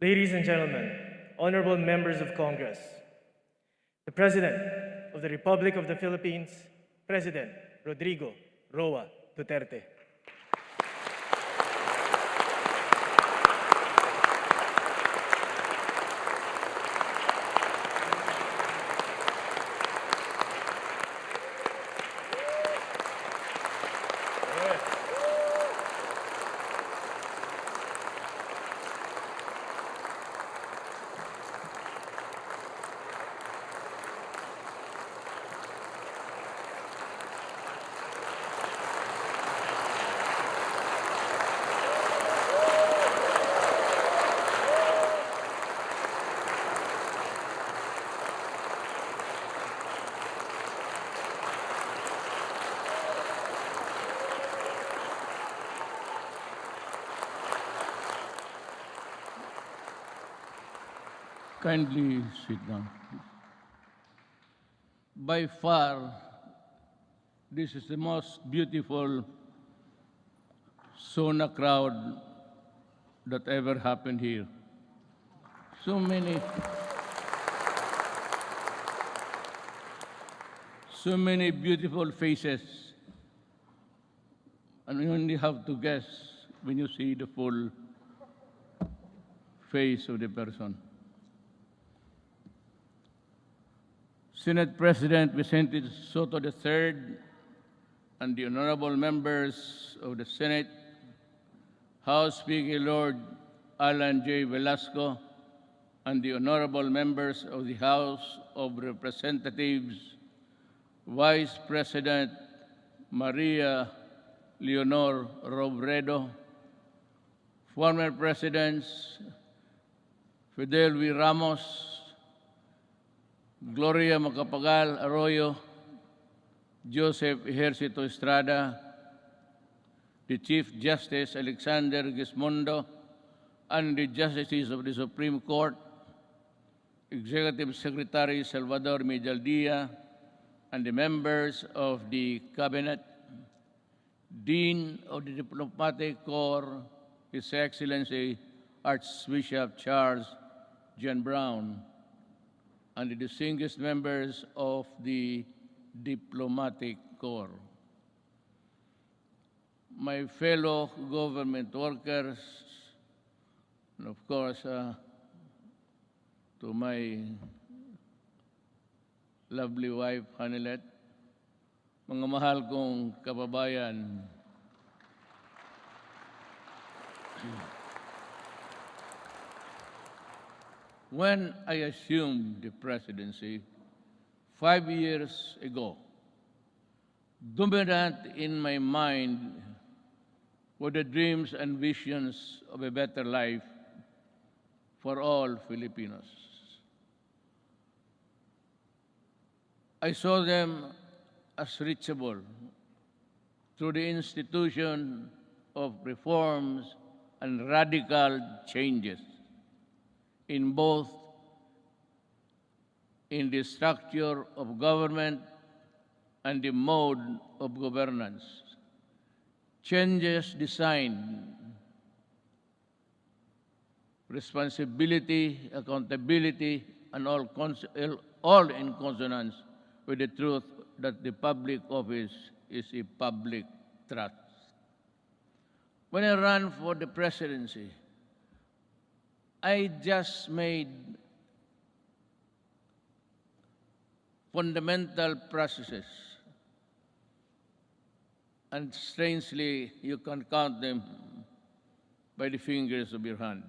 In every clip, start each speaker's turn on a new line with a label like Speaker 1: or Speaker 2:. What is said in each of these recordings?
Speaker 1: Ladies and gentlemen, honorable members of Congress, the President of the Republic of the Philippines, President Rodrigo Roa Duterte.
Speaker 2: Kindly sit down. By far, this is the most beautiful SONA crowd that ever happened here. So many beautiful faces, and you only have to guess when you see the full face of the person. Senate President Vicente Soto III and the honorable members of the Senate, House Speaker Lord Alan J. Velasco, and the honorable members of the House of Representatives, Vice President Maria Leonor Robredo, former Presidents Fidel V. Ramos, Gloria Macapagal Arroyo, Joseph Ejercito Estrada, the Chief Justice Alexander Gismondo, and the Justices of the Supreme Court, Executive Secretary Salvador Medialdia, and the members of the Cabinet, Dean of the Diplomatic Corps, His Excellency Archbishop Charles John Brown, and the distinguished members of the Diplomatic Corps. My fellow government workers, and of course, to my lovely wife, Hanilet, mga mahal kong kababayan, when I assumed the presidency 5 years ago, dominant in my mind were the dreams and visions of a better life for all Filipinos. I saw them as reachable through the institution of reforms and radical changes in both in the structure of government and the mode of governance. Changes designed responsibility, accountability, and all in consonance with the truth that the public office is a public trust. When I ran for the presidency, I just made fundamental processes, and strangely, you can count them by the fingers of your hand.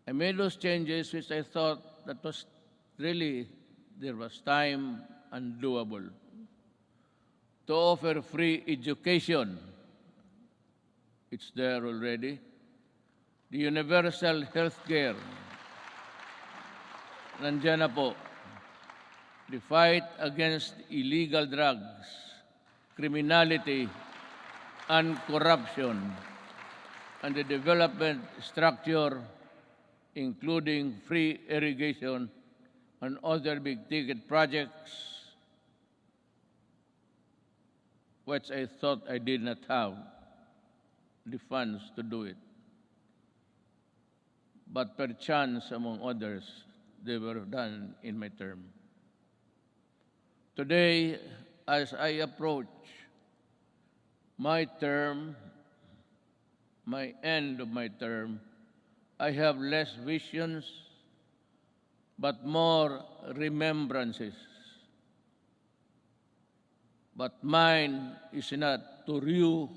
Speaker 2: I made those changes which I thought that was really, there was time and doable. To offer free education, it's there already. The universal health care, nandiyan na po. The fight against illegal drugs, criminality, and corruption, and the development structure, including free irrigation and other big-ticket projects, which I thought I did not have. the funds to do it. But perchance, among others, they were done in my term. Today, as I approach my term, my end of my term, I have less visions, but more remembrances. But mine is not to rue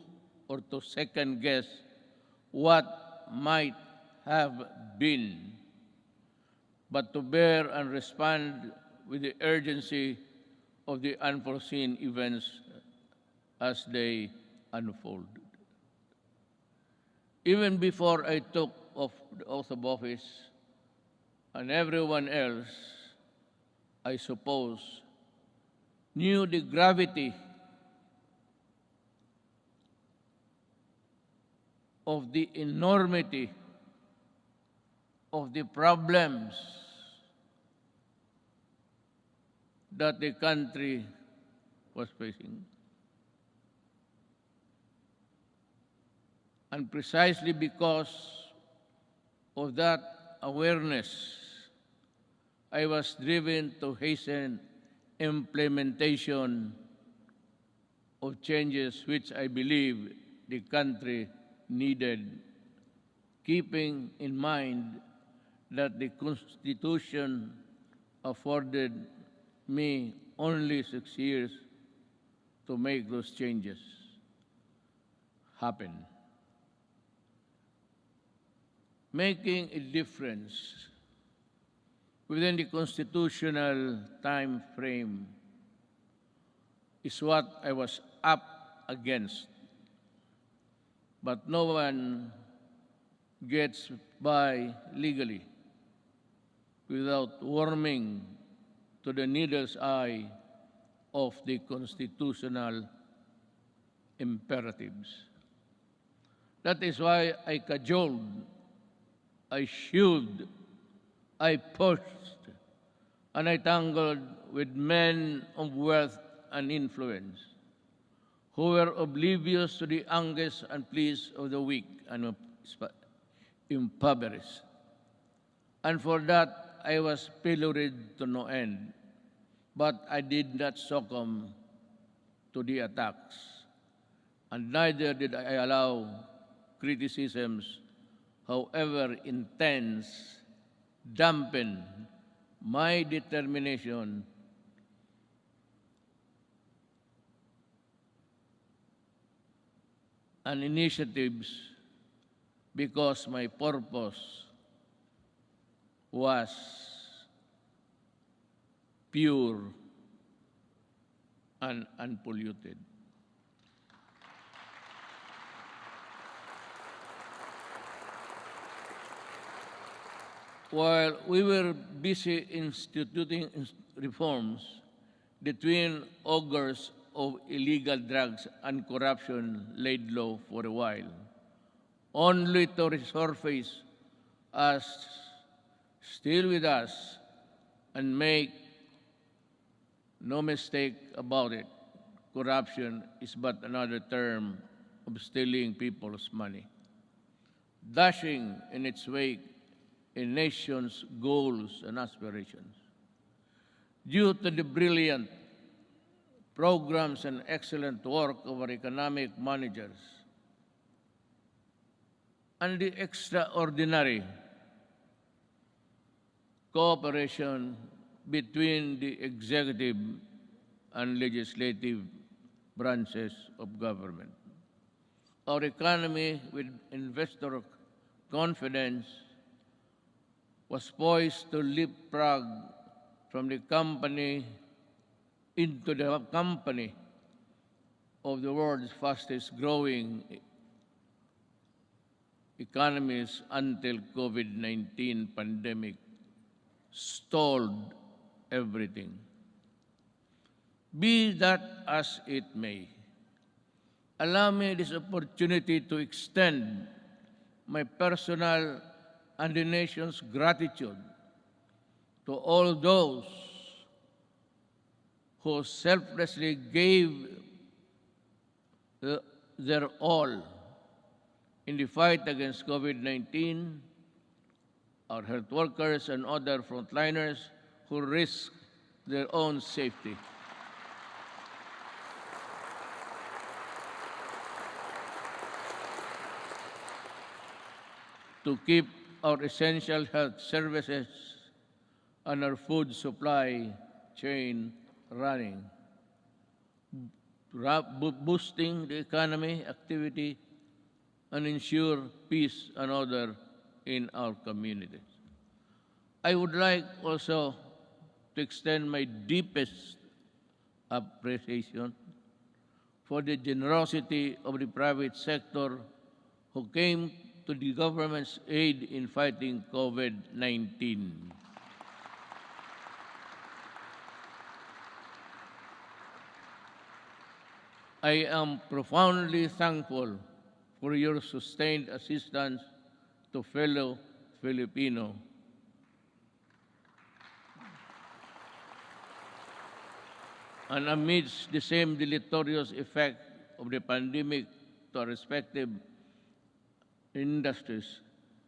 Speaker 2: or to second guess what might have been, but to bear and respond with the urgency of the unforeseen events as they unfold. Even before I took the oath of office, and everyone else, I suppose, knew the gravity of the enormity of the problems that the country was facing. And precisely because of that awareness, I was driven to hasten implementation of changes which I believe the country needed, keeping in mind that the Constitution afforded me only 6 years to make those changes happen. Making a difference within the constitutional time frame is what I was up against. But no one gets by legally without warming to the needle's eye of the constitutional imperatives. That is why I cajoled, I shewed, I pushed, and I tangled with men of wealth and influence who were oblivious to the anguish and pleas of the weak and impoverished. And for that, I was pilloried to no end. But I did not succumb to the attacks, and neither did I allow criticisms, however intense, dampen my determination and initiatives, because my purpose was pure and unpolluted. While we were busy instituting reforms, the twin augurs of illegal drugs and corruption laid low for a while, only to resurface as still with us. And make no mistake about it, corruption is but another term of stealing people's money, dashing in its wake a nation's goals and aspirations. Due to the brilliant programs and excellent work of our economic managers and the extraordinary cooperation between the executive and legislative branches of government, our economy, with investor confidence, was poised to leapfrog from the company into the company of the world's fastest growing economies until COVID-19 pandemic stalled everything. Be that as it may, allow me this opportunity to extend my personal and the nation's gratitude to all those who selflessly gave their all In the fight against COVID-19, our health workers and other frontliners who risk their own safety. To keep our essential health services and our food supply chain running, boosting the economy, activity, and ensure peace and order in our communities. I would like also to extend my deepest appreciation for the generosity of the private sector who came to the government's aid in fighting COVID-19. I am profoundly thankful for your sustained assistance to fellow Filipino. And amidst the same deleterious effect of the pandemic to our respective industries,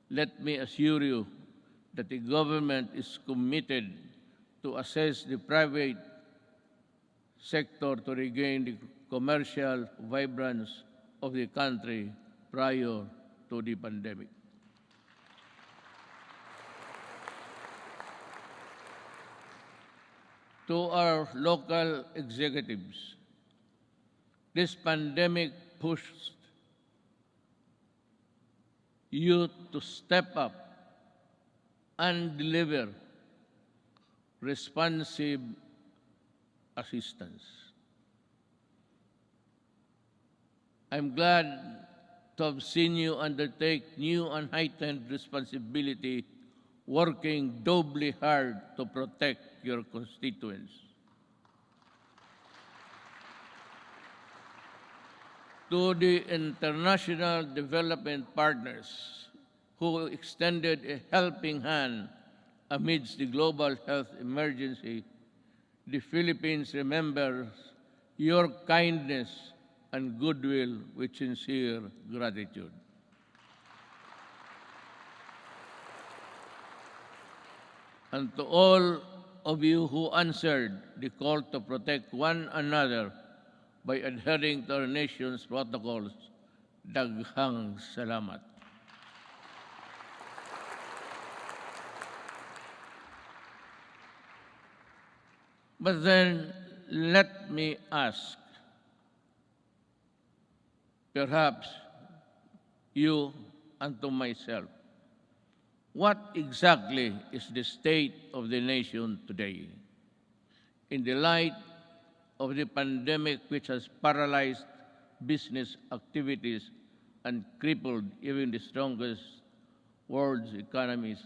Speaker 2: let me assure you that the government is committed to assist the private sector to regain the commercial vibrance of the country prior to the pandemic. To our local executives, this pandemic pushed you to step up and deliver responsive assistance. I'm glad to have seen you undertake new and heightened responsibility, working doubly hard to protect your constituents. To the international development partners who extended a helping hand amidst the global health emergency, the Philippines remembers your kindness and goodwill with sincere gratitude. And to all of you who answered the call to protect one another by adhering to our nation's protocols, daghang salamat. But then let me ask, perhaps you and to myself, what exactly is the state of the nation today? In the light of the pandemic which has paralyzed business activities and crippled even the strongest world's economies.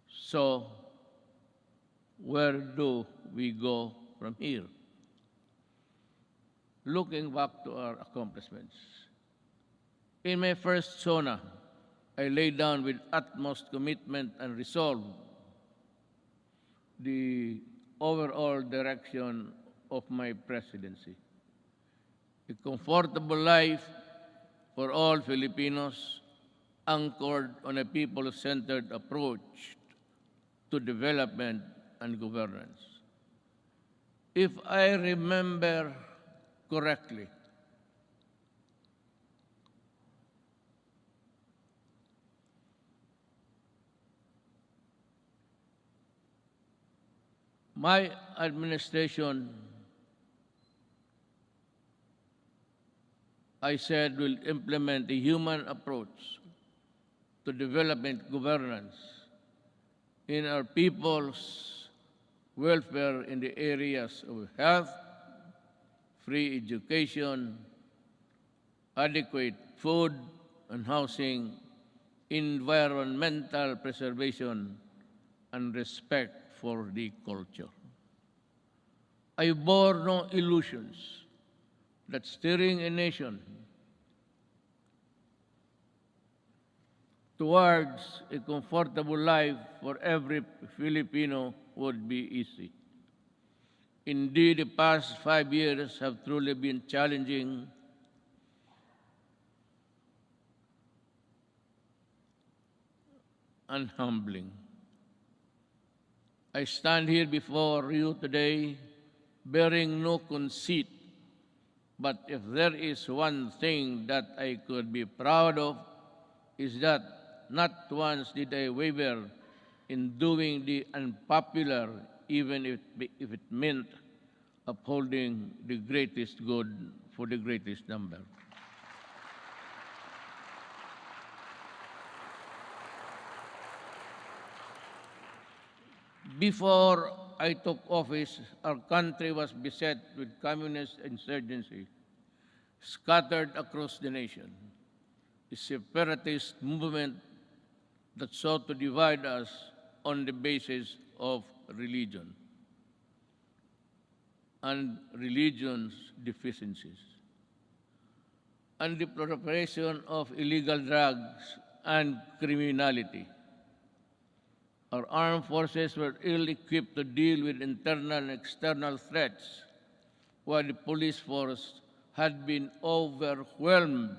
Speaker 2: So, where do we go from here? Looking back to our accomplishments. In my first SONA, I laid down with utmost commitment and resolve the overall direction of my presidency. A comfortable life for all Filipinos anchored on a people-centered approach to development and governance. If I remember correctly, my administration, I said, will implement a human approach to development governance in our people's welfare in the areas of health, free education, adequate food and housing, environmental preservation, and respect for the culture. I bore no illusions that steering a nation towards a comfortable life for every Filipino would be easy. Indeed, the past 5 years have truly been challenging, and humbling. I stand here before you today bearing no conceit, but if there is one thing that I could be proud of, is that not once did I waver in doing the unpopular, even if it meant upholding the greatest good for the greatest number. Before I took office, our country was beset with communist insurgency scattered across the nation. A separatist movement that sought to divide us on the basis of religion and religion's deficiencies, and the proliferation of illegal drugs and criminality. Our armed forces were ill-equipped to deal with internal and external threats, while the police force had been overwhelmed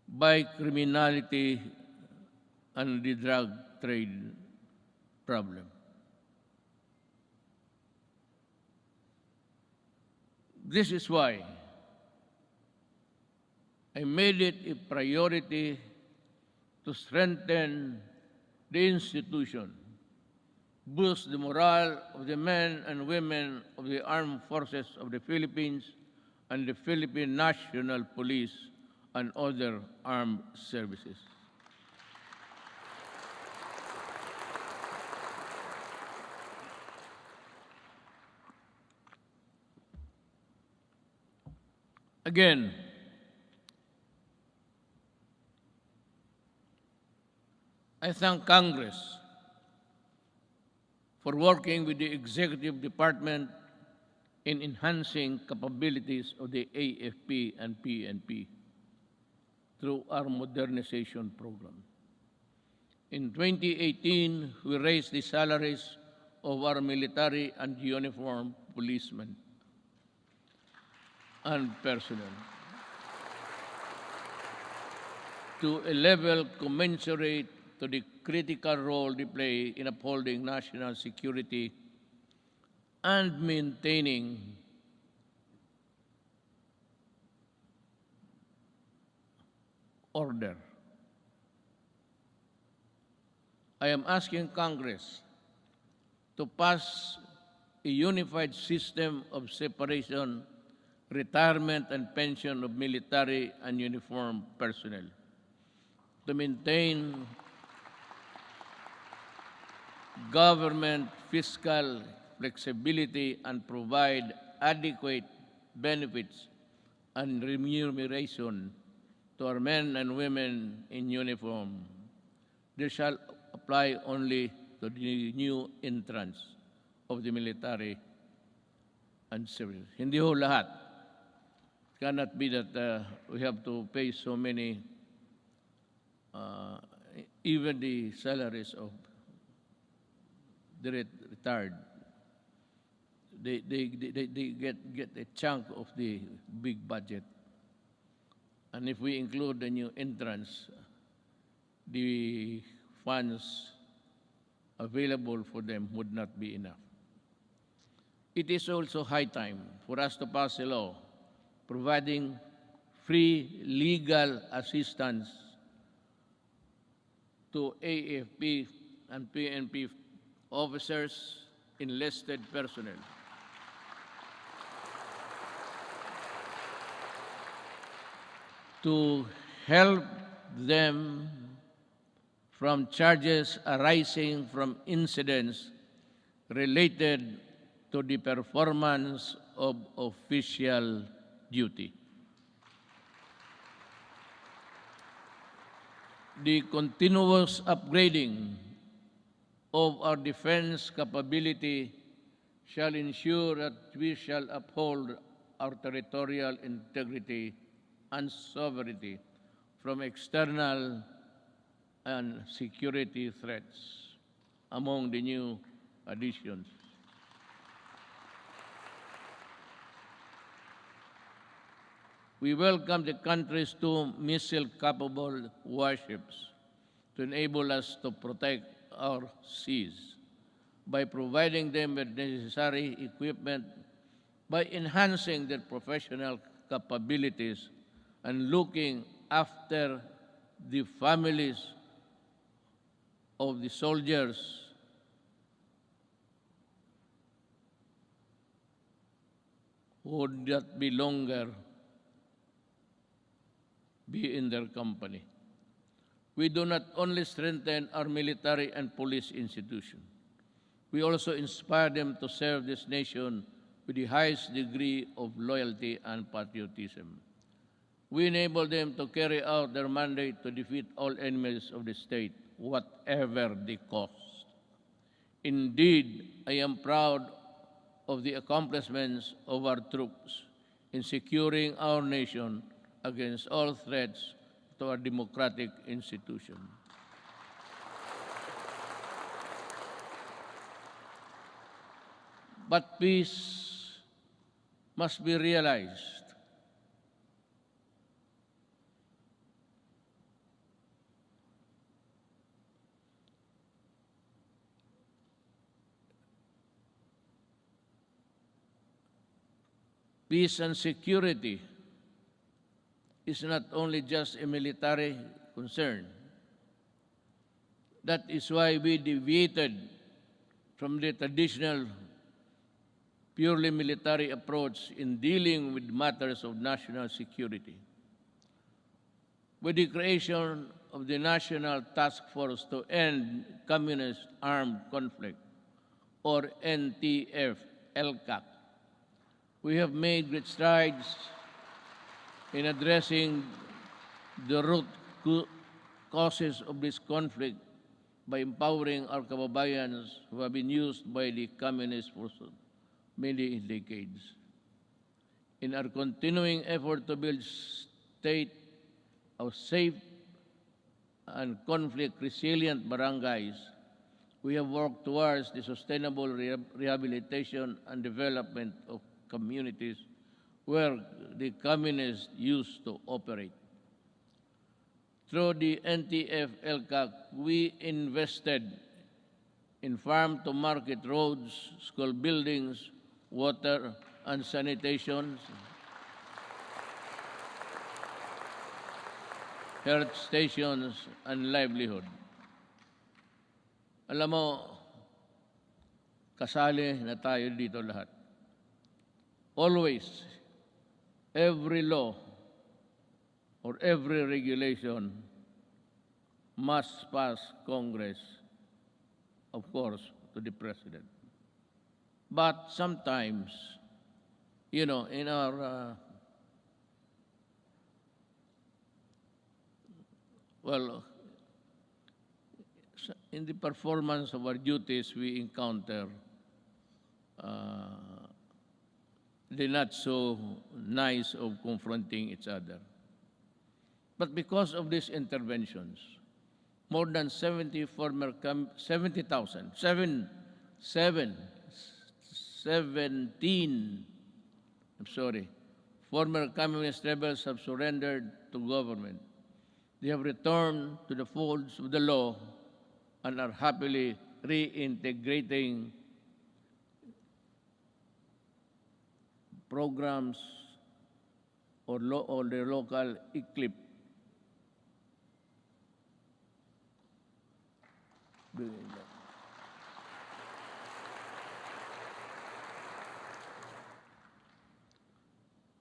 Speaker 2: by criminality and the drug trade problem. This is why I made it a priority to strengthen the institution, boost the morale of the men and women of the armed forces of the Philippines and the Philippine National Police and other armed services. Again, I thank Congress for working with the Executive Department in enhancing capabilities of the AFP and PNP through our modernization program. In 2018, we raised the salaries of our military and uniformed policemen and personnel to a level commensurate to the critical role they play in upholding national security and maintaining order. I am asking Congress to pass a unified system of separation, retirement, and pension of military and uniformed personnel to maintain government fiscal flexibility and provide adequate benefits and remuneration to our men and women in uniform. This shall apply only to the new entrants of the military and civil. Hindi ho lahat. It cannot be that we have to pay so many, even the salaries of the retired. They get a chunk of the big budget. And if we include the new entrants, the funds available for them would not be enough. It is also high time for us to pass a law providing free legal assistance to AFP and PNP officers, enlisted personnel. To help them from charges arising from incidents related to the performance of official duty. The continuous upgrading of our defense capability shall ensure that we shall uphold our territorial integrity and sovereignty from external and security threats. Among the new additions. We welcome the country's two missile-capable warships to enable us to protect our seas by providing them with necessary equipment, by enhancing their professional capabilities, and looking after the families of the soldiers who would not be longer be in their company. We do not only strengthen our military and police institutions, we also inspire them to serve this nation with the highest degree of loyalty and patriotism. We enable them to carry out their mandate to defeat all enemies of the state, whatever the cost. Indeed, I am proud of the accomplishments of our troops in securing our nation against all threats to our democratic institution. But peace must be realized. Peace and security is not only just a military concern. That is why we deviated from the traditional purely military approach in dealing with matters of national security. With the creation of the National Task Force to End Communist Armed Conflict, or NTF-LCAC, we have made great strides in addressing the root causes of this conflict by empowering our kababayans who have been used by the communists for many decades. In our continuing effort to build state of safe and conflict-resilient barangays, we have worked towards the sustainable rehabilitation and development of communities where the communists used to operate. Through the NTF-LCAC, we invested in farm-to-market roads, school buildings, water and sanitation, health stations, and livelihood. Alam mo, kasali na tayo dito lahat. Always, every law or every regulation must pass Congress, of course, to the President. But sometimes, in our, in the performance of our duties, we encounter the not so nice of confronting each other. But because of these interventions, more than 17 former communist rebels have surrendered to government. They have returned to the folds of the law and are happily reintegrating programs or the local eclipse.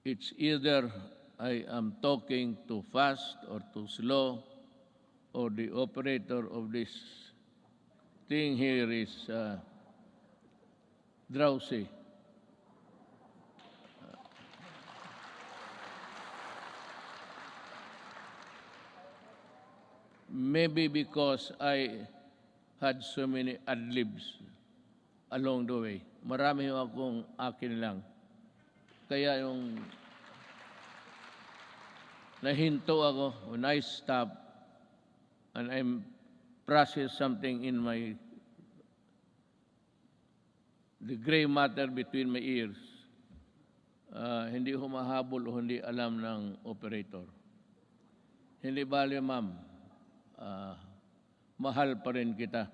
Speaker 2: It's either I am talking too fast or too slow, or the operator of this thing here is drowsy. Maybe because I had so many ad-libs along the way. Marami akong akin lang. Kaya yung nahinto ako when I stop and I'm process something in my the gray matter between my ears, hindi humahabol o hindi alam ng operator. Hindi bale, ma'am, mahal pa rin kita.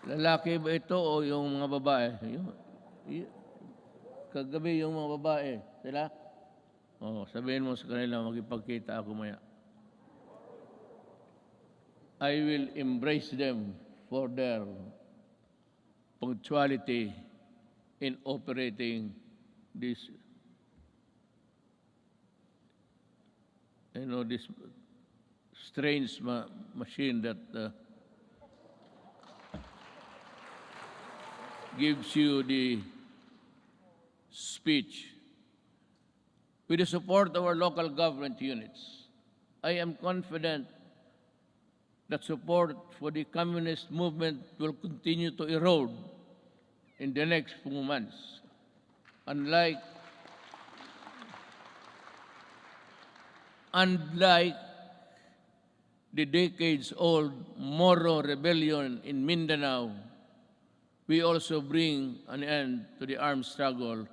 Speaker 2: Lalaki ba ito o yung mga babae? Kagabi yung mga babae, sila? Sabihin mo sa kanila, magipagkita ako maya. I will embrace them for their punctuality in operating this, this strange machine that gives you the speech. With the support of our local government units, I am confident that support for the communist movement will continue to erode in the next few months. Unlike the decades-old Moro rebellion in Mindanao, we also bring an end to the armed struggle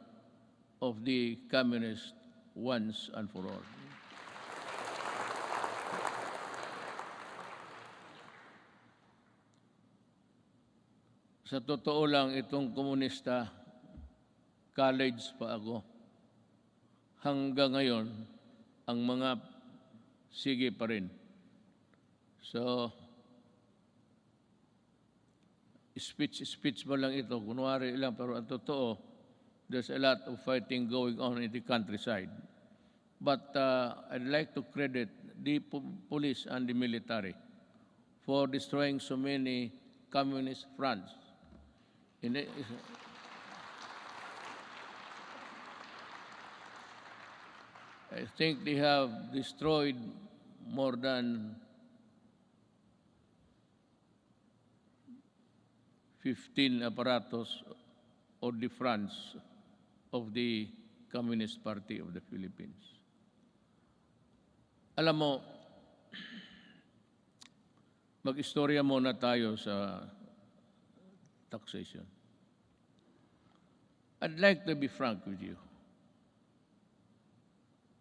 Speaker 2: of the communists once and for all. Sa totoo lang, itong komunista, college pa ako. Hanggang ngayon, ang mga sige pa rin. So, speech mo lang ito, kunwari lang, pero ang totoo, there's a lot of fighting going on in the countryside. But I'd like to credit the police and the military for destroying so many communist fronts. I think they have destroyed more than 15 apparatus or the fronts of the Communist Party of the Philippines. Alam mo, mag-istorya muna tayo sa taxation. I'd like to be frank with you.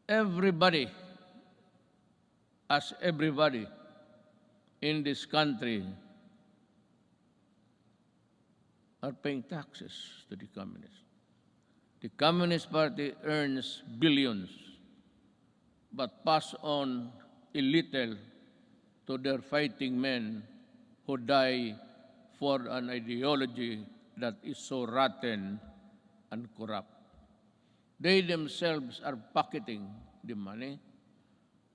Speaker 2: Everybody in this country are paying taxes to the communists. The Communist Party earns billions, but pass on a little to their fighting men who die for an ideology that is so rotten and corrupt. They themselves are pocketing the money,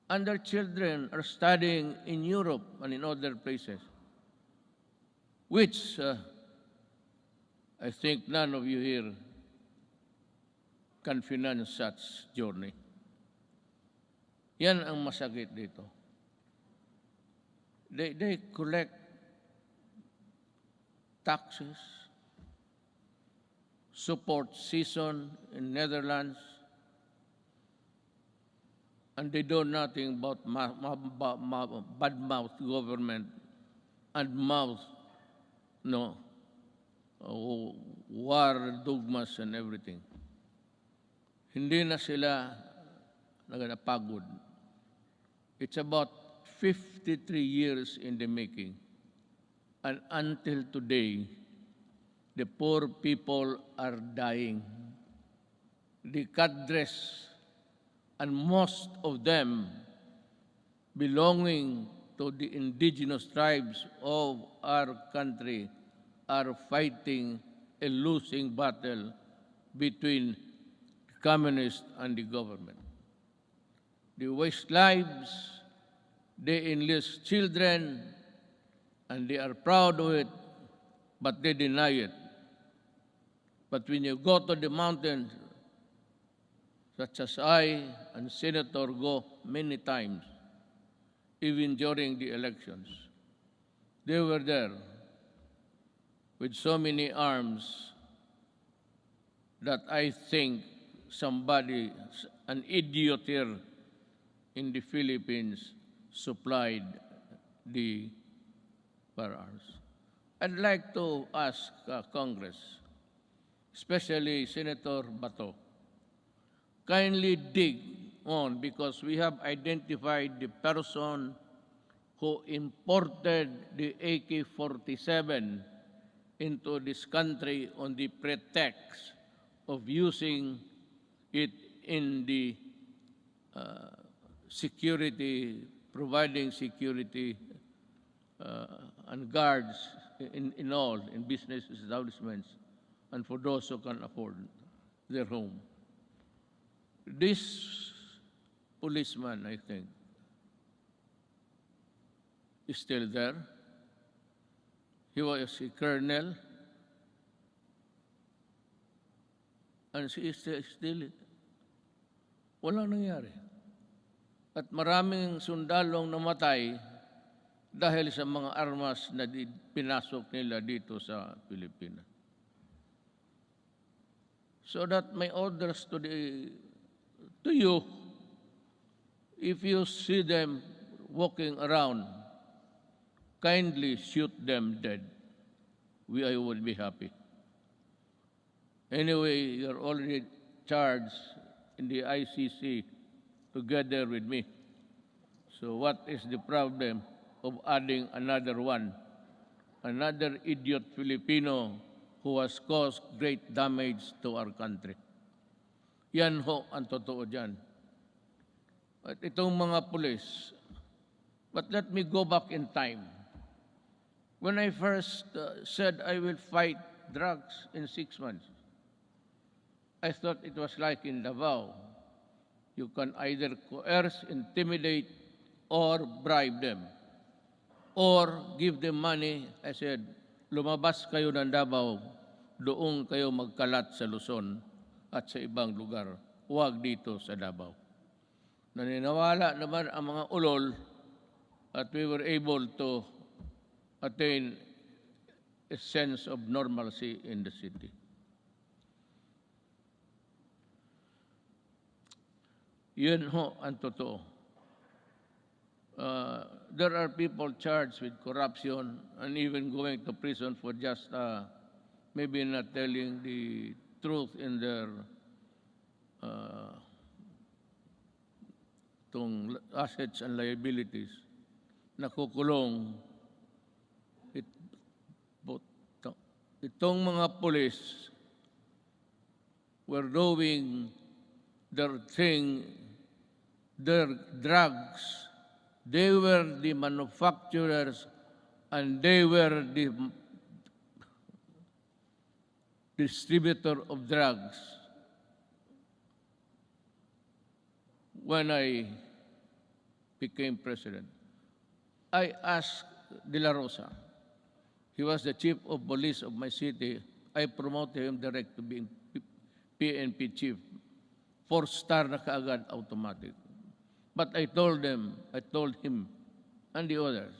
Speaker 2: and their children are studying in Europe and in other places, which I think none of you here can finance such journey. Yan ang masakit dito. They collect taxes, support season in Netherlands, and they do nothing but bad-mouth government and war dogmas and everything. Hindi na sila nagpagod. It's about 53 years in the making. And until today, the poor people are dying. The cadres, and most of them belonging to the indigenous tribes of our country, are fighting a losing battle between the communists and the government. They waste lives, they enlist children, and they are proud of it, but they deny it. But when you go to the mountains, such as I and Senator go many times, even during the elections, they were there with so many arms that I think somebody, an idiot here in the Philippines, supplied the firearms. I'd like to ask Congress, especially Senator Bato, kindly dig on, because we have identified the person who imported the AK-47 into this country on the pretext of using it in the security, providing security and guards in business establishments and for those who can afford their home. This policeman, I think, is still there. He was a colonel, and she is still, walang nangyari. At maraming sundalong namatay dahil sa mga armas na pinasok nila dito sa Pilipinas. So that my orders to you, if you see them walking around, kindly shoot them dead. I would be happy. Anyway, you're already charged in the ICC together with me. So what is the problem of adding another one? Another idiot Filipino who has caused great damage to our country. Yan ho ang totoo dyan. At itong mga pulis, but let me go back in time. When I first said I will fight drugs in 6 months, I thought it was like in Davao. You can either coerce, intimidate, or bribe them, or give them money. I said, lumabas kayo ng Davao, doon kayo magkalat sa Luzon at sa ibang lugar. Huwag dito sa Davao. Naniniwala naman ang mga ulol at we were able to attain a sense of normalcy in the city. Yun ho ang totoo. There are people charged with corruption and even going to prison for just maybe not telling the truth in their assets and liabilities. Nakukulong. Itong mga police were doing their thing, their drugs. They were the manufacturers and they were the distributor of drugs. When I became president, I asked De La Rosa. He was the chief of police of my city. I promoted him direct to being PNP chief. 4-star na kaagad, automatic. But I told him, and the others,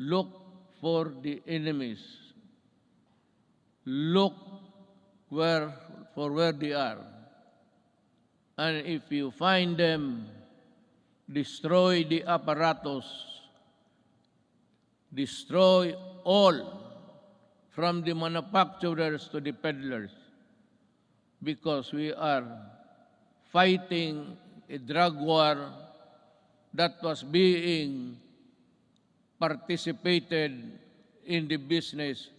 Speaker 2: look for the enemies. Look for where they are. And if you find them, destroy the apparatus. Destroy all, from the manufacturers to the peddlers, because we are fighting a drug war that was being participated in the business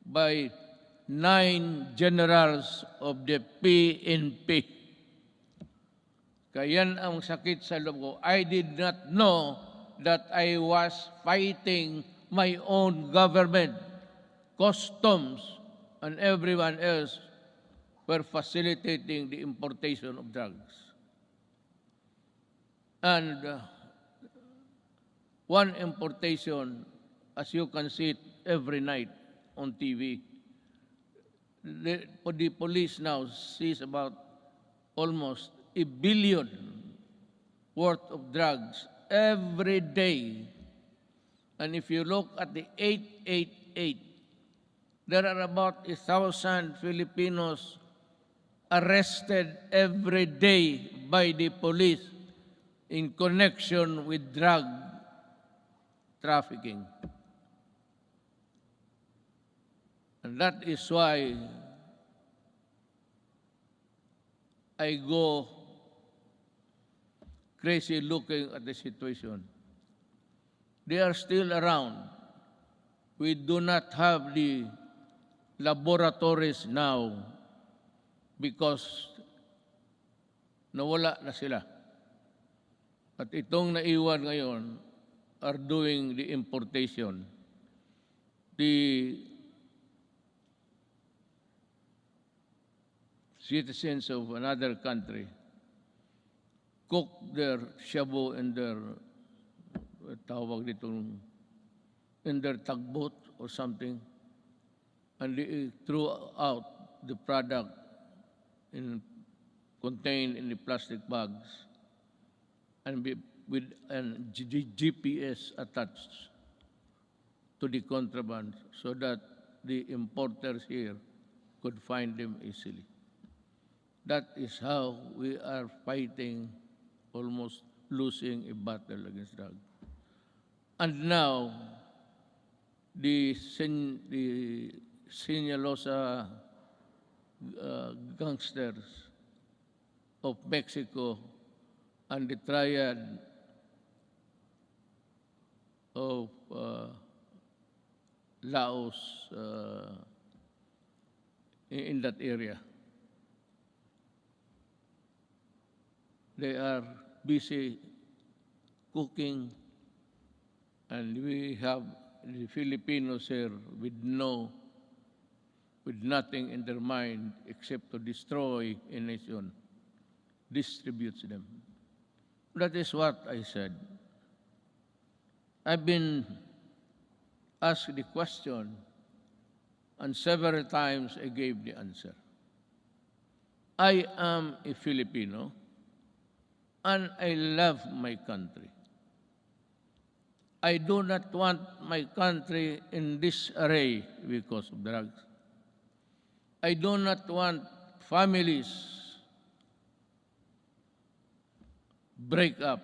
Speaker 2: by 9 generals of the PNP. Kaya yan ang sakit sa loob ko. I did not know that I was fighting my own government. Customs and everyone else were facilitating the importation of drugs. And one importation, as you can see it every night on TV, the police now sees about almost $1 billion worth of drugs every day. And if you look at the 888, there are about 1,000 Filipinos arrested every day by the police in connection with drug trafficking. And that is why I go crazy looking at the situation. They are still around. We do not have the laboratories now because nawala na sila. At itong naiwan ngayon are doing the importation. The citizens of another country cook their shabu in their tawag ditong in their tugboat or something, and they threw out the product contained in the plastic bags and with GPS attached to the contraband so that the importers here could find them easily. That is how we are fighting, almost losing a battle against drugs. And now, the Sinaloa gangsters of Mexico and the triad of Laos in that area. They are busy cooking, and we have the Filipinos here with nothing in their mind except to destroy a nation, distributes them. That is what I said. I've been asked the question, and several times I gave the answer. I am a Filipino, and I love my country. I do not want my country in disarray because of drugs. I do not want families break up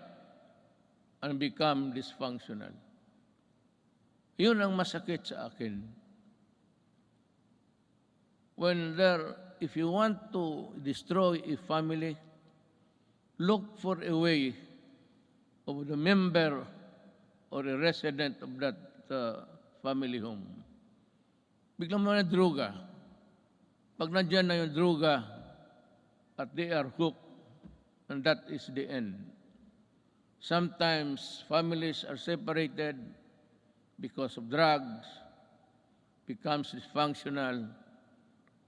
Speaker 2: and become dysfunctional. Yun ang masakit sa akin. If you want to destroy a family, look for a way of the member or a resident of that family home. Biglang mga droga. Pag nandyan na yung droga at they are hooked, and that is the end. Sometimes families are separated because of drugs, becomes dysfunctional,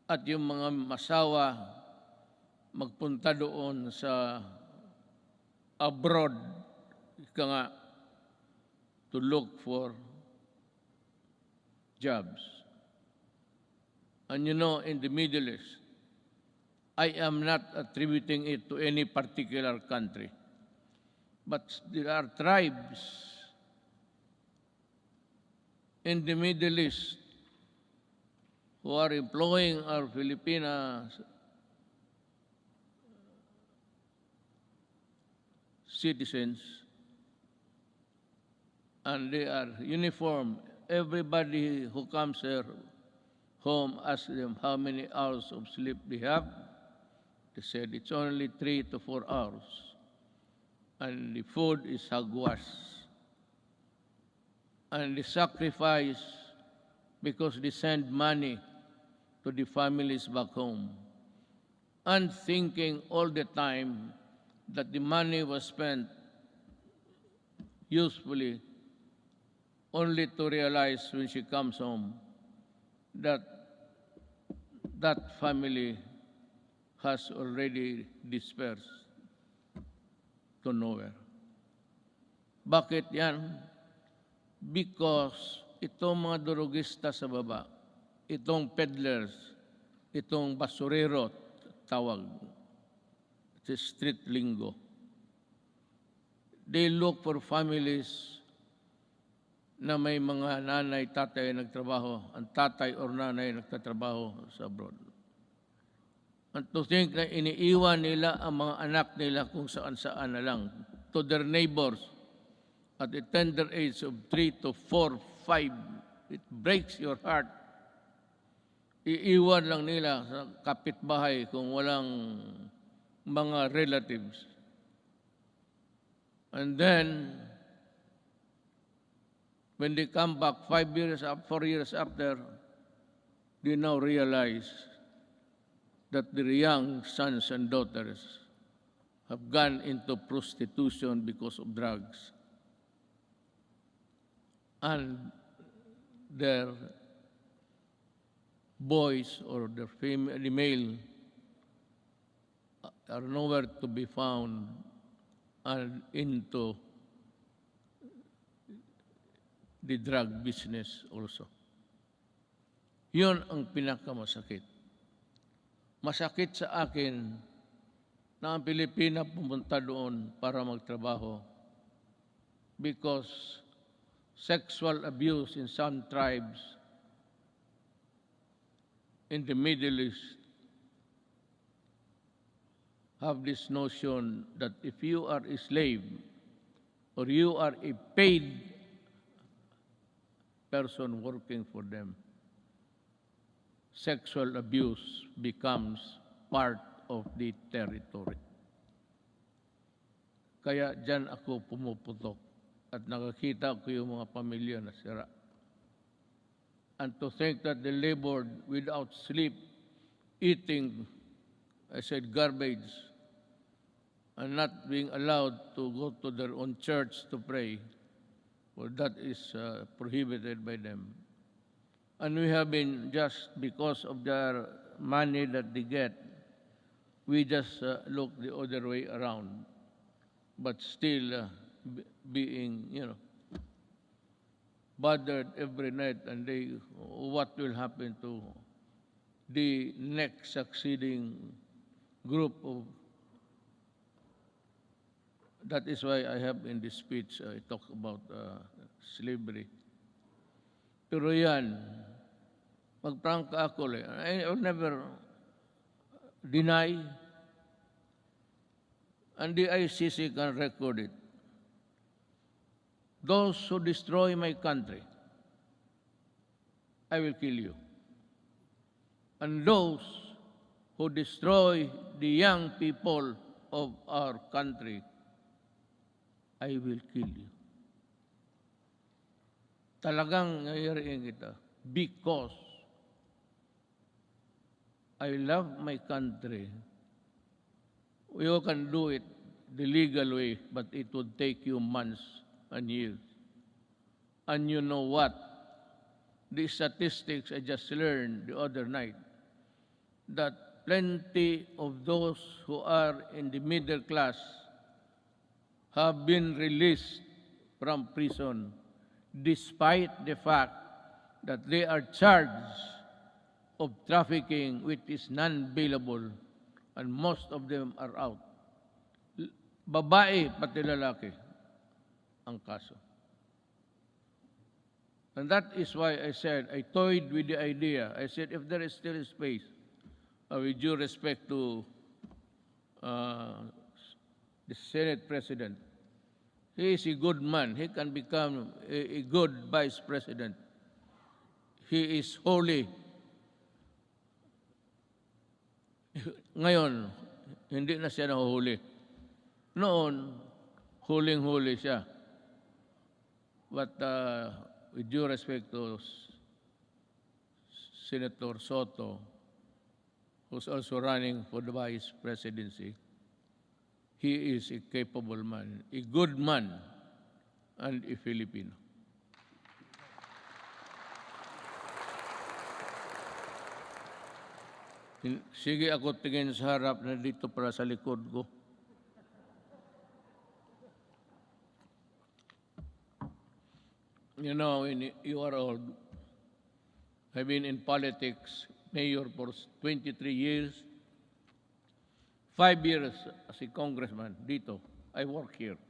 Speaker 2: at yung mga masawa magpunta doon sa abroad, to look for jobs. And you know, in the Middle East, I am not attributing it to any particular country, but there are tribes in the Middle East who are employing our Filipino citizens, and they are uniform. Everybody who comes here home asks them how many hours of sleep they have. They said it's only 3 to 4 hours. And the food is hogwash. And they sacrifice because they send money to the families back home, and thinking all the time that the money was spent usefully, only to realize when she comes home that that family has already dispersed to nowhere. Bakit yan? Because itong mga durugista sa baba, itong peddlers, itong basurero, tawag, it's street lingo. They look for families na may mga nanay, tatay nagtrabaho, ang tatay or nanay nagtatrabaho sa abroad. And to think na iniiwan nila ang mga anak nila kung saan-saan na lang, to their neighbors at the tender age of 3 to 4, 5, it breaks your heart. Iiwan lang nila sa kapitbahay kung walang mga relatives. And then, when they come back 4 years after, they now realize that their young sons and daughters have gone into prostitution because of drugs. And their boys or their male are nowhere to be found and into the drug business also. Yun ang pinakamasakit. Masakit sa akin na ang Pilipina pumunta doon para magtrabaho because sexual abuse in some tribes in the Middle East have this notion that if you are a slave or you are a paid person working for them, sexual abuse becomes part of the territory. Kaya dyan ako pumuputok at nakakita ko yung mga pamilya na sira. And to think that they labored without sleep, eating, I said, garbage, and not being allowed to go to their own church to pray, well, that is prohibited by them. And we have been, just because of their money that they get, we just look the other way around, but still being, bothered every night and day, what will happen to the next succeeding group of. That is why I have in this speech, I talk about slavery. Pero yan, magprangka ako, I will never deny, and the ICC can record it. Those who destroy my country, I will kill you. And those who destroy the young people of our country, I will kill you. Talagang ngayariin kita because I love my country. You can do it the legal way, but it would take you months and years. And you know what? The statistics I just learned the other night, that plenty of those who are in the middle class have been released from prison despite the fact that they are charged of trafficking which is non-bailable, and most of them are out. Babae pati lalaki ang kaso. And that is why I said, I toyed with the idea. I said, if there is still space, with due respect to the Senate President, he is a good man. He can become a good Vice President. He is holy. Ngayon, hindi na siya nahuhuli. Noon, huling-huli siya. But with due respect to Senator Soto, who's also running for the Vice Presidency, he is a capable man, a good man, and a Filipino. Sige ako tingin sa harap na dito para sa likod ko. You know, you are old. I've been in politics, mayor for 23 years. 5 years as a congressman dito. I work here.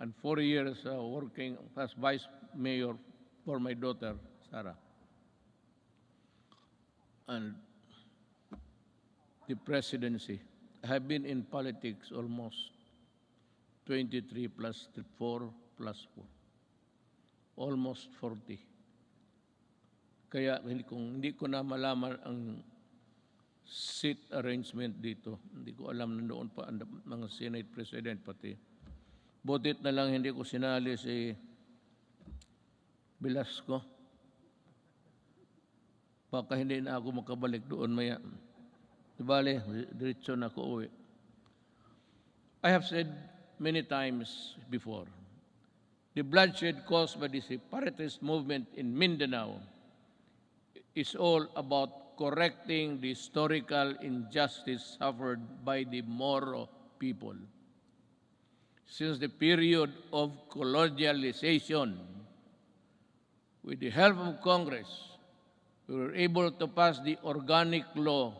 Speaker 2: And 4 years working as vice mayor for my daughter, Sarah. And the presidency. I have been in politics almost 23 plus 4 plus 4. Almost 40. Kaya kung hindi ko na malaman ang seat arrangement dito, hindi ko alam na noon pa ang mga Senate President pati. Butit na lang hindi ko sinali si Velasco. Baka hindi na ako makabalik doon maya. Bale, diretso na ako uwi. I have said many times before, the bloodshed caused by the separatist movement in Mindanao is all about correcting the historical injustice suffered by the Moro people. Since the period of colonialization, with the help of Congress, we were able to pass the organic law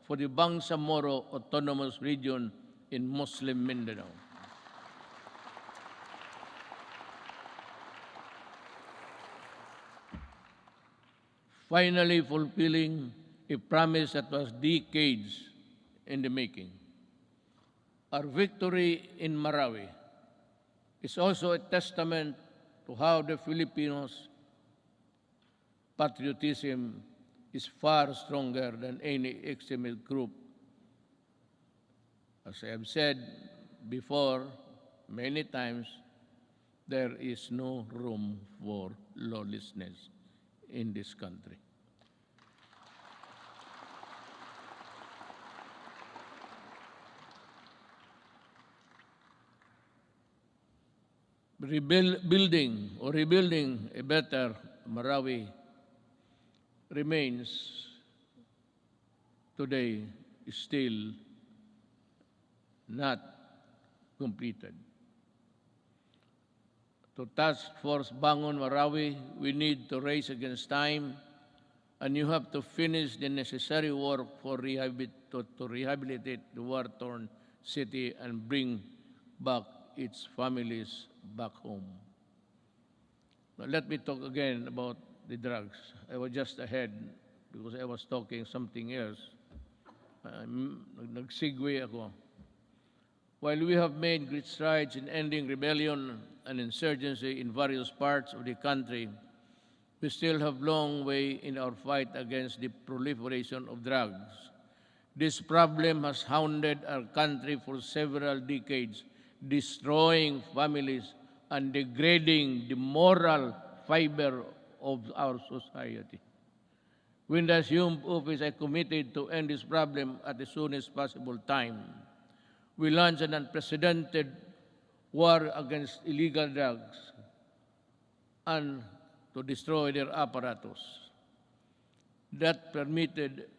Speaker 2: for the Bangsamoro Autonomous Region in Muslim Mindanao. Finally fulfilling a promise that was decades in the making. Our victory in Marawi is also a testament to how the Filipinos' patriotism is far stronger than any extremist group. As I have said before many times, there is no room for lawlessness in this country. Rebuilding a better Marawi remains today still not completed. To Task Force Bangon Marawi, we need to race against time, and you have to finish the necessary work for to rehabilitate the war-torn city and bring back its families back home. Now, let me talk again about the drugs. I was just ahead because I was talking something else. Nag-segue ako. While we have made great strides in ending rebellion and insurgency in various parts of the country, we still have a long way in our fight against the proliferation of drugs. This problem has hounded our country for several decades, destroying families and degrading the moral fiber of our society. When I assumed office, I committed to end this problem at the soonest possible time. We launched an unprecedented war against illegal drugs and to destroy their apparatus. That permitted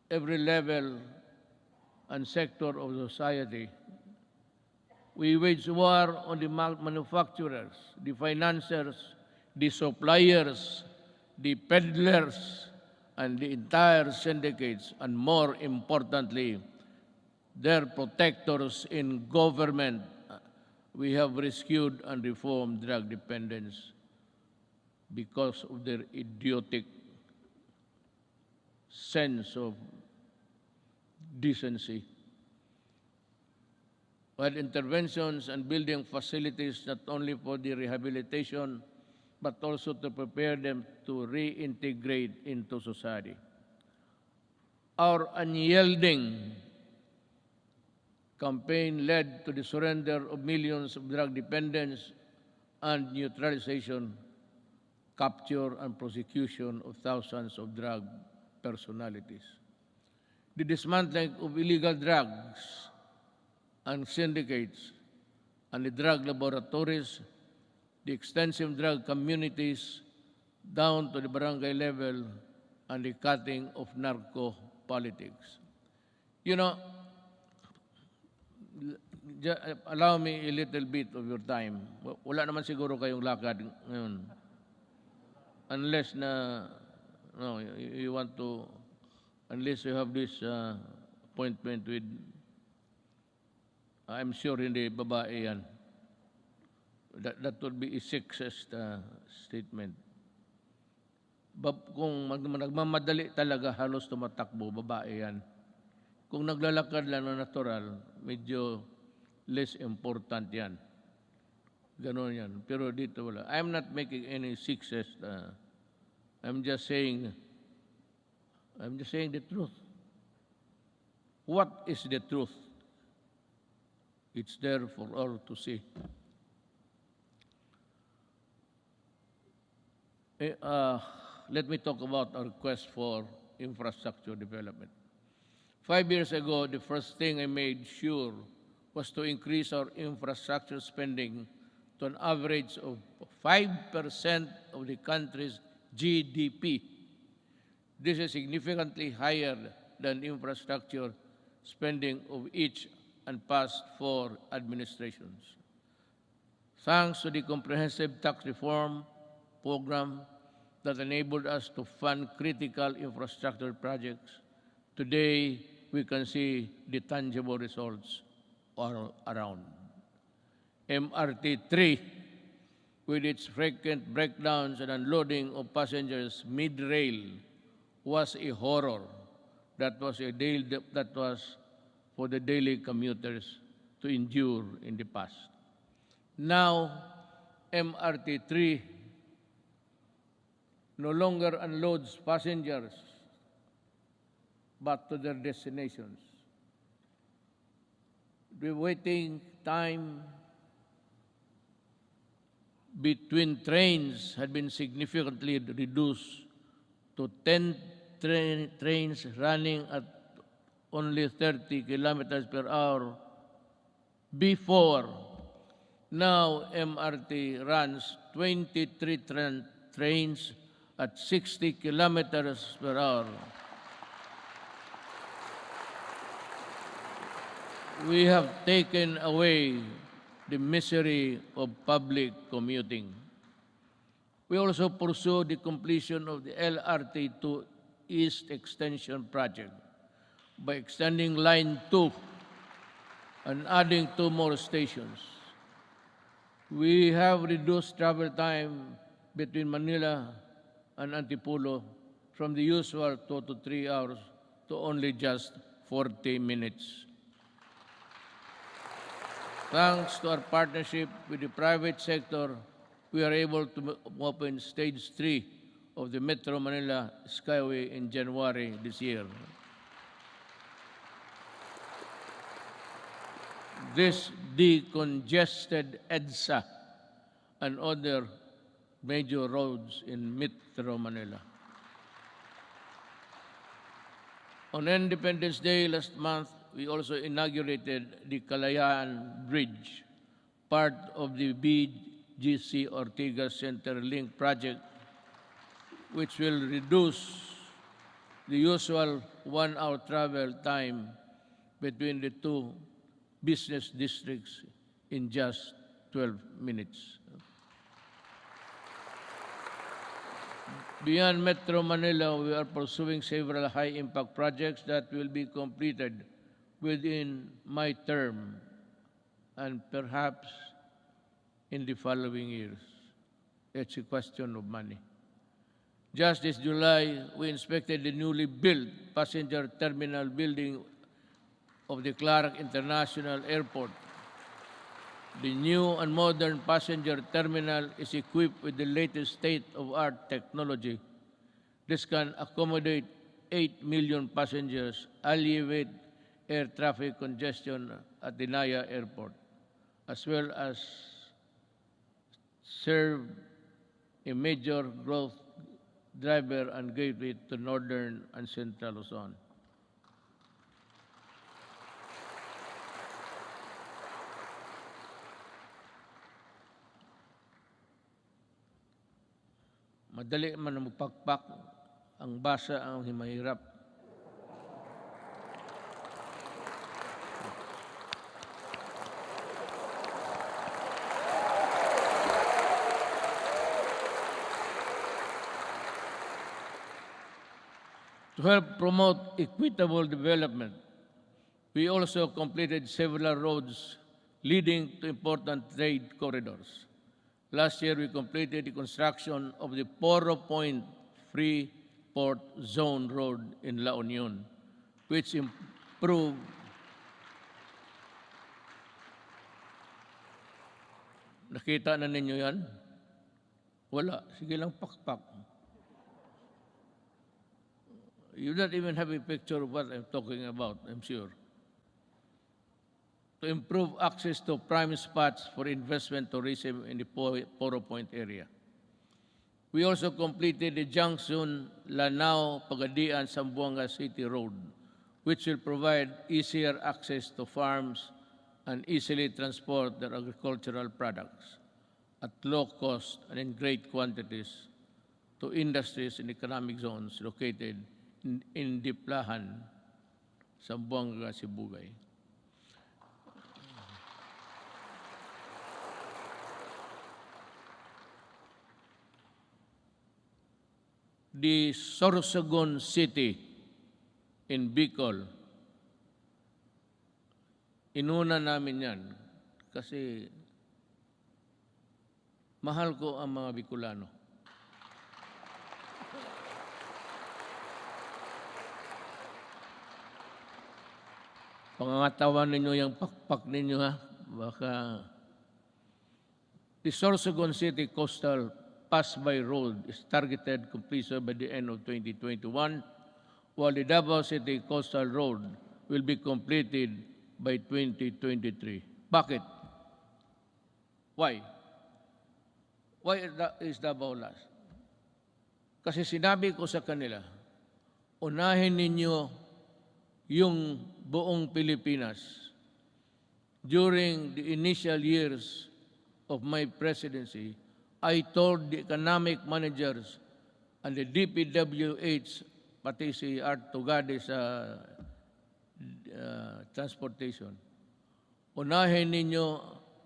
Speaker 2: every level and sector of society. We waged war on the manufacturers, the financiers, the suppliers, the peddlers, and the entire syndicates, and more importantly, their protectors in government. We have rescued and reformed drug dependence because of their idiotic sense of decency. While interventions and building facilities not only for the rehabilitation, but also to prepare them to reintegrate into society. Our unyielding campaign led to the surrender of millions of drug dependents and neutralization, capture, and prosecution of thousands of drug personalities. The dismantling of illegal drugs and syndicates and the drug laboratories, the extensive drug communities down to the barangay level, and the cutting of narco politics. You know, allow me a little bit of your time. Wala naman siguro kayong lakad ngayon. Unless na, no, you want to, unless you have this appointment with, I'm sure hindi babae yan. That would be a sexist statement. Kung nagmamadali talaga, halos tumatakbo, babae yan. Kung naglalakad lang na natural, medyo less important yan. Ganon yan. Pero dito wala. I'm not making any success. I'm just saying the truth. What is the truth? It's there for all to see. Let me talk about our quest for infrastructure development. 5 years ago, the first thing I made sure was to increase our infrastructure spending to an average of 5% of the country's GDP. This is significantly higher than infrastructure spending of each and past 4 administrations. Thanks to the comprehensive tax reform program that enabled us to fund critical infrastructure projects, today we can see the tangible results all around. MRT-3, with its frequent breakdowns and unloading of passengers mid-rail, was a horror. That was for the daily commuters to endure in the past. Now, MRT-3 no longer unloads passengers but to their destinations. The waiting time between trains had been significantly reduced to 10 trains running at only 30 kilometers per hour before. Now MRT runs 23 trains at 60 kilometers per hour. We have taken away the misery of public commuting. We also pursue the completion of the LRT to East Extension project by extending Line 2 and adding 2 more stations. We have reduced travel time between Manila and Antipolo from the usual 2 to 3 hours to only just 40 minutes. Thanks to our partnership with the private sector, we are able to open Stage 3 of the Metro Manila Skyway in January this year. This decongested EDSA and other major roads in Metro Manila. On Independence Day last month, we also inaugurated the Kalayaan Bridge, part of the BGC Ortigas Center Link project, which will reduce the usual 1-hour travel time between the 2 business districts in just 12 minutes. Beyond Metro Manila, we are pursuing several high-impact projects that will be completed within my term and perhaps in the following years. It's a question of money. Just this July, we inspected the newly built passenger terminal building of the Clark International Airport. The new and modern passenger terminal is equipped with the latest state-of-art technology. This can accommodate 8 million passengers, alleviate air traffic congestion at the Naya Airport, as well as serve a major growth driver and gateway to northern and central Luzon. Madali man magpakpak, ang basa ang mahirap. To help promote equitable development, we also completed several roads leading to important trade corridors. Last year, we completed the construction of the Poro Point Free Port Zone Road in La Union, which improved Nakita na ninyo yan? Wala. Sige lang pakpak. You don't even have a picture of what I'm talking about, I'm sure. To improve access to prime spots for investment tourism in the Poro Point area. We also completed the junction Lanao-Pagadian-Zamboanga City Road, which will provide easier access to farms and easily transport their agricultural products at low cost and in great quantities to industries and economic zones located in Diplahan, Zamboanga, Sibugay. The Sorsogon City in Bicol, inuna namin yan kasi mahal ko ang mga Bicolano. Pangangatawan ninyo yung pakpak ninyo, ha? Baka the Sorsogon City Coastal Pass-by Road is targeted completion by the end of 2021, while the Davao City Coastal Road will be completed by 2023. Bakit? Why? Why is Davao last? Kasi sinabi ko sa kanila, unahin ninyo yung buong Pilipinas. During the initial years of my presidency, I told the economic managers and the DPWH, pati si Art Tugade sa transportation, unahin ninyo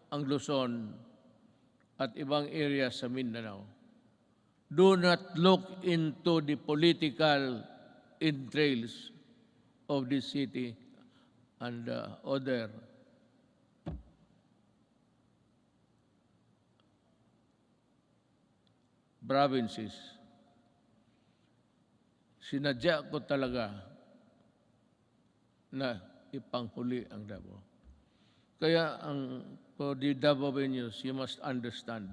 Speaker 2: ang Luzon at ibang areas sa Mindanao. Do not look into the political entrails of this city and other provinces. Sinadya ko talaga na ipanghuli ang Davao. Kaya for the Davaoenos, you must understand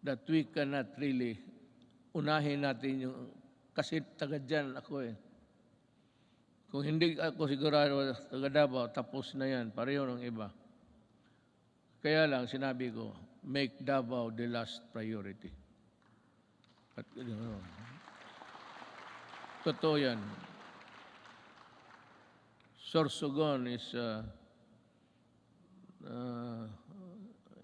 Speaker 2: that we cannot really unahin natin yung, kasi taga dyan ako eh. Kung hindi ako sigurado taga Davao, tapos na yan, pareho ng iba. Kaya lang sinabi ko, make Davao the last priority. At, totoo yan. Sorsogon is a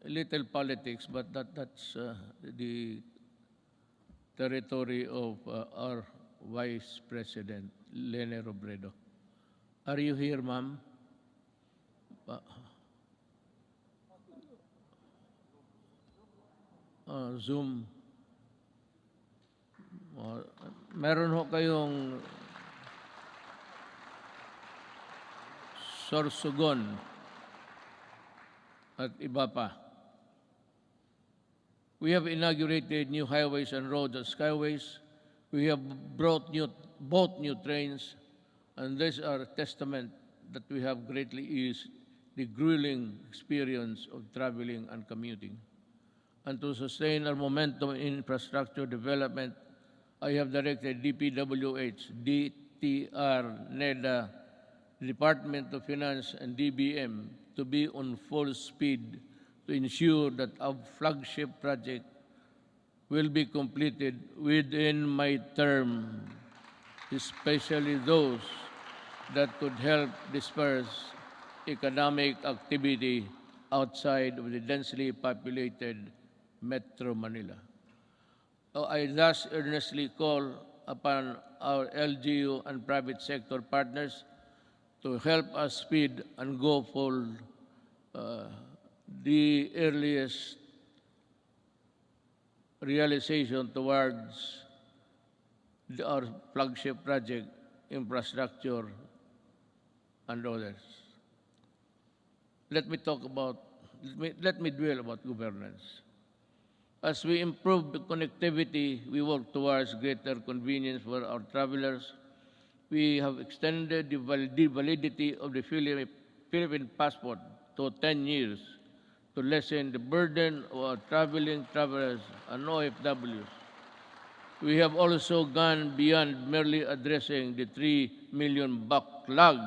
Speaker 2: little politics, but that's the territory of our Vice President, Lene Robredo. Are you here, ma'am? Zoom. Meron ho kayong Sorsogon at iba pa. We have inaugurated new highways and roads and skyways. We have bought new trains, and these are a testament that we have greatly eased the grueling experience of traveling and commuting. And to sustain our momentum in infrastructure development, I have directed DPWH, DTR, NEDA, Department of Finance, and DBM to be on full speed to ensure that our flagship project will be completed within my term, especially those that could help disperse economic activity outside of the densely populated Metro Manila. I thus earnestly call upon our LGU and private sector partners to help us speed and go for the earliest realization towards our flagship project, infrastructure, and others. Let me dwell about governance. As we improve the connectivity, we work towards greater convenience for our travelers. We have extended the validity of the Philippine passport to 10 years to lessen the burden of our traveling travelers and OFWs. We have also gone beyond merely addressing the 3 million backlog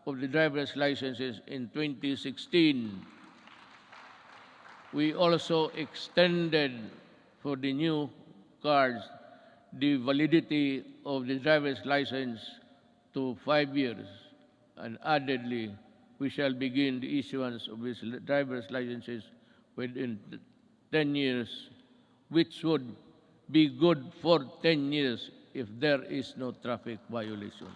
Speaker 2: of the driver's licenses in 2016. We also extended for the new cards the validity of the driver's license to 5 years, and addedly, we shall begin the issuance of these driver's licenses within 10 years, which would be good for 10 years if there is no traffic violation.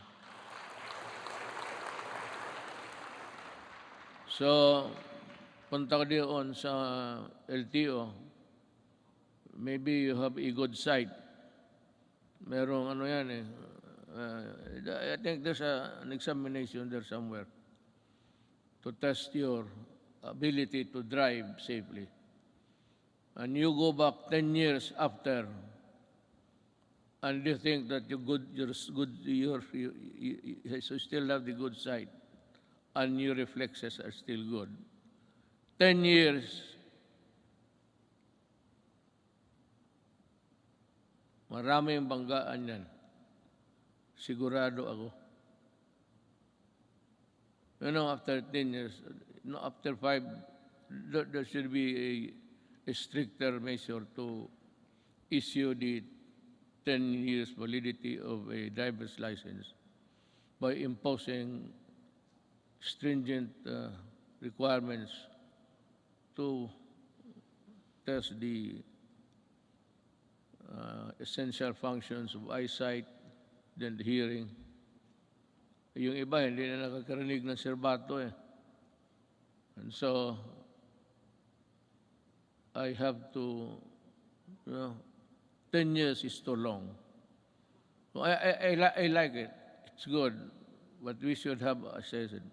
Speaker 2: So, punta ka doon sa LTO, maybe you have a good sight. Merong ano yan eh. I think there's an examination there somewhere to test your ability to drive safely. And you go back 10 years after, and you think that you still have the good sight, and your reflexes are still good. 10 years, maraming banggaan yan. Sigurado ako. You know, after 10 years, after 5, there should be a stricter measure to issue the 10 years validity of a driver's license by imposing stringent requirements to test the essential functions of eyesight, then the hearing. Yung iba, hindi na nakakarinig ng serbato eh. And so, I have to, 10 years is too long. So I like it. It's good. But we should have, as I said,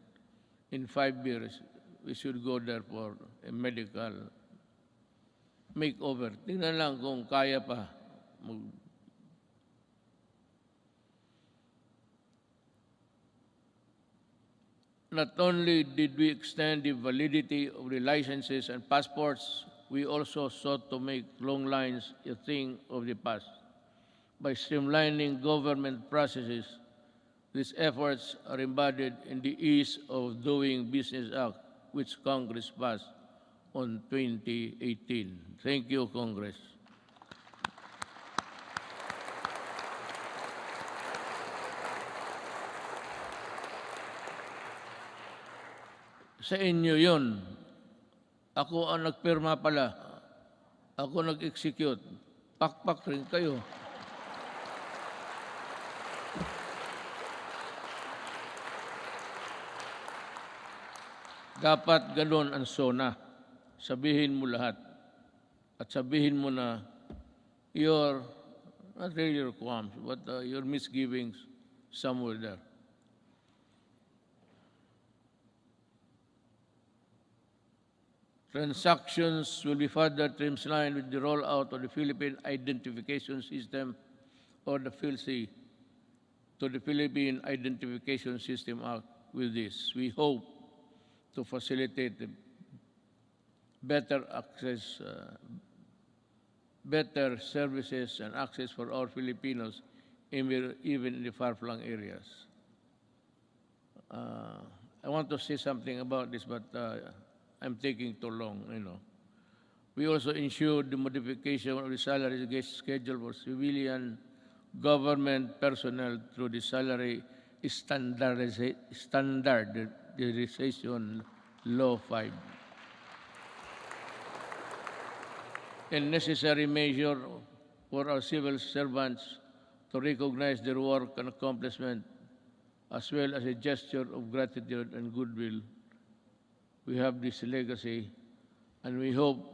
Speaker 2: in 5 years, we should go there for a medical makeover. Tingnan lang kung kaya pa. Not only did we extend the validity of the licenses and passports, we also sought to make long lines a thing of the past. By streamlining government processes, these efforts are embodied in the Ease of Doing Business Act, which Congress passed on 2018. Thank you, Congress. Sa inyo yun. Ako ang nagpirma pala. Ako nag-execute. Pakpak rin kayo. Dapat ganun ang SONA. Sabihin mo lahat. At sabihin mo na your, not really your qualms, but your misgivings somewhere there. Transactions will be further streamlined with the rollout of the Philippine Identification System, or the PhilSy, to the Philippine Identification System Act. With this, we hope to facilitate the better access, better services and access for all Filipinos, even in the far-flung areas. I want to say something about this, but I'm taking too long, We also ensured the modification of the salary schedule for civilian government personnel through the Salary Standardization Law 5. A necessary measure for our civil servants to recognize their work and accomplishment, as well as a gesture of gratitude and goodwill. We have this legacy, and we hope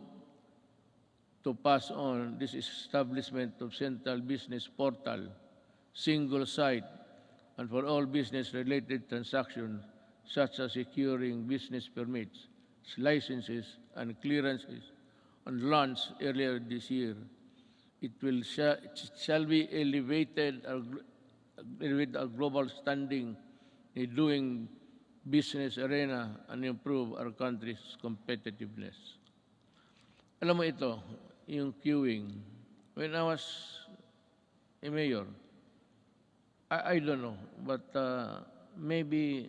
Speaker 2: to pass on this establishment of central business portal, single site, and for all business-related transactions, such as securing business permits, licenses, and clearances, and launched earlier this year. It shall be elevated our global standing in doing business arena and improve our country's competitiveness. Alam mo ito, yung queuing. When I was a mayor, I don't know, but maybe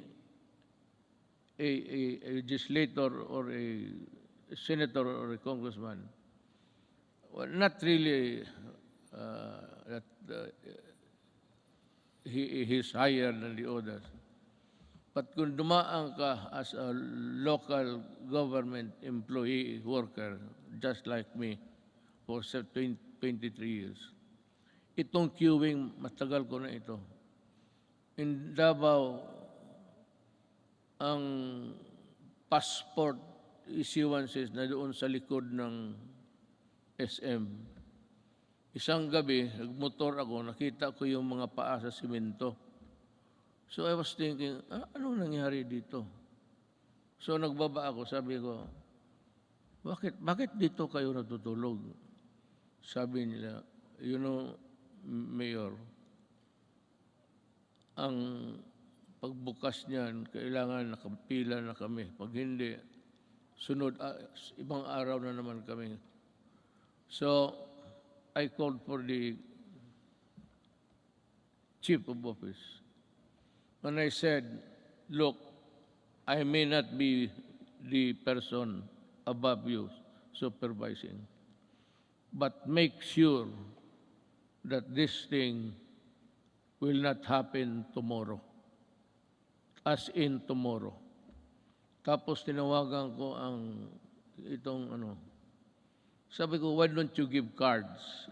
Speaker 2: a legislator or a senator or a congressman, well, not really that he's higher than the others. But kung dumaan ka as a local government employee worker, just like me, for 23 years, itong queuing, matagal ko na ito. In Davao, ang passport issuances na doon sa likod ng SM, isang gabi, nagmotor ako, nakita ko yung mga paa sa simento. So I was thinking, anong nangyari dito? So nagbaba ako, sabi ko, bakit dito kayo natutulog? Sabi nila, you know, Mayor, ang pagbukas niyan, kailangan nakapila na kami. Pag hindi, sunod, ibang araw na naman kami. So, I called for the chief of office. And I said, look, I may not be the person above you supervising, but make sure that this thing will not happen tomorrow. As in tomorrow. Tapos tinawagan ko ang sabi ko, why don't you give cards?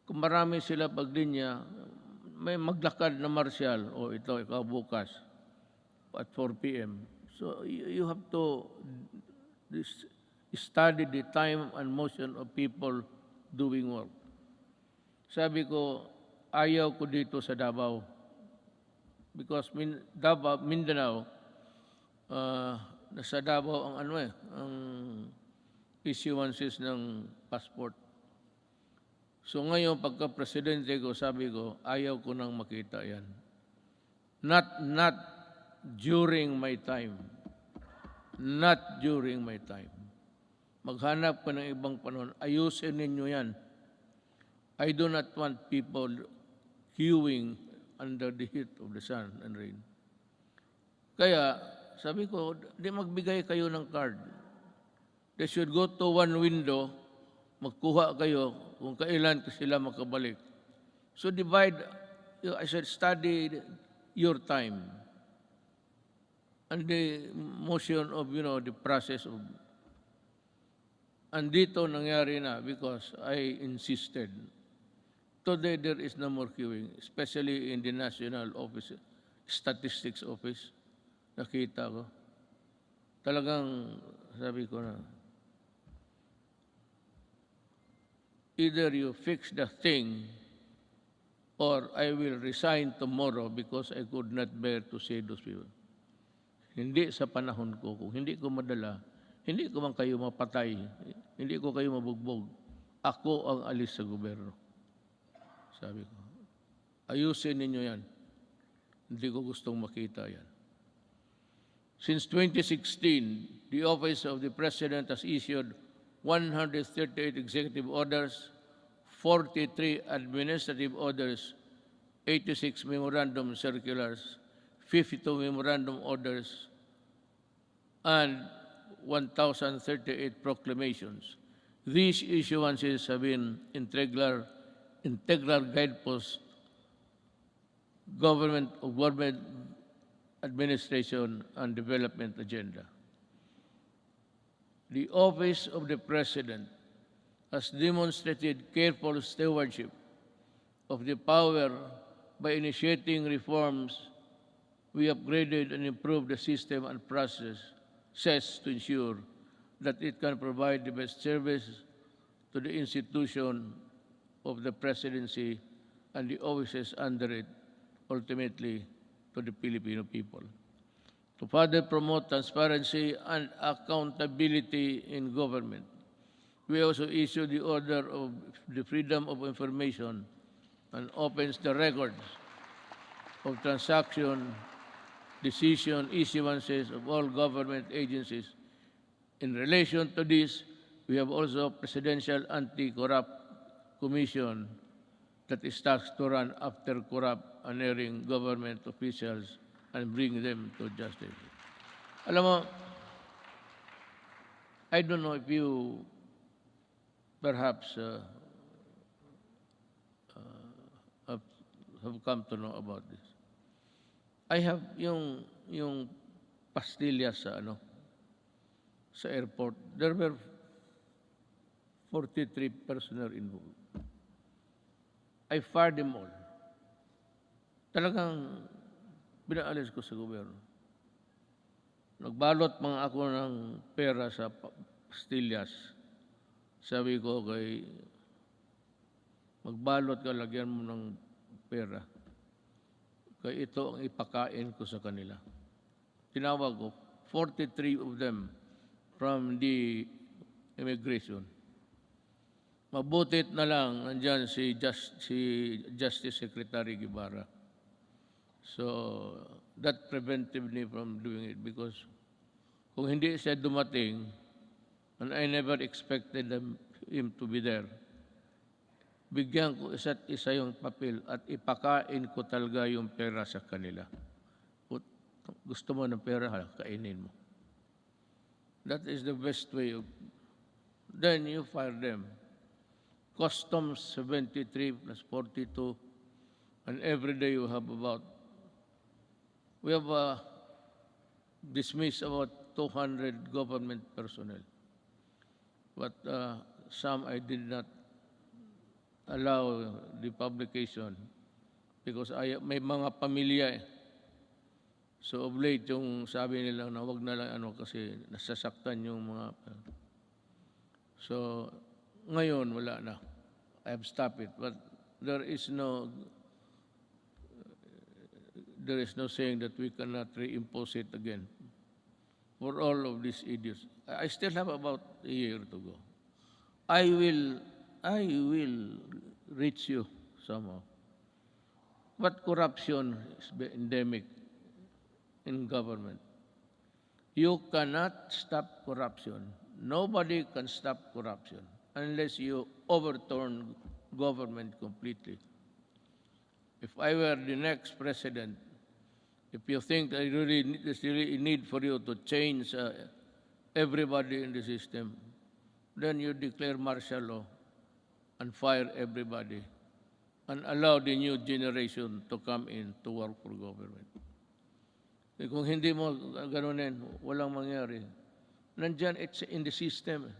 Speaker 2: Kung marami sila paglinya, may maglakad na martial, ito, ikaw bukas, at 4 p.m. So you have to study the time and motion of people doing work. Sabi ko, ayaw ko dito sa Davao. Because Mindanao, nasa Davao ang ang issuances ng passport. So ngayon, pagka-presidente ko, sabi ko, ayaw ko nang makita yan. Not during my time. Not during my time. Maghanap ka ng ibang panahon. Ayusin ninyo yan. I do not want people queuing under the heat of the sun and rain. Kaya, sabi ko, di magbigay kayo ng card. They should go to one window, magkuha kayo kung kailan sila makabalik. So divide, I said, study your time and the motion of, the process of. And dito nangyari na because I insisted. Today, there is no more queuing, especially in the National Office, Statistics Office. Nakita ko. Talagang, sabi ko na, either you fix the thing or I will resign tomorrow because I could not bear to see those people. Hindi sa panahon ko. Kung hindi ko madala, hindi ko man kayo mapatay, hindi ko kayo mabugbog. Ako ang alis sa gobyerno. Sabi ko, ayusin ninyo yan. Hindi ko gustong makita yan. Since 2016, the Office of the President has issued 138 executive orders, 43 administrative orders, 86 memorandum circulars, 52 memorandum orders, and 1,038 proclamations. These issuances have been integral guideposts government administration and development agenda. The Office of the President has demonstrated careful stewardship of the power by initiating reforms. We upgraded and improved the system and processes to ensure that it can provide the best service to the institution of the presidency and the offices under it, ultimately to the Filipino people. To further promote transparency and accountability in government, we also issued the Order of the Freedom of Information and opens the records of transaction decision issuances of all government agencies. In relation to this, we have also Presidential Anti-Corrupt Commission that is tasked to run after corrupt and erring government officials and bring them to justice. Alam mo, I don't know if you perhaps have, have come to know about this. I have yung pastillas sa airport. There were 43 personnel involved. I fired them all. Talagang pinaalis ko sa gobyerno. Nagbalot mga ako ng pera sa pastillas. Sabi ko kay, magbalot ka, lagyan mo ng pera. Kaya ito ang ipakain ko sa kanila. Tinawag ko, 43 of them from the immigration. Mabutit na lang, nandyan si Justice Secretary Guevara. So, that prevented me from doing it because kung hindi siya dumating, and I never expected him to be there, bigyan ko isa't isa yung papel at ipakain ko talaga yung pera sa kanila. Gusto mo ng pera, kainin mo. That is the best way of... Then you fire them. Customs 73 plus 42, and every day you have about... We have dismissed about 200 government personnel. But some I did not allow the publication because may mga pamilya eh. So of late yung sabi nila na wag na lang kasi nasasaktan yung mga... So ngayon wala na. I have stopped it, but there is no saying that we cannot reimpose it again for all of these idiots. I still have about a year to go. I will reach you somehow. But corruption is endemic in government. You cannot stop corruption. Nobody can stop corruption unless you overturn government completely. If I were the next president, if you think that there's really a need for you to change everybody in the system, then you declare martial law and fire everybody and allow the new generation to come in to work for government. Kung hindi mo ganunin, walang mangyari. Nandyan, it's in the system.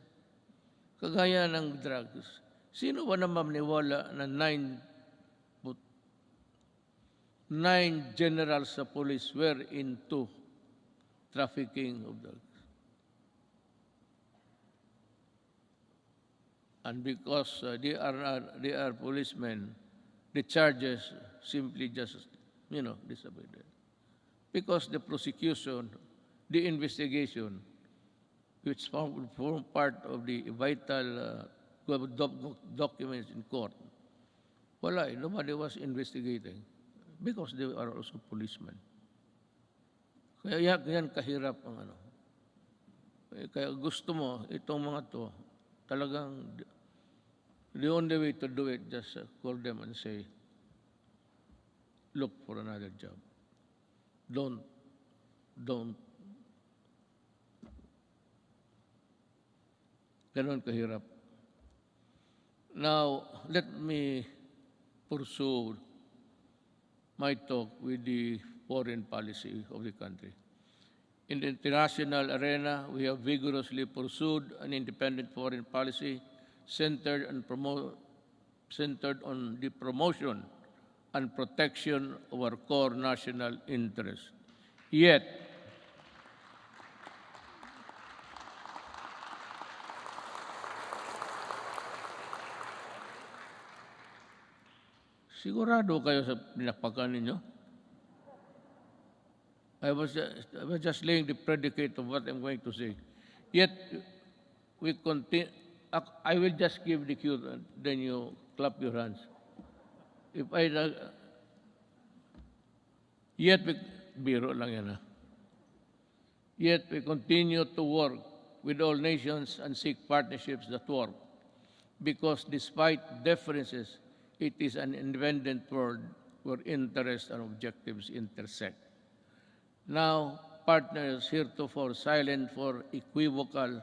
Speaker 2: Kagaya ng drugs. Sino ba naman maniwala na 9 generals sa police were into trafficking of drugs? And because they are policemen, the charges simply just, disappeared. Because the prosecution, the investigation, which form part of the vital documents in court, nobody was investigating because they are also policemen. Kaya yan kahirap ang Kaya gusto mo, itong mga to, talagang the only way to do it, just call them and say, look for another job. Don't. Ganon kahirap. Now, let me pursue my talk with the foreign policy of the country. In the international arena, we have vigorously pursued an independent foreign policy centered on the promotion and protection of our core national interests. Yet, sigurado kayo sa pinakpakan ninyo? I was just laying the predicate of what I'm going to say. Yet, we continue. I will just give the cue, then you clap your hands. Yet biro lang yan. Yet we continue to work with all nations and seek partnerships that work, because despite differences, it is an independent world where interests and objectives intersect. Now, partners heretofore silent for equivocal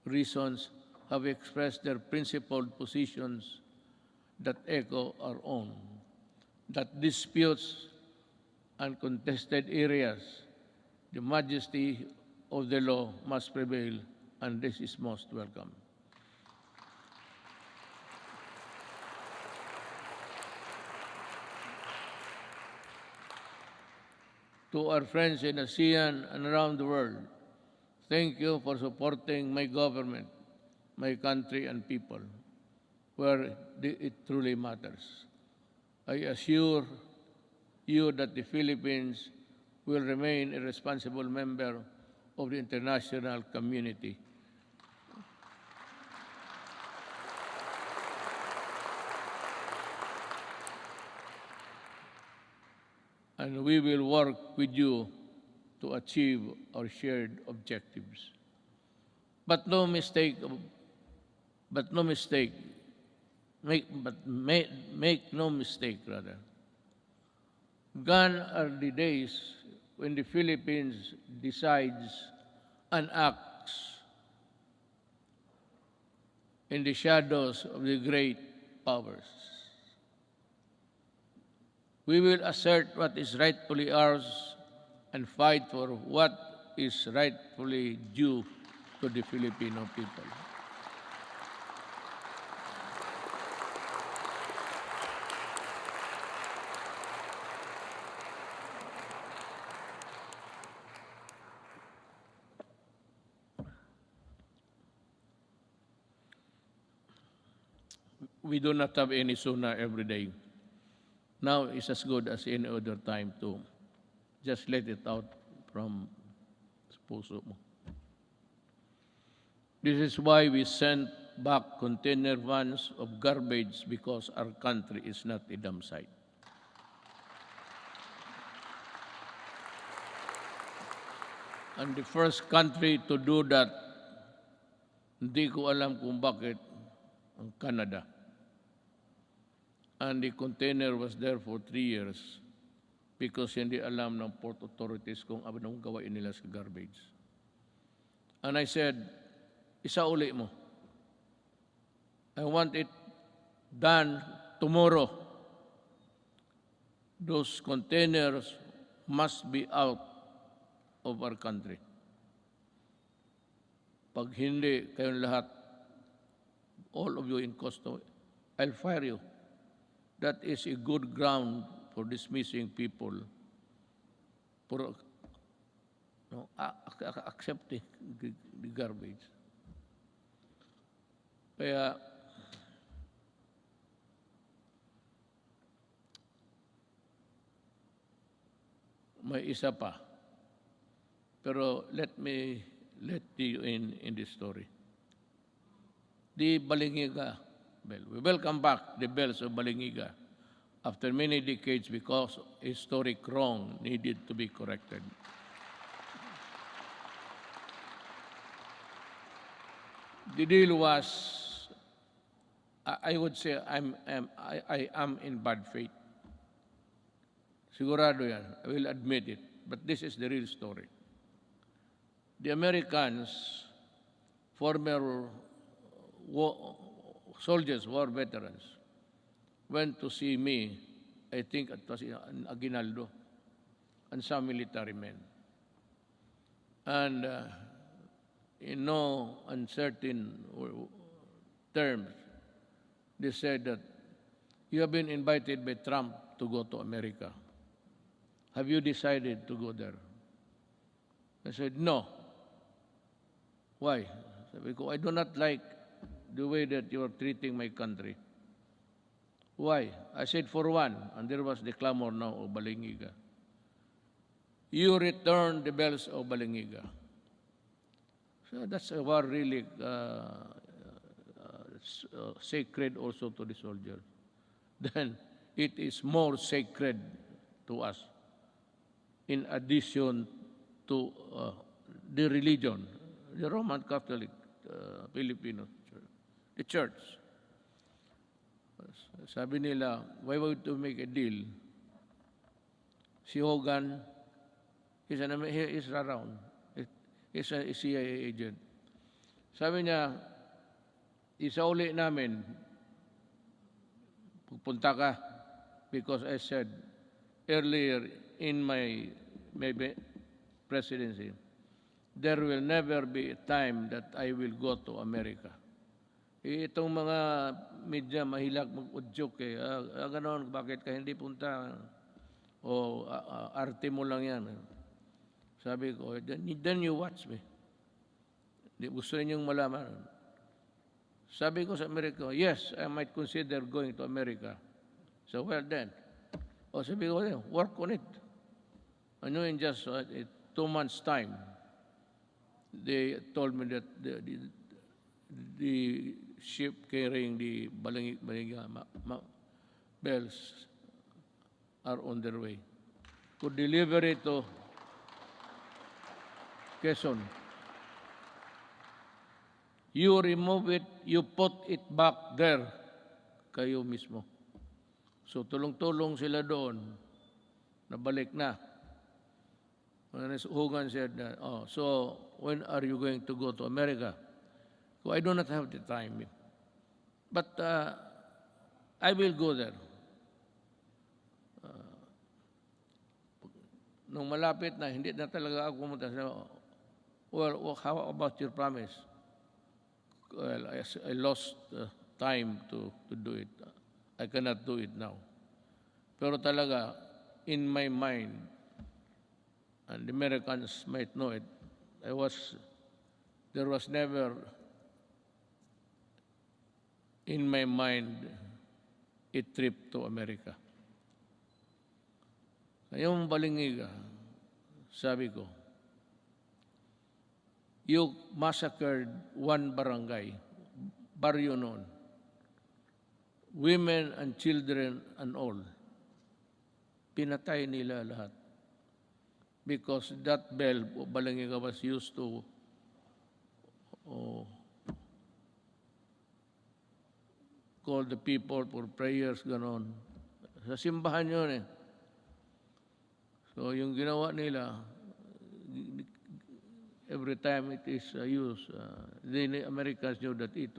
Speaker 2: reasons have expressed their principled positions that echo our own, that disputes and contested areas, the majesty of the law must prevail, and this is most welcome. To our friends in ASEAN and around the world, thank you for supporting my government, my country and people, where it truly matters. I assure you that the Philippines will remain a responsible member of the international community. And we will work with you to achieve our shared objectives. But no mistake, make no mistake, rather. Gone are the days when the Philippines decides and acts in the shadows of the great powers. We will assert what is rightfully ours and fight for what is rightfully due to the Filipino people. We do not have any SONA every day. Now it's as good as any other time to just let it out from puso mo. This is why we sent back container vans of garbage, because our country is not a dump site. And the first country to do that, hindi ko alam kung bakit, ang Canada. And the container was there for 3 years because hindi alam ng port authorities kung anong gawain nila sa garbage. And I said, isauli mo. I want it done tomorrow. Those containers must be out of our country. Pag hindi kayong lahat, all of you in custody, I'll fire you. That is a good ground for dismissing people for accepting the garbage. Kaya may isa pa. Pero let you in this story. The Balingiga bell. We welcome back the bells of Balingiga after many decades because historic wrong needed to be corrected. The deal was, I would say, I am in bad faith. Sigurado yan. I will admit it. But this is the real story. The Americans, former soldiers, war veterans, went to see me, I think it was in Aguinaldo, and some military men. And in no uncertain terms, they said that you have been invited by Trump to go to America. Have you decided to go there? I said, no. Why? Because I do not like the way that you are treating my country. Why? I said, for one, and there was the clamor now of Balingiga. You return the bells of Balingiga. So that's a war really sacred also to the soldier. Then it is more sacred to us. in addition to the religion, the Roman Catholic Filipino Church, the church. Sabi nila, why would to make a deal? Si Hogan, he is around. He's a CIA agent. Sabi niya, isauli namin, pupunta ka, because I said earlier in my presidency, there will never be a time that I will go to America. Itong mga media mahilag mag-udyok eh. Ganon, bakit ka hindi punta? O arte mo lang yan. Sabi ko, then you watch me. Gusto ninyong malaman. Sabi ko sa Amerika, yes, I might consider going to America. So, well then. O sabi ko, work on it. Ano in just 2 months' time, they told me that the ship carrying the Balingiga bells are on their way to deliver it to Quezon. You remove it, you put it back there, kayo mismo. So tulong-tulong sila doon, nabalik na. Hogan said, so when are you going to go to America? So I do not have the time. But I will go there. Nung malapit na, hindi na talaga ako pumunta. Well, how about your promise? Well, I lost time to do it. I cannot do it now. Pero talaga, in my mind, and the Americans might know it, there was never in my mind a trip to America. Ngayong Balingiga, sabi ko, you massacred one barangay, baryo noon, women and children and all. Pinatay nila lahat. Because that bell, Balingiga, was used to call the people for prayers, ganon. Sa simbahan yun eh. So yung ginawa nila, every time it is used, the Americans knew that it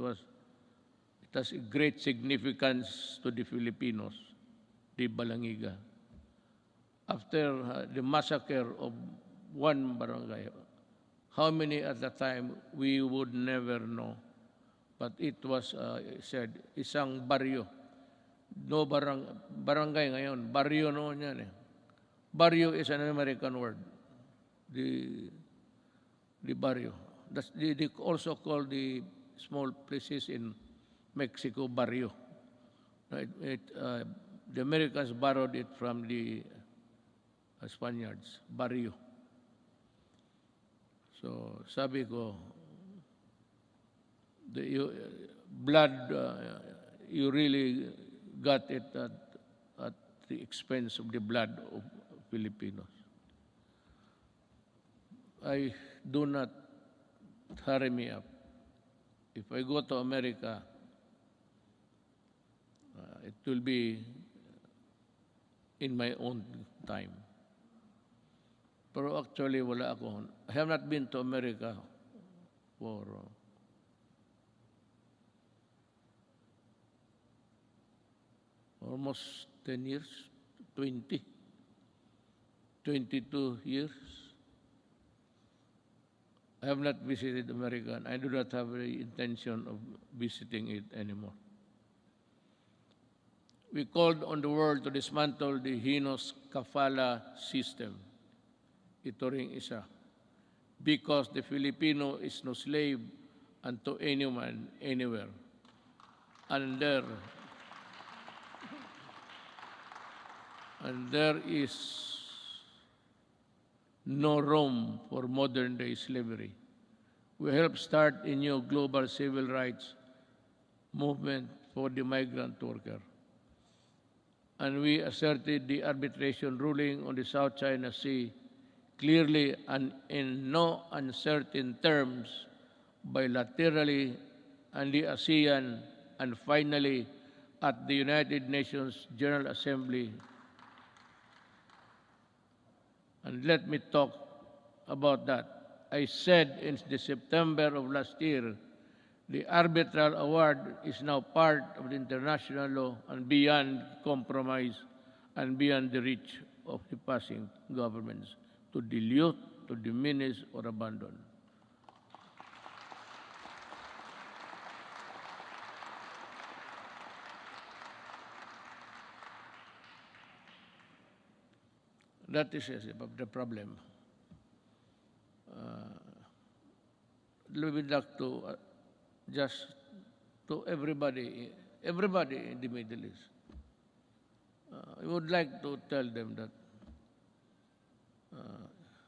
Speaker 2: has a great significance to the Filipinos, the Balingiga. After the massacre of one barangay, how many at the time, we would never know. But it was said, isang baryo. No barangay ngayon, baryo noon yan eh. Baryo is an American word. The barrio. They also call the small places in Mexico barrio. The Americans borrowed it from the Spaniards, barrio. So sabi ko, blood, you really got it at the expense of the blood of Filipinos. Do not hurry me up. If I go to America, it will be in my own time. Pero actually, wala ako. I have not been to America for almost 10 years, 22 years. I have not visited America, and I do not have the intention of visiting it anymore. We called on the world to dismantle the heinous kafala system. Ito ring isa. Because the Filipino is no slave unto anyone, anywhere. And there is no room for modern-day slavery. We help start a new global civil rights movement for the migrant worker. and we asserted the arbitration ruling on the South China Sea clearly and in no uncertain terms, bilaterally, and the ASEAN, and finally at the United Nations General Assembly. And let me talk about that. I said in the September of last year, the arbitral award is now part of the international law and beyond compromise and beyond the reach of the passing governments to dilute, to diminish, or abandon. That is the problem. We would like to just to everybody in the Middle East. I would like to tell them that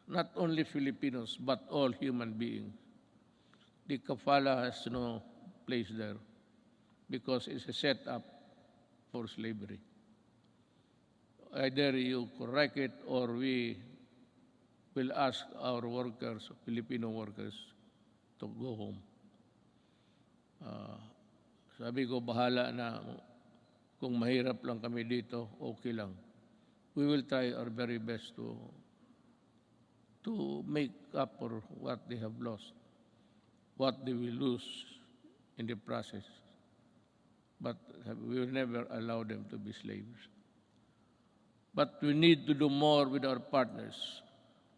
Speaker 2: not only Filipinos, but all human beings, the kafala has no place there because it's a setup for slavery. Either you correct it or we will ask our workers, Filipino workers, to go home. Sabi ko, bahala na. Kung mahirap lang kami dito, okay lang. We will try our very best to make up for what they have lost, what they will lose in the process. But we will never allow them to be slaves. But we need to do more with our partners.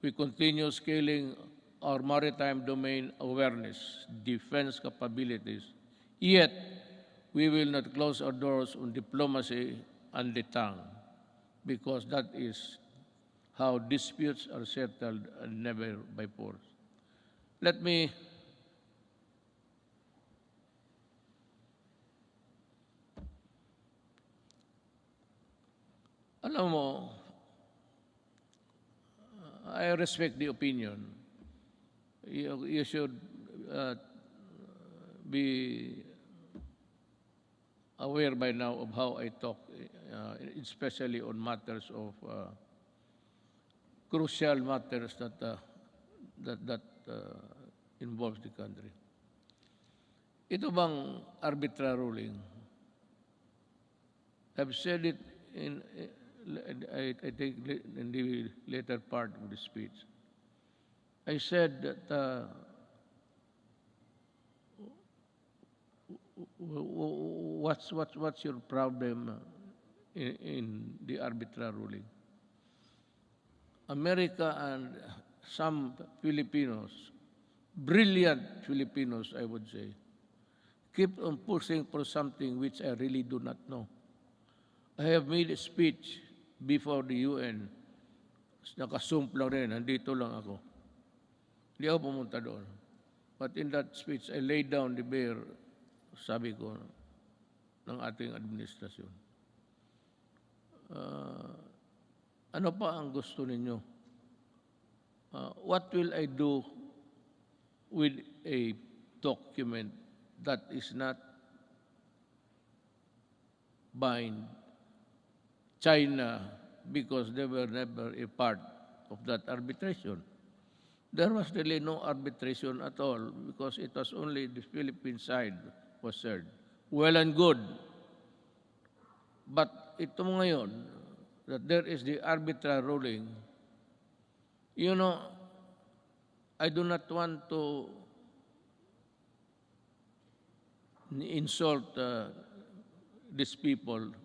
Speaker 2: We continue scaling our maritime domain awareness, defense capabilities. Yet, we will not close our doors on diplomacy and the tongue, because that is how disputes are settled and never by force. Let me alam mo, I respect the opinion. You should be aware by now of how I talk, especially on matters of crucial matters that involves the country. Ito bang arbitral ruling? I've said it I think in the later part of the speech. I said that what's your problem in the arbitral ruling? America and some Filipinos, brilliant Filipinos, I would say, keep on pushing for something which I really do not know. I have made a speech before the UN. Nakasump lang rin, nandito lang ako. Hindi ako pumunta doon. But in that speech, I laid down the bare, sabi ko, ng ating administrasyon. Ano pa ang gusto ninyo? What will I do with a document that is not bind China because they were never a part of that arbitration? There was really no arbitration at all because it was only the Philippine side was heard. Well and good. But ito ngayon, that there is the arbitral ruling, you know, I do not want to insult these people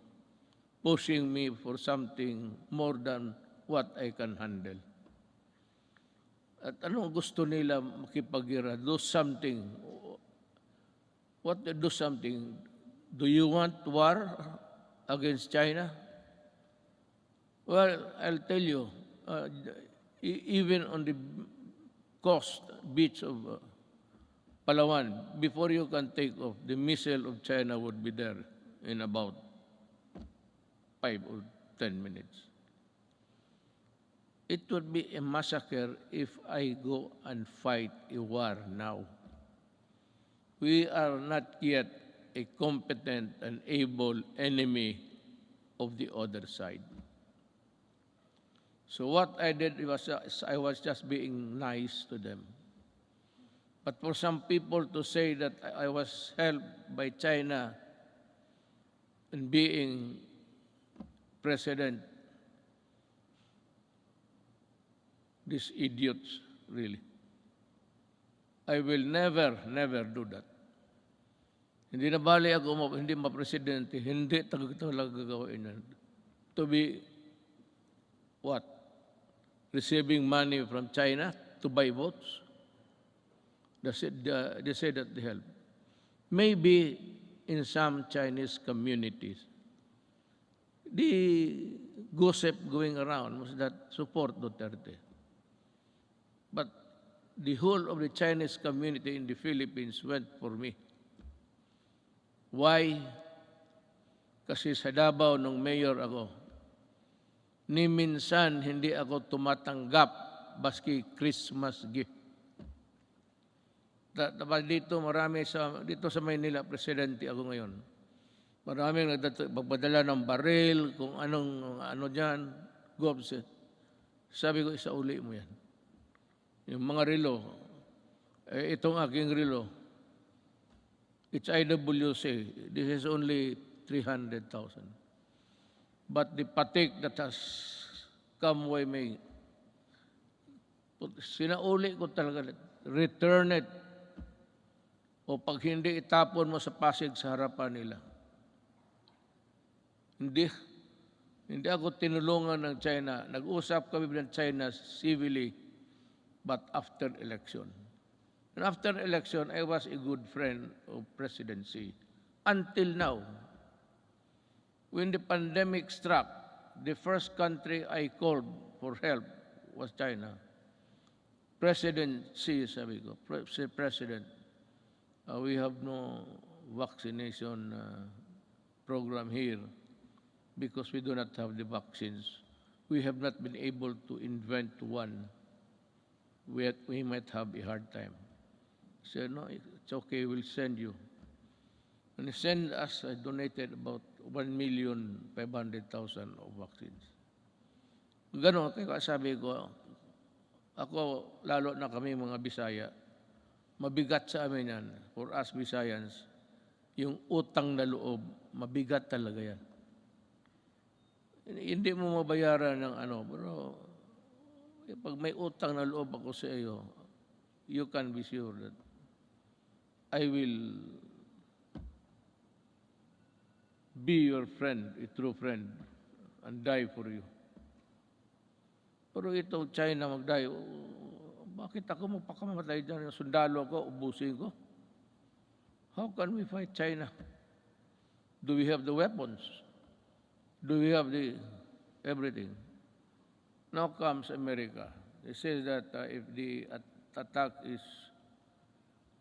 Speaker 2: pushing me for something more than what I can handle. At anong gusto nila makipagira? Do something. What do something? Do you want war against China? Well, I'll tell you, even on the coast beach of Palawan, before you can take off, the missile of China would be there in about 5 or 10 minutes. It would be a massacre if I go and fight a war now. We are not yet a competent and able enemy of the other side. So what I did was I was just being nice to them. But for some people to say that I was helped by China in being president, these idiots, really. I will never, never do that. Hindi na bali ako, hindi ma-presidente, hindi talaga gagawin yan. To be, what? Receiving money from China to buy votes? They say that they help. Maybe in some Chinese communities, the gossip going around was that support Duterte. But the whole of the Chinese community in the Philippines went for me. Why? Kasi sa Davao nung mayor ako, ni minsan hindi ako tumatanggap baski Christmas gift. Dito marami dito sa Maynila, presidente ako ngayon. Maraming magpadala ng baril, kung ano diyan, gobs. Sabi ko, isauli mo yan. Yung mga relo, itong aking relo, it's IWC. This is only 300,000. But the patik that has come way me, sinauli ko talaga, return it. O pag hindi, itapon mo sa Pasig sa harapan nila. Hindi ako tinulungan ng China. Nag-usap kami ng China civilly, but after election. And after election, I was a good friend of presidency. Until now, when the pandemic struck, the first country I called for help was China. President Xi, sabi ko, President, we have no vaccination program here because we do not have the vaccines. We have not been able to invent one. We might have a hard time. He said, no, it's okay, we'll send you. And he sent us, I donated about 1,500,000 of vaccines. Ganon, kaya sabi ko, ako, lalo na kami mga Bisaya, mabigat sa amin yan, for us Bisayans, yung utang na loob, mabigat talaga yan. Hindi mo mabayaran ng pero pag may utang na loob ako sa iyo, you can be sure that I will be your friend, a true friend, and die for you. Pero ito, China mag-die, bakit ako magpakamatay dyan? Yung sundalo ko, ubusin ko. How can we fight China? Do we have the weapons? Do we have the everything? Now comes America. They say that if the attack is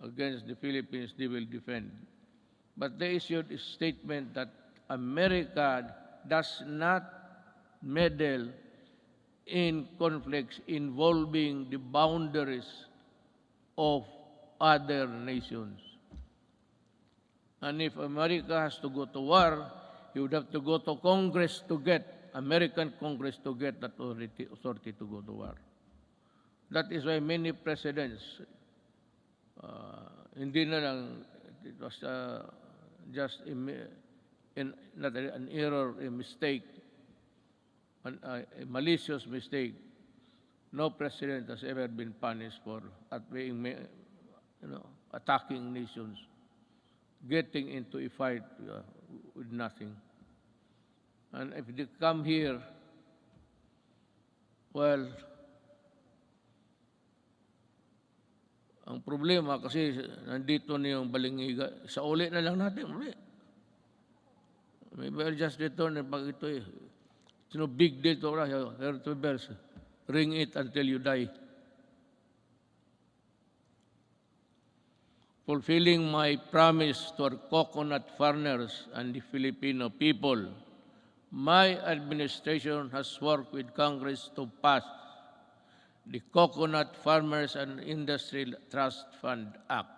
Speaker 2: against the Philippines, they will defend. But they issued a statement that America does not meddle in conflicts involving the boundaries of other nations. And if America has to go to war, you would have to go to Congress to get, American Congress to get that authority to go to war. That is why many presidents, hindi na lang, it was just not an error, a mistake, a malicious mistake. No president has ever been punished for being, attacking nations, getting into a fight with nothing. And if they come here, well, ang problema kasi nandito na yung balingiga, sa uli na lang natin, uli. Maybe I'll just return and pag ito it's no big deal to us. Ring it until you die. Fulfilling my promise to our coconut farmers and the Filipino people, my administration has worked with Congress to pass the Coconut Farmers and Industry Trust Fund Act.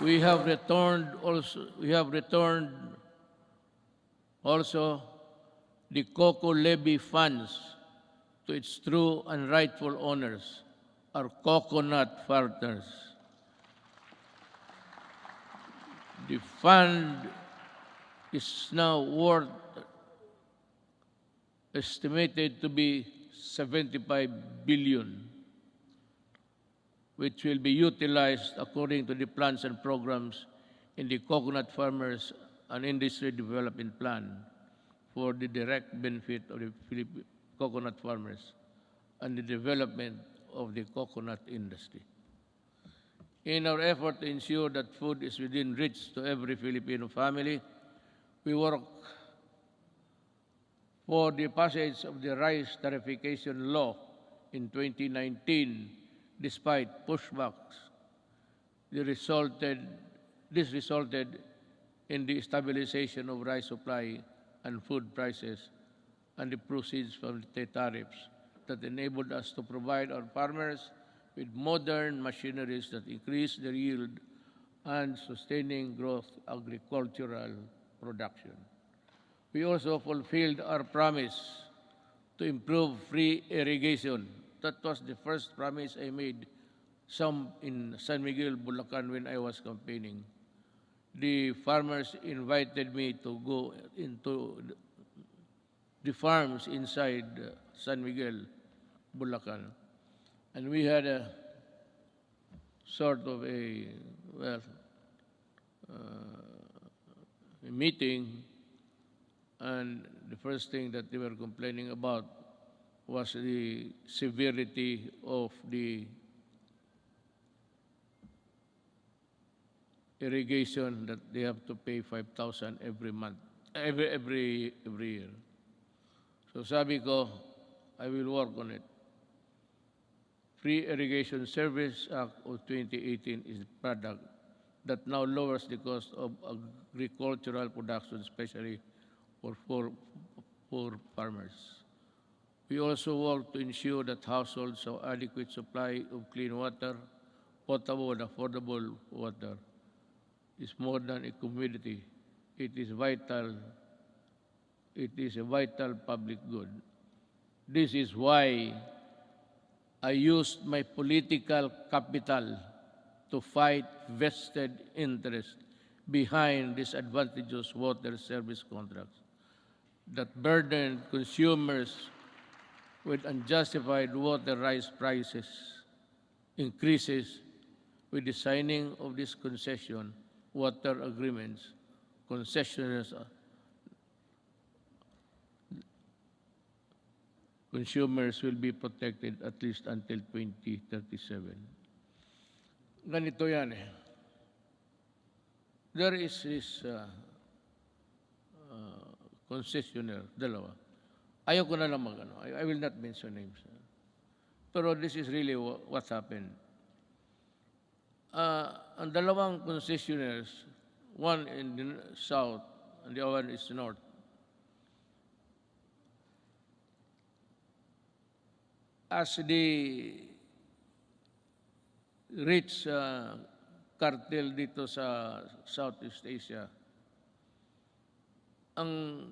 Speaker 2: We have returned also the cocoa levy funds to its true and rightful owners, our coconut farmers. The fund is now worth estimated to be 75 billion, which will be utilized according to the plans and programs in the Coconut Farmers and Industry Development Plan for the direct benefit of the Philippine coconut farmers and the development of the coconut industry. In our effort to ensure that food is within reach to every Filipino family, we work for the passage of the rice tariffication law in 2019, despite pushbacks. This resulted in the stabilization of rice supply and food prices and the proceeds from the tariffs that enabled us to provide our farmers with modern machineries that increase their yield and sustaining growth agricultural production. We also fulfilled our promise to improve free irrigation. That was the first promise I made in San Miguel, Bulacan when I was campaigning. The farmers invited me to go into the farms inside San Miguel, Bulacan. And we had a sort of a meeting, and the first thing that they were complaining about was the severity of the irrigation that they have to pay 5,000 every month, every year. So sabi ko, I will work on it. Free Irrigation Service Act of 2018 is a product that now lowers the cost of agricultural production, especially for poor farmers. We also work to ensure that households have adequate supply of clean water, potable and affordable water. It's more than a commodity. It is vital. It is a vital public good. This is why I used my political capital to fight vested interest behind disadvantageous water service contracts that burdened consumers with unjustified water rights prices increases with the signing of this concession water agreements. Concessioners consumers will be protected at least until 2037. Ganito yan eh. There is this concessionaire, dalawa. Ayaw ko na lang I will not mention names. Pero this is really what happened. Ang dalawang concessionaires, one in the south and the other one is north, as the rich cartel dito sa Southeast Asia, ang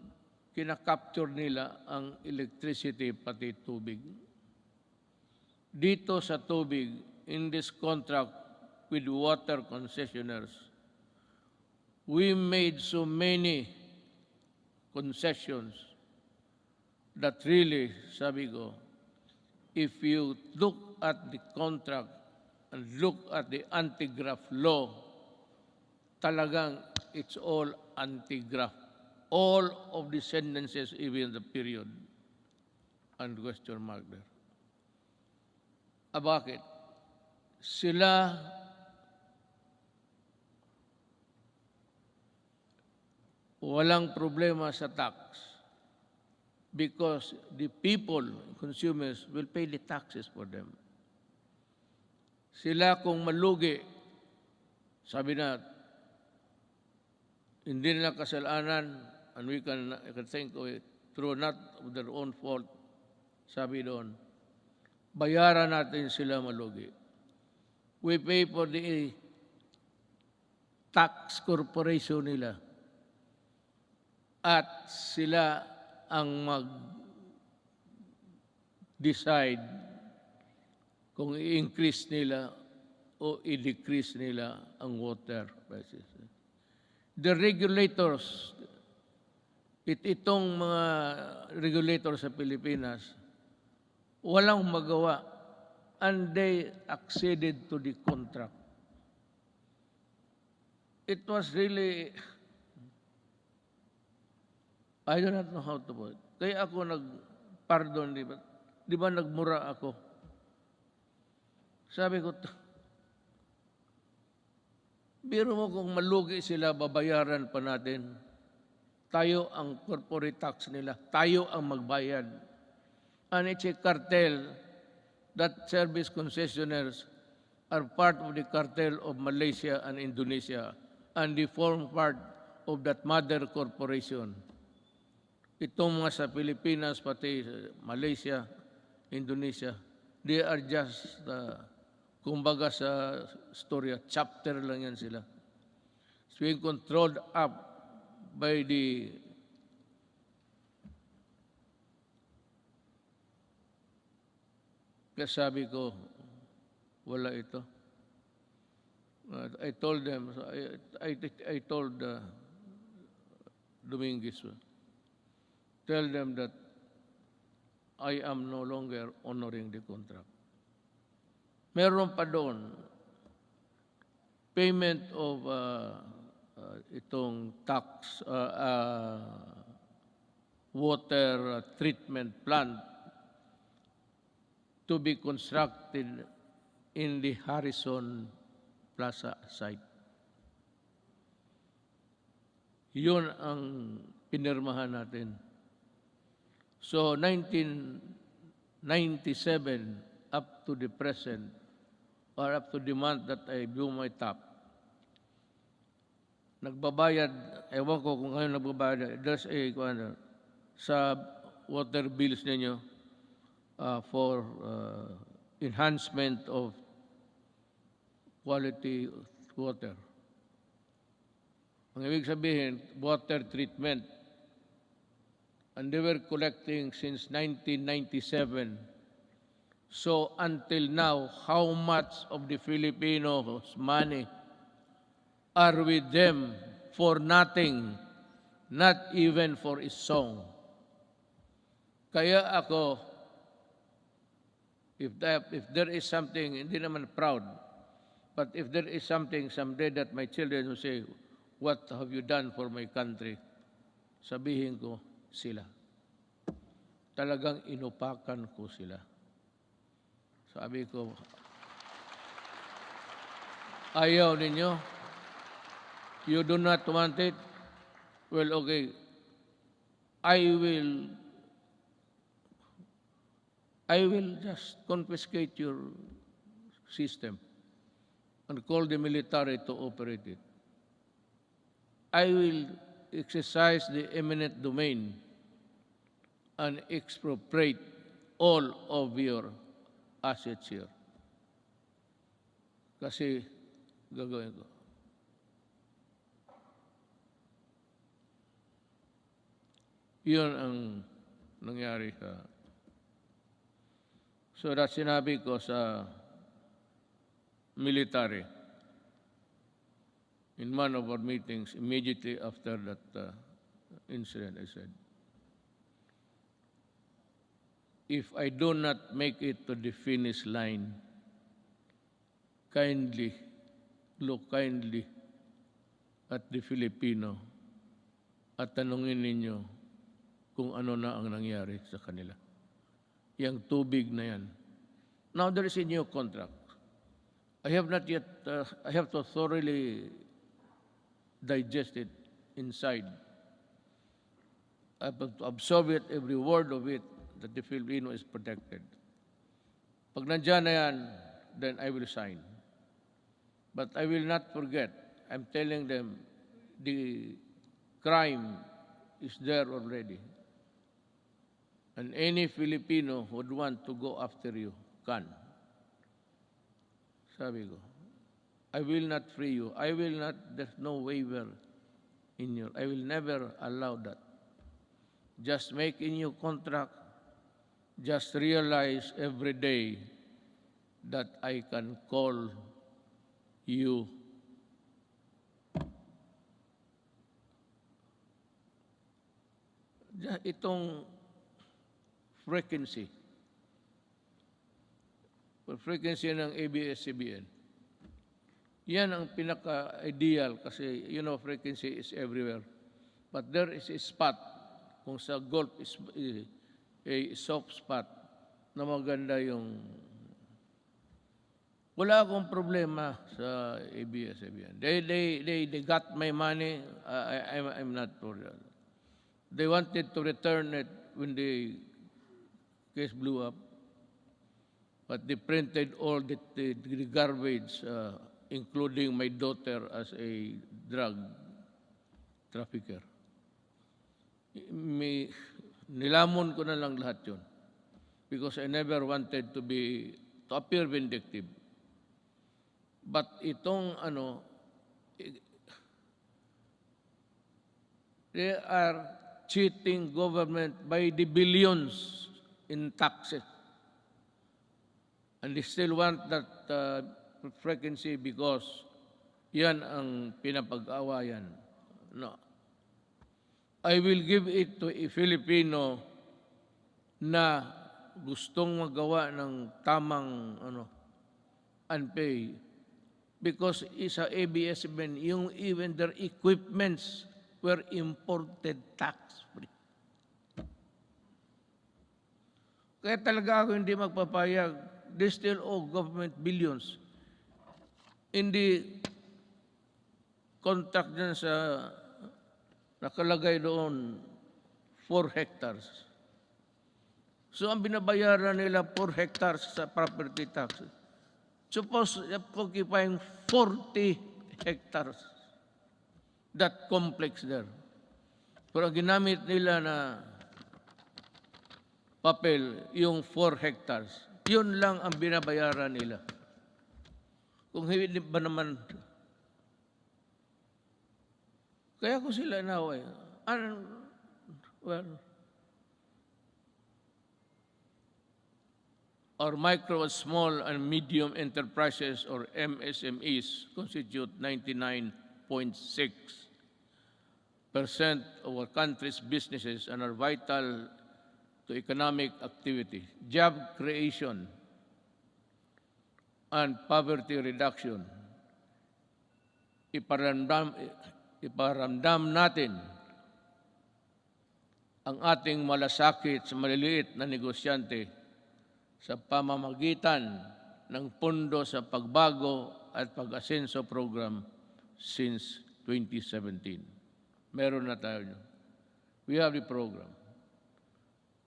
Speaker 2: kinakapture nila ang electricity pati tubig. Dito sa tubig, in this contract with water concessionaires, we made so many concessions that really, sabi ko, if you look at the contract and look at the anti-graft law, talagang it's all anti-graft. All of the sentences, even the period, and question mark there. Bakit? Sila walang problema sa tax because the people, consumers, will pay the taxes for them. Sila kung malugi, sabi na, hindi nila kasalanan, and I can think of it, through not of their own fault, sabi doon, bayaran natin sila malugi. We pay for the tax corporation nila at sila ang mag-decide kung i-increase nila o i-decrease nila ang water prices. The regulators, itong mga regulators sa Pilipinas, walang magawa and they acceded to the contract. It was really, I do not know how to put it. Kaya ako nag-pardon, di ba nagmura ako? Sabi ko, biro mo kung malugi sila, babayaran pa natin. Tayo ang corporate tax nila. Tayo ang magbayad. And it's a cartel that service concessionaires are part of the cartel of Malaysia and Indonesia, and they form part of that mother corporation. Itong mga sa Pilipinas, pati Malaysia, Indonesia, they are just, kumbaga sa storya, chapter lang yan sila. It's being controlled up by the kasabi ko, wala ito. I told them, I told Dominguez, tell them that I am no longer honoring the contract. Meron pa doon, payment of itong tax, water treatment plant to be constructed in the Harrison Plaza site. Yun ang pinirmahan natin. So 1997 up to the present, or up to the month that I blew my top, nagbabayad, ewan ko kung ngayon nagbabayad, there's a, sa water bills ninyo for enhancement of quality water. Ang ibig sabihin, water treatment. And they were collecting since 1997. So until now, how much of the Filipinos' money are with them for nothing, not even for a song? Kaya ako, if there is something, hindi naman proud, but if there is something someday that my children will say, what have you done for my country? Sabihin ko, sila. Talagang inupakan ko sila. Sabi ko, ayaw ninyo? You do not want it? Well, okay. I will just confiscate your system and call the military to operate it. I will exercise the eminent domain and expropriate all of your assets here. Kasi gagawin ko. Yun ang nangyari sa... So that sinabi ko sa military in one of our meetings immediately after that incident. I said, if I do not make it to the finish line, kindly, look kindly at the Filipino at tanungin ninyo kung ano na ang nangyari sa kanila. Yang tubig na yan. Now there is a new contract. I have not yet, I have to thoroughly digest it inside. I have to absorb it, every word of it, that the Filipino is protected. Pag nandyan na yan, then I will sign. But I will not forget. I'm telling them, the crime is there already. And any Filipino who would want to go after you can. Sabi ko. I will not free you. I will not, there's no waiver in you. I will never allow that. Just make a new contract. Just realize every day that I can call you itong frequency ng ABS-CBN. Yan ang pinaka-ideal kasi, frequency is everywhere. But there is a spot, kung sa Gulf is a soft spot, na maganda yung... Wala akong problema sa ABS-CBN. They got my money, I'm not for that. They wanted to return it when the case blew up, but they printed all the garbage, including my daughter as a drug trafficker. Nilamon ko na lang lahat yun because I never wanted to appear vindictive. But itong they are cheating government by the billions in taxes. And they still want that frequency because yan ang pinapag-awayan. No. I will give it to a Filipino na gustong magawa ng tamang unpay because isa ABS-CBN, even their equipments were imported tax-free. Kaya talaga ako hindi magpapayag. They still owe government billions. In the contract dyan sa nakalagay doon, 4 hectares. So ang binabayaran nila 4 hectares sa property tax. Suppose occupying 40 hectares. That complex there. Pero ginamit nila na papel, yung 4 hectares. Yun lang ang binabayaran nila. Kung hindi ba naman, kaya ko sila inaway. Well, our micro, small, and medium enterprises, or MSMEs, constitute 99.6% of our country's businesses and are vital to economic activity, job creation, and poverty reduction. Iparamdam natin ang ating malasakit sa maliliit na negosyante sa pamamagitan ng Pondo sa Pagbago at Pag-asenso Program since 2017. Meron na tayo yun. We have the program.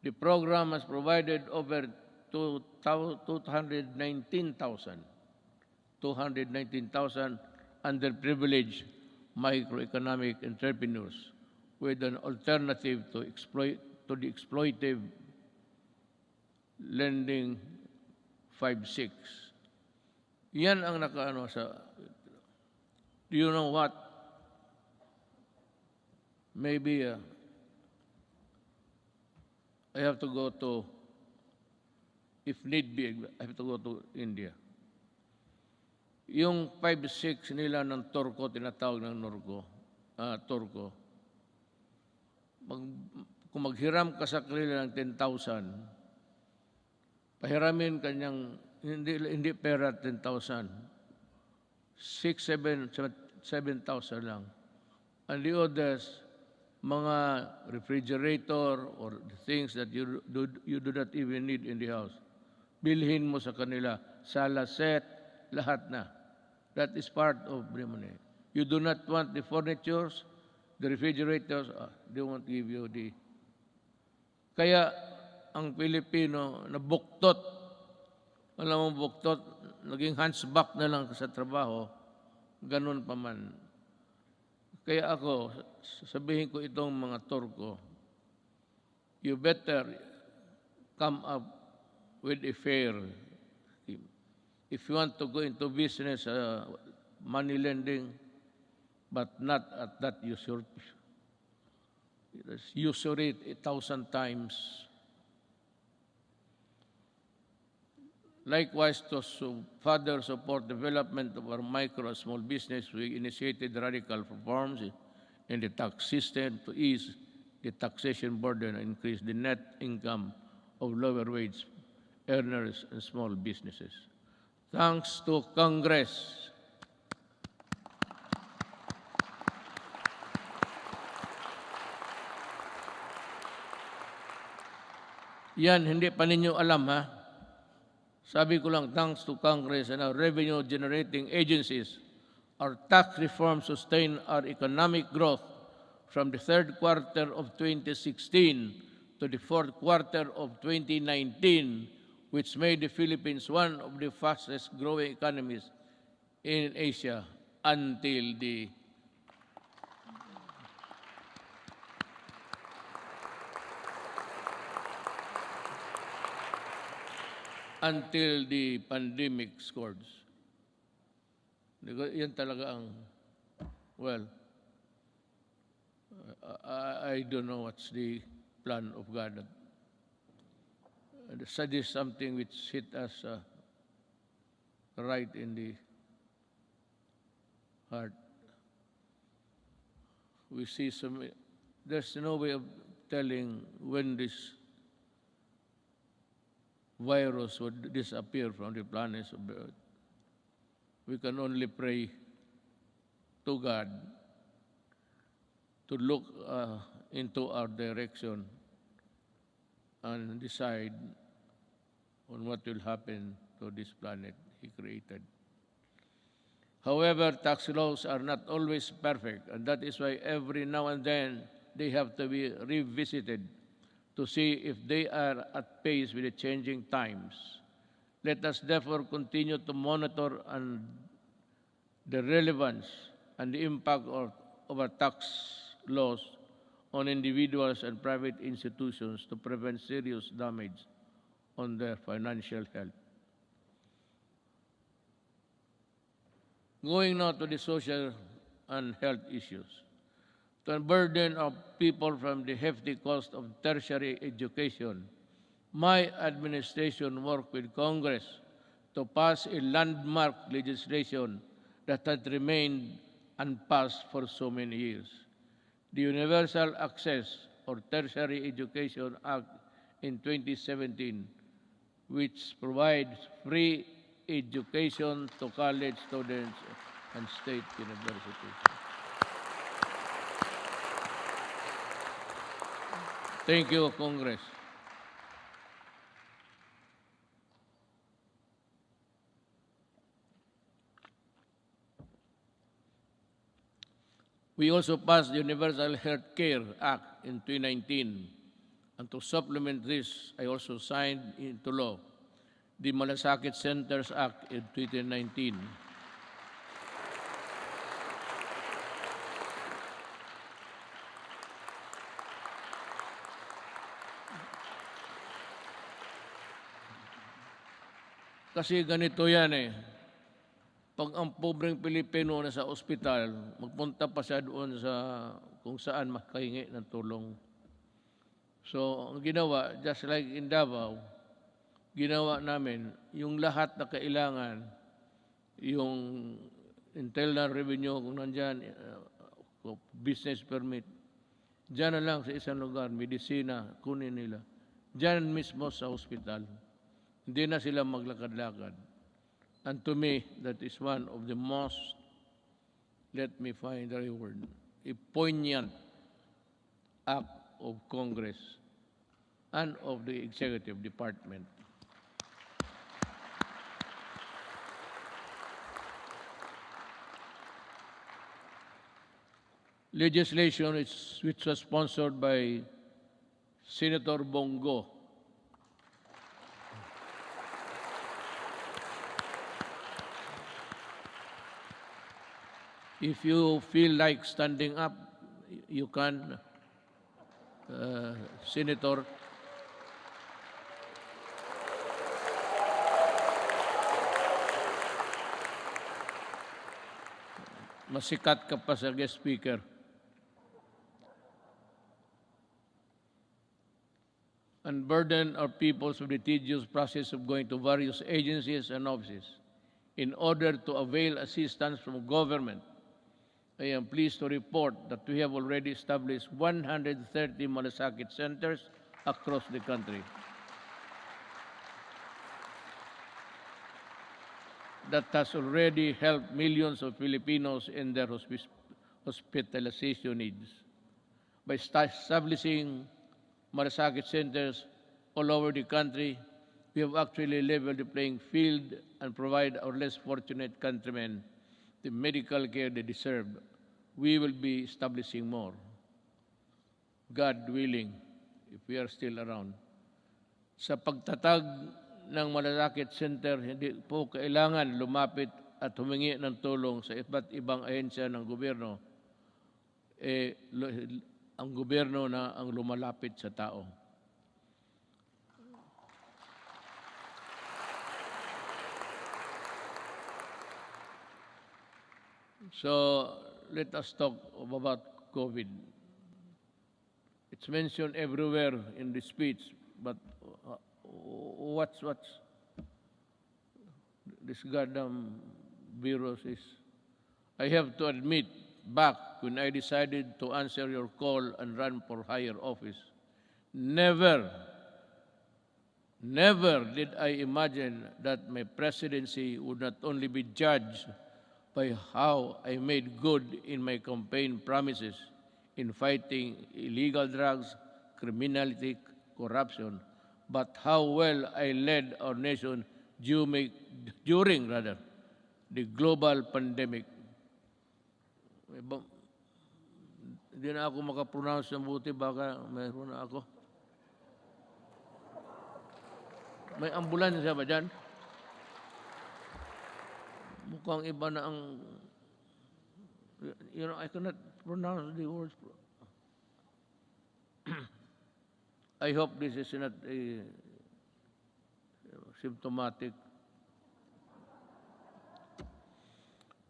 Speaker 2: The program has provided over 219,000 underprivileged microeconomic entrepreneurs with an alternative to the exploitive lending 5-6. Yan ang nakaano sa... Do you know what? Maybe I have to go to, if need be, I have to go to India. Yung 5-6 nila ng Turko, tinatawag ng Turko, kung maghiram ka sa kanila ng 10,000, pahiramin kanyang, hindi pera 10,000, 7,000 lang. And the others, mga refrigerator or things that you do not even need in the house. Bilhin mo sa kanila, sala set, lahat na. That is part of the money. You do not want the furnitures, the refrigerators, they won't give you the... Kaya ang Pilipino na buktot, alam mo buktot, naging hunchback na lang sa trabaho, ganun pa man. Kaya ako, sabihin ko itong mga Turko, you better come up with a fair scheme. If you want to go into business, money lending, but not at that usury 1,000 times. Likewise, to further support development of our micro and small business, we initiated radical reforms in the tax system to ease the taxation burden and increase the net income of lower wage earners and small businesses. Thanks to Congress, yan, hindi pa ninyo alam, ha? Sabi ko lang, thanks to Congress and our revenue-generating agencies, our tax reform sustained our economic growth from the third quarter of 2016 to the fourth quarter of 2019, which made the Philippines one of the fastest-growing economies in Asia until the pandemic scourge. Yan talaga ang, well, I don't know what's the plan of God. That is something which hit us right in the heart. We see there's no way of telling when this virus would disappear from the planet of the earth. We can only pray to God to look into our direction and decide on what will happen to this planet He created. However, tax laws are not always perfect, and that is why every now and then they have to be revisited to see if they are at pace with the changing times. Let us therefore continue to monitor the relevance and the impact of our tax laws on individuals and private institutions to prevent serious damage on their financial health. Going now to the social and health issues. To unburden of people from the hefty cost of tertiary education, my administration worked with Congress to pass a landmark legislation that had remained unpassed for so many years. The Universal Access or Tertiary Education Act in 2017, which provides free education to college students and state universities. Thank you, Congress. We also passed the Universal Health Care Act in 2019. And to supplement this, I also signed into law the Malasakit Centers Act in 2019. Kasi ganito yan eh. Pag ang pobreng Pilipino na sa ospital, magpunta pa siya doon sa kung saan makahingi ng tulong. So, ang ginawa, just like in Davao, ginawa namin, yung lahat na kailangan, yung internal revenue, kung nandyan, business permit, dyan na lang sa isang lugar, medisina, kunin nila. Dyan mismo sa hospital. Hindi na sila maglakad-lakad. And to me, that is one of the most, let me find the right word, a poignant act of Congress and of the Executive Department. Legislation which was sponsored by Senator Bongo. If you feel like standing up, you can, Senator. masikat ka pa sa guest speaker. Unburden our peoples with the tedious process of going to various agencies and offices in order to avail assistance from government. I am pleased to report that we have already established 130 malasakit centers across the country. That has already helped millions of Filipinos in their hospitalization needs. By establishing malasakit centers all over the country, we have actually leveled the playing field and provide our less fortunate countrymen the medical care they deserve. We will be establishing more, God willing, if we are still around. Sa pagtatag ng malasakit center, hindi po kailangan lumapit at humingi ng tulong sa iba't ibang ahensya ng gobyerno. Ang gobyerno na ang lumalapit sa tao. So, let us talk about COVID. It's mentioned everywhere in the speech, but what's this goddamn virus is? I have to admit, back when I decided to answer your call and run for higher office, never did I imagine that my presidency would not only be judged by how I made good in my campaign promises in fighting illegal drugs, criminality, corruption, but how well I led our nation during the global pandemic. Hindi na ako makapronounce ng buti, baka mayroon na ako. May ambulansya ba dyan? Mukhang iba na ang, I cannot pronounce the words. I hope this is not a symptomatic.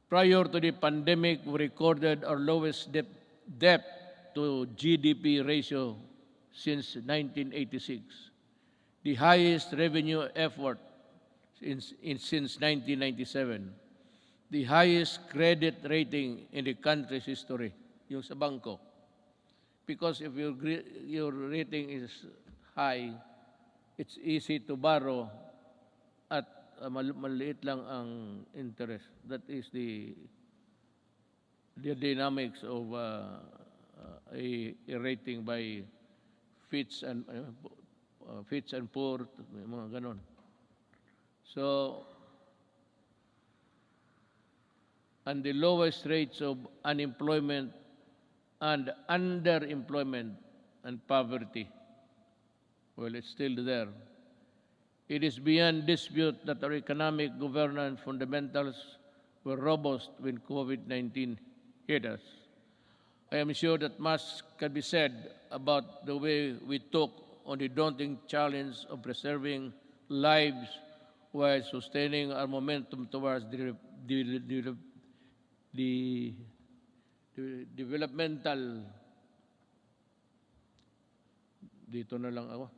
Speaker 2: Prior to the pandemic, we recorded our lowest debt to GDP ratio since 1986, the highest revenue effort since 1997, the highest credit rating in the country's history, yung sa bangko. Because if your rating is high, it's easy to borrow at maliit lang ang interest. That is the dynamics of a rating by Fitch and Poor, mga ganon. So, and the lowest rates of unemployment and underemployment and poverty, well, it's still there. It is beyond dispute that our economic governance fundamentals were robust when COVID-19 hit us. I am sure that much can be said about the way we took on the daunting challenge of preserving lives while sustaining our momentum towards the developmental, dito na lang ako,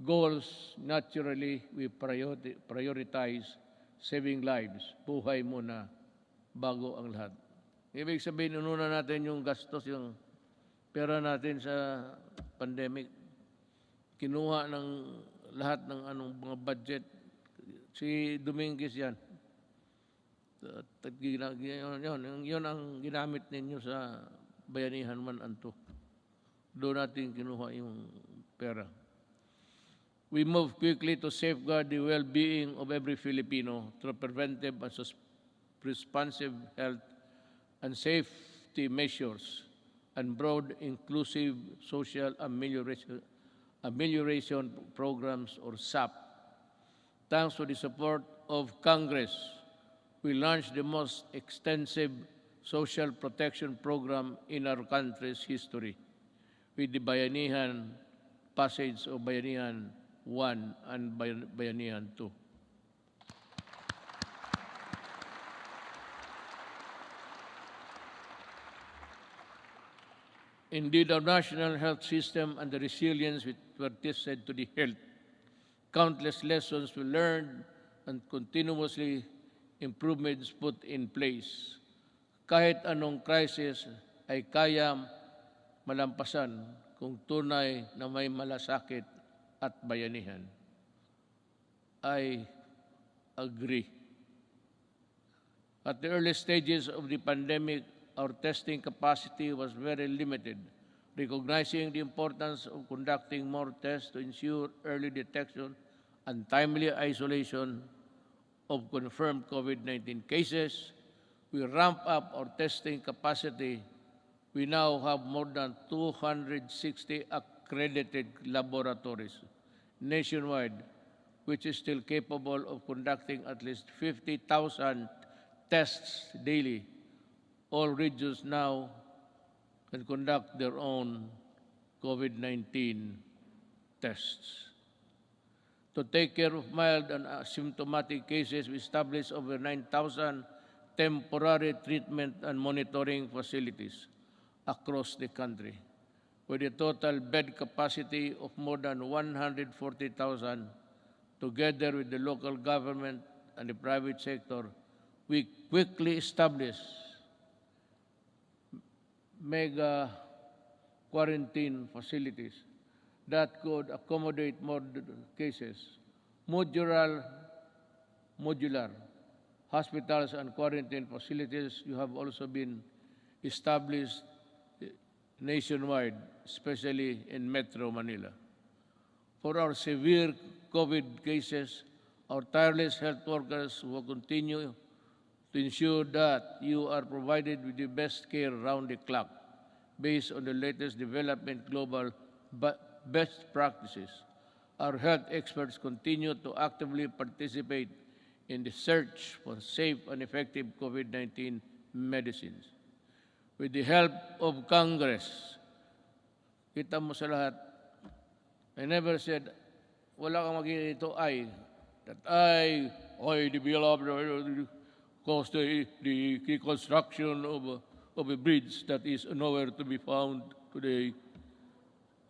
Speaker 2: goals. Naturally, we prioritize saving lives. Buhay muna bago ang lahat. Ibig sabihin, inuna natin yung gastos, yung pera natin sa pandemic. Kinuha ng lahat ng mga budget. Si Dominguez yan. Yun ang ginamit ninyo sa Bayanihan man anto. Doon natin kinuha yung pera. We move quickly to safeguard the well-being of every Filipino through preventive and responsive health and safety measures and broad inclusive social amelioration programs, or SAP. Thanks to the support of Congress, we launched the most extensive social protection program in our country's history with the Bayanihan passage of Bayanihan 1 and Bayanihan 2. Indeed, our national health system and the resilience which were tested to the health, countless lessons we learned and continuously improvements put in place. Kahit anong crisis ay kaya malampasan kung tunay na may malasakit at bayanihan. I agree. At the early stages of the pandemic, our testing capacity was very limited. Recognizing the importance of conducting more tests to ensure early detection and timely isolation of confirmed COVID-19 cases, we ramped up our testing capacity. We now have more than 260 accredited laboratories nationwide, which is still capable of conducting at least 50,000 tests daily. All regions now can conduct their own COVID-19 tests. To take care of mild and asymptomatic cases, we established over 9,000 temporary treatment and monitoring facilities across the country, with a total bed capacity of more than 140,000. Together with the local government and the private sector, we quickly established mega quarantine facilities that could accommodate more cases. Modular hospitals and quarantine facilities have also been established nationwide, especially in Metro Manila. For our severe COVID cases, our tireless health workers will continue to ensure that you are provided with the best care around the clock based on the latest development global best practices. Our health experts continue to actively participate in the search for safe and effective COVID-19 medicines. With the help of Congress, kita mo sa lahat, I never said, wala kang magiging ito that I developed caused the construction of a bridge that is nowhere to be found today.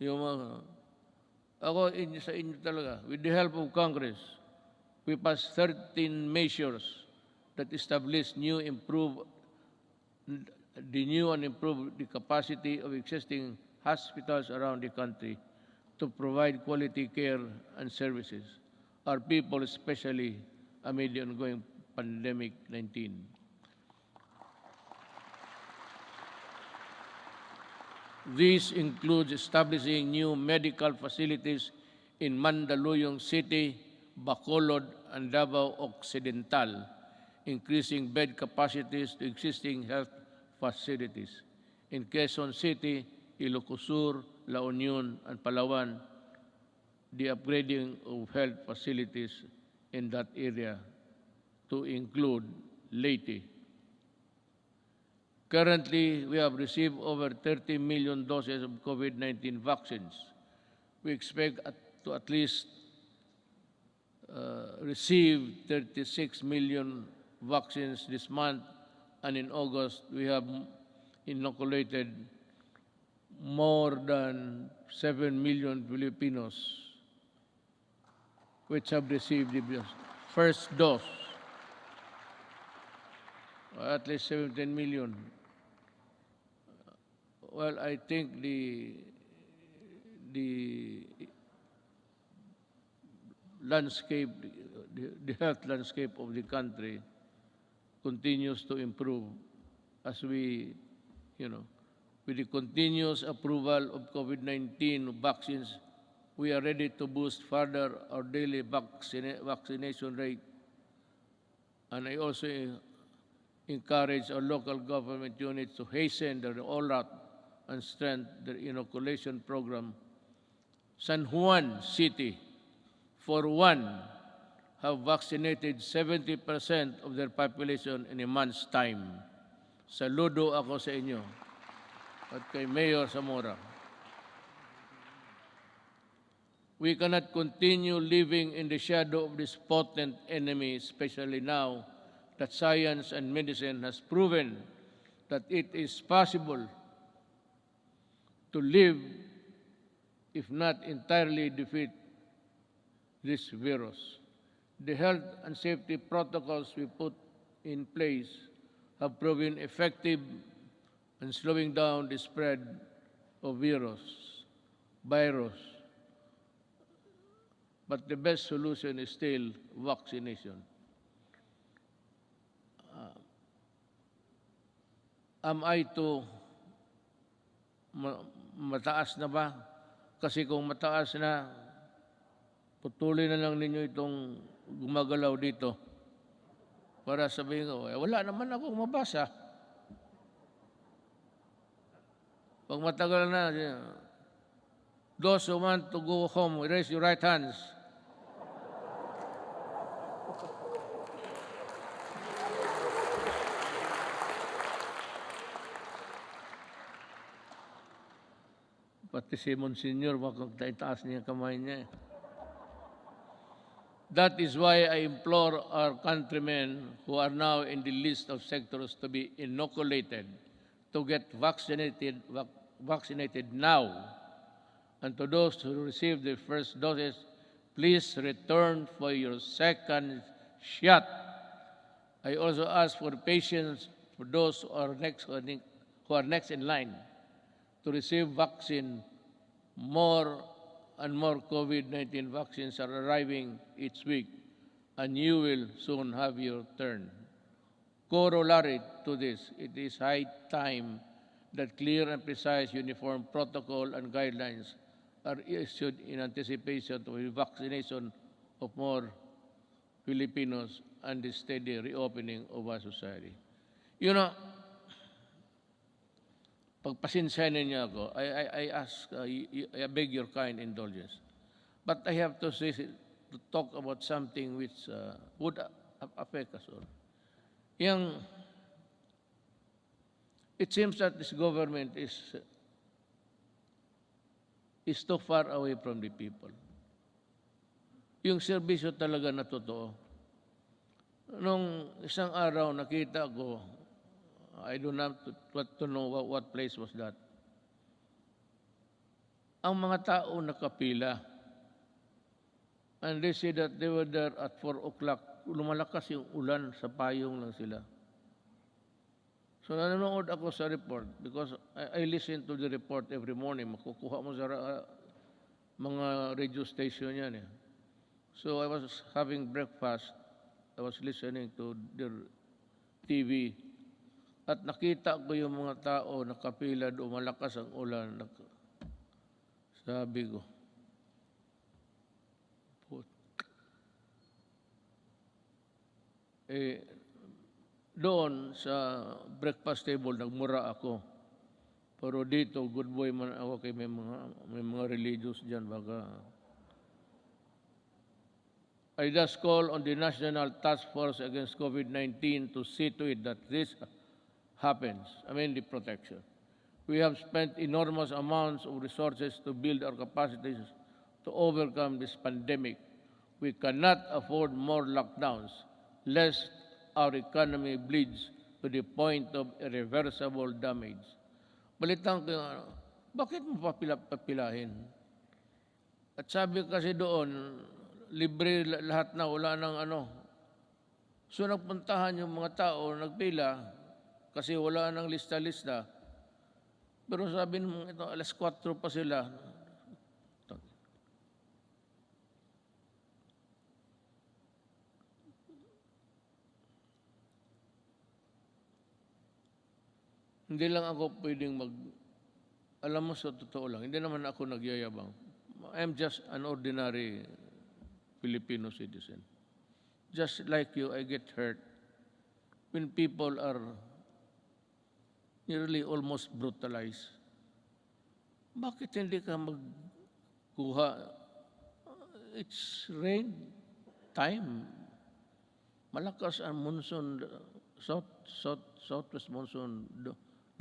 Speaker 2: Ako sa inyo talaga, with the help of Congress, we passed 13 measures that establish the new and improved the capacity of existing hospitals around the country to provide quality care and services. Our people, especially amid the ongoing pandemic-19. This includes establishing new medical facilities in Mandaluyong City, Bacolod, and Davao Occidental, increasing bed capacities to existing health facilities. In Quezon City, Ilocos Sur, La Union, and Palawan, the upgrading of health facilities in that area to include Leyte. Currently, we have received over 30 million doses of COVID-19 vaccines. We expect to at least receive 36 million vaccines this month, and in August, we have inoculated more than 7 million Filipinos which have received the first dose. At least 17 million. Well, I think the landscape, the health landscape of the country continues to improve as we, with the continuous approval of COVID-19 vaccines, we are ready to boost further our daily vaccination rate. And I also encourage our local government units to hasten their rollout and strengthen their inoculation program. San Juan City, for one, have vaccinated 70% of their population in a month's time. Saludo ako sa inyo at kay Mayor Zamora. We cannot continue living in the shadow of this potent enemy, especially now that science and medicine has proven that it is possible to live, if not entirely defeat this virus. The health and safety protocols we put in place have proven effective in slowing down the spread of virus. But the best solution is still vaccination. Am I to mataas na ba? Kasi kung mataas na, putulin na lang ninyo itong gumagalaw dito. Para sabihin ko, wala naman akong mabasa. Pag matagal na, those who want to go home, raise your right hands. Pati si Monsignor, makagtaas niya kamay niya. That is why I implore our countrymen who are now in the list of sectors to be inoculated to get vaccinated now. And to those who received their first doses, please return for your second shot. I also ask for patience for those who are next in line to receive vaccine. More and more COVID-19 vaccines are arriving each week, and you will soon have your turn. Corollary to this, it is high time that clear and precise uniform protocol and guidelines are issued in anticipation of the vaccination of more Filipinos and the steady reopening of our society. You know, pagpasensyahan ninyo ako, I ask, I beg your kind indulgence. But I have to talk about something which would affect us all. It seems that this government is too far away from the people. Yung serbisyo talaga na totoo. Nung isang araw nakita ko, I don't have to know what place was that. Ang mga tao nakapila. And they said that they were there at 4 o'clock. Lumalakas yung ulan, sa payong lang sila. So nanonood ako sa report because I listen to the report every morning. Makukuha mo sa mga radio station yan eh. So I was having breakfast. I was listening to their TV. At nakita ko yung mga tao nakapila doon, malakas ang ulan. Sabi ko, doon sa breakfast table, nagmura ako. Pero dito, good boy man ako kay may mga religious dyan. Baka I just call on the National Task Force Against COVID-19 to see to it that this happens, the protection. We have spent enormous amounts of resources to build our capacities to overcome this pandemic. We cannot afford more lockdowns, lest our economy bleeds to the point of irreversible damage. Balitan ko, bakit mo papilahin? At sabi kasi doon, libre lahat na, wala nang So nagpuntahan yung mga tao, nagpila, kasi wala nang lista-lista. Pero sabi mo, ito, alas 4 pa sila. Hindi lang ako pwedeng alam mo sa totoo lang, hindi naman ako nagyayabang. I'm just an ordinary Filipino citizen. Just like you, I get hurt when people are nearly almost brutalized. Bakit hindi ka magkuha? It's rain time. Malakas ang monsoon, southwest monsoon,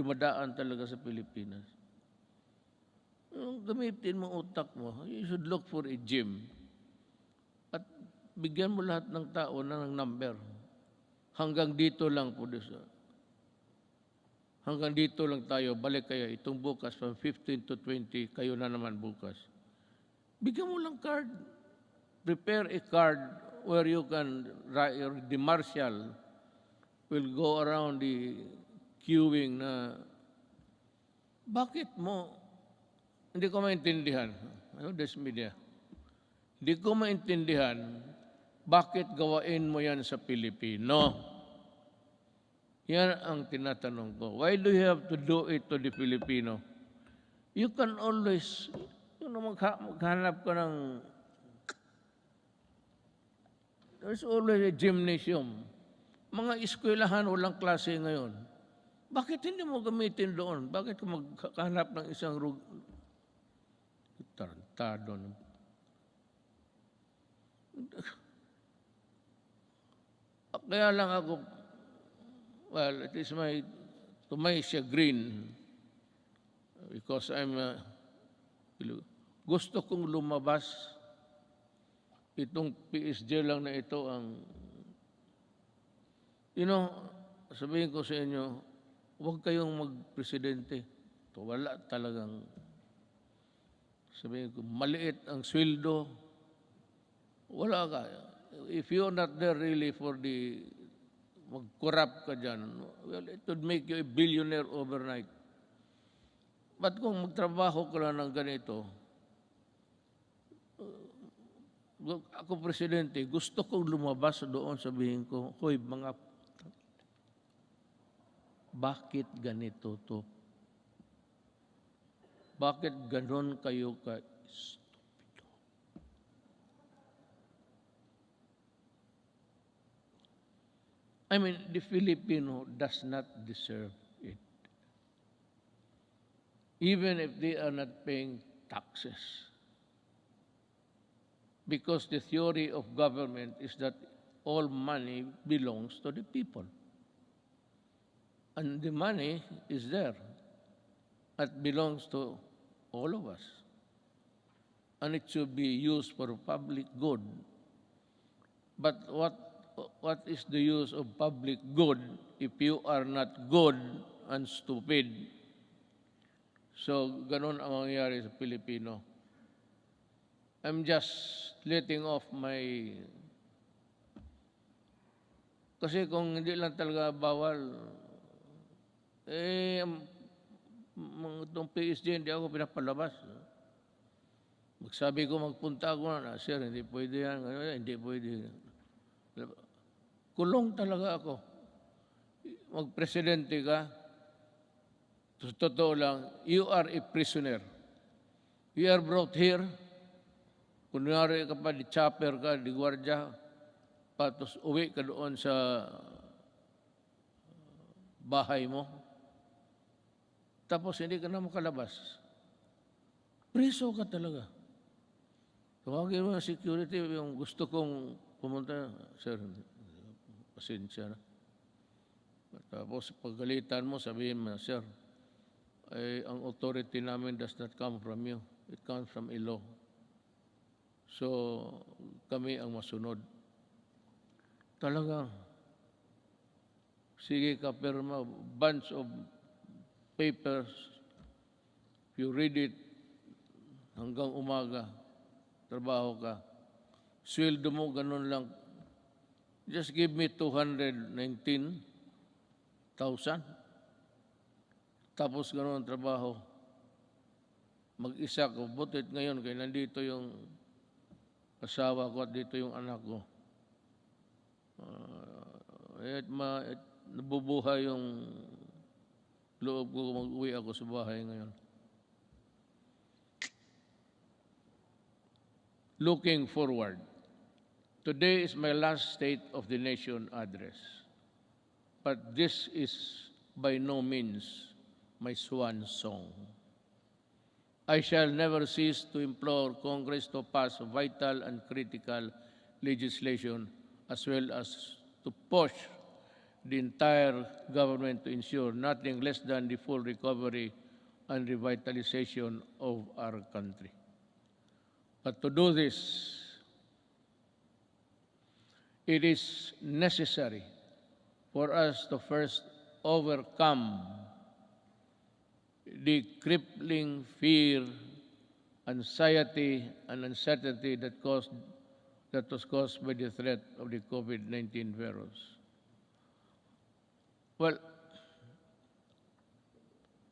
Speaker 2: dumadaan talaga sa Pilipinas. Gamitin mo utak mo. You should look for a gym. At bigyan mo lahat ng tao ng number. Hanggang dito lang po. Hanggang dito lang tayo. Balik kayo. Itong bukas, from 15 to 20, kayo na naman bukas. Bigyan mo lang card. Prepare a card where you can, the marshal will go around the queuing na, bakit mo, hindi ko maintindihan, ano this media, hindi ko maintindihan, bakit gawain mo yan sa Pilipino? Yan ang tinatanong ko. Why do you have to do it to the Filipino? You can always, maghanap ka ng, there's always a gymnasium. Mga eskwelahan, walang klase ngayon. Bakit hindi mo gamitin doon? Bakit ka maghanap ng isang tarantado? Kaya lang ako, well, it is to my chagrin, because gusto kong lumabas. Itong PSG lang na ito ang, sabihin ko sa inyo, huwag kayong magpresidente. Ito, wala talagang, sabihin ko, maliit ang sweldo. Wala ka. If you're not there really for mag-corrupt ka dyan, well, it would make you a billionaire overnight. But kung magtrabaho ka lang ng ganito, ako presidente, gusto kong lumabas doon, sabihin ko, hoy, mga, bakit ganito to? Bakit ganon kayo ka-stupido? I mean, the Filipino does not deserve it. Even if they are not paying taxes. Because the theory of government is that all money belongs to the people. And the money is there. It belongs to all of us. And it should be used for public good. But what is the use of public good if you are not good and stupid? So, ganun ang mangyayari sa Pilipino. I'm just letting off my... Kasi kung hindi lang talaga bawal, itong PSG, hindi ako pinapalabas. Magsabi ko, magpunta ako na, sir, hindi pwede yan, hindi pwede. Kulong talaga ako. Magpresidente ka, totoo lang, you are a prisoner. You are brought here, kunyari ka pa, di chopper ka, di gwardya, patos uwi ka doon sa bahay mo, tapos hindi ka na makalabas. Preso ka talaga. Tawagin mo yung security, yung gusto kong pumunta, sir, pasensya na. Tapos paggalitan mo, sabihin mo, sir, ang authority namin does not come from you. It comes from a law. So, kami ang masunod. Talagang, sige ka, pirma, bunch of papers, if you read it, hanggang umaga, trabaho ka. Sweldo mo, ganun lang. Just give me 219,000. Tapos ganun ang trabaho. Mag-isa ko. Butit ngayon, kaya nandito yung asawa ko at dito yung anak ko. Nabubuhay yung loob ko, mag-uwi ako sa bahay ngayon. Looking forward. Today is my last State of the Nation address. But this is by no means my swan song. I shall never cease to implore Congress to pass vital and critical legislation as well as to push the entire government to ensure nothing less than the full recovery and revitalization of our country. But to do this, it is necessary for us to first overcome the crippling fear, anxiety, and uncertainty that was caused by the threat of the COVID-19 virus. Well,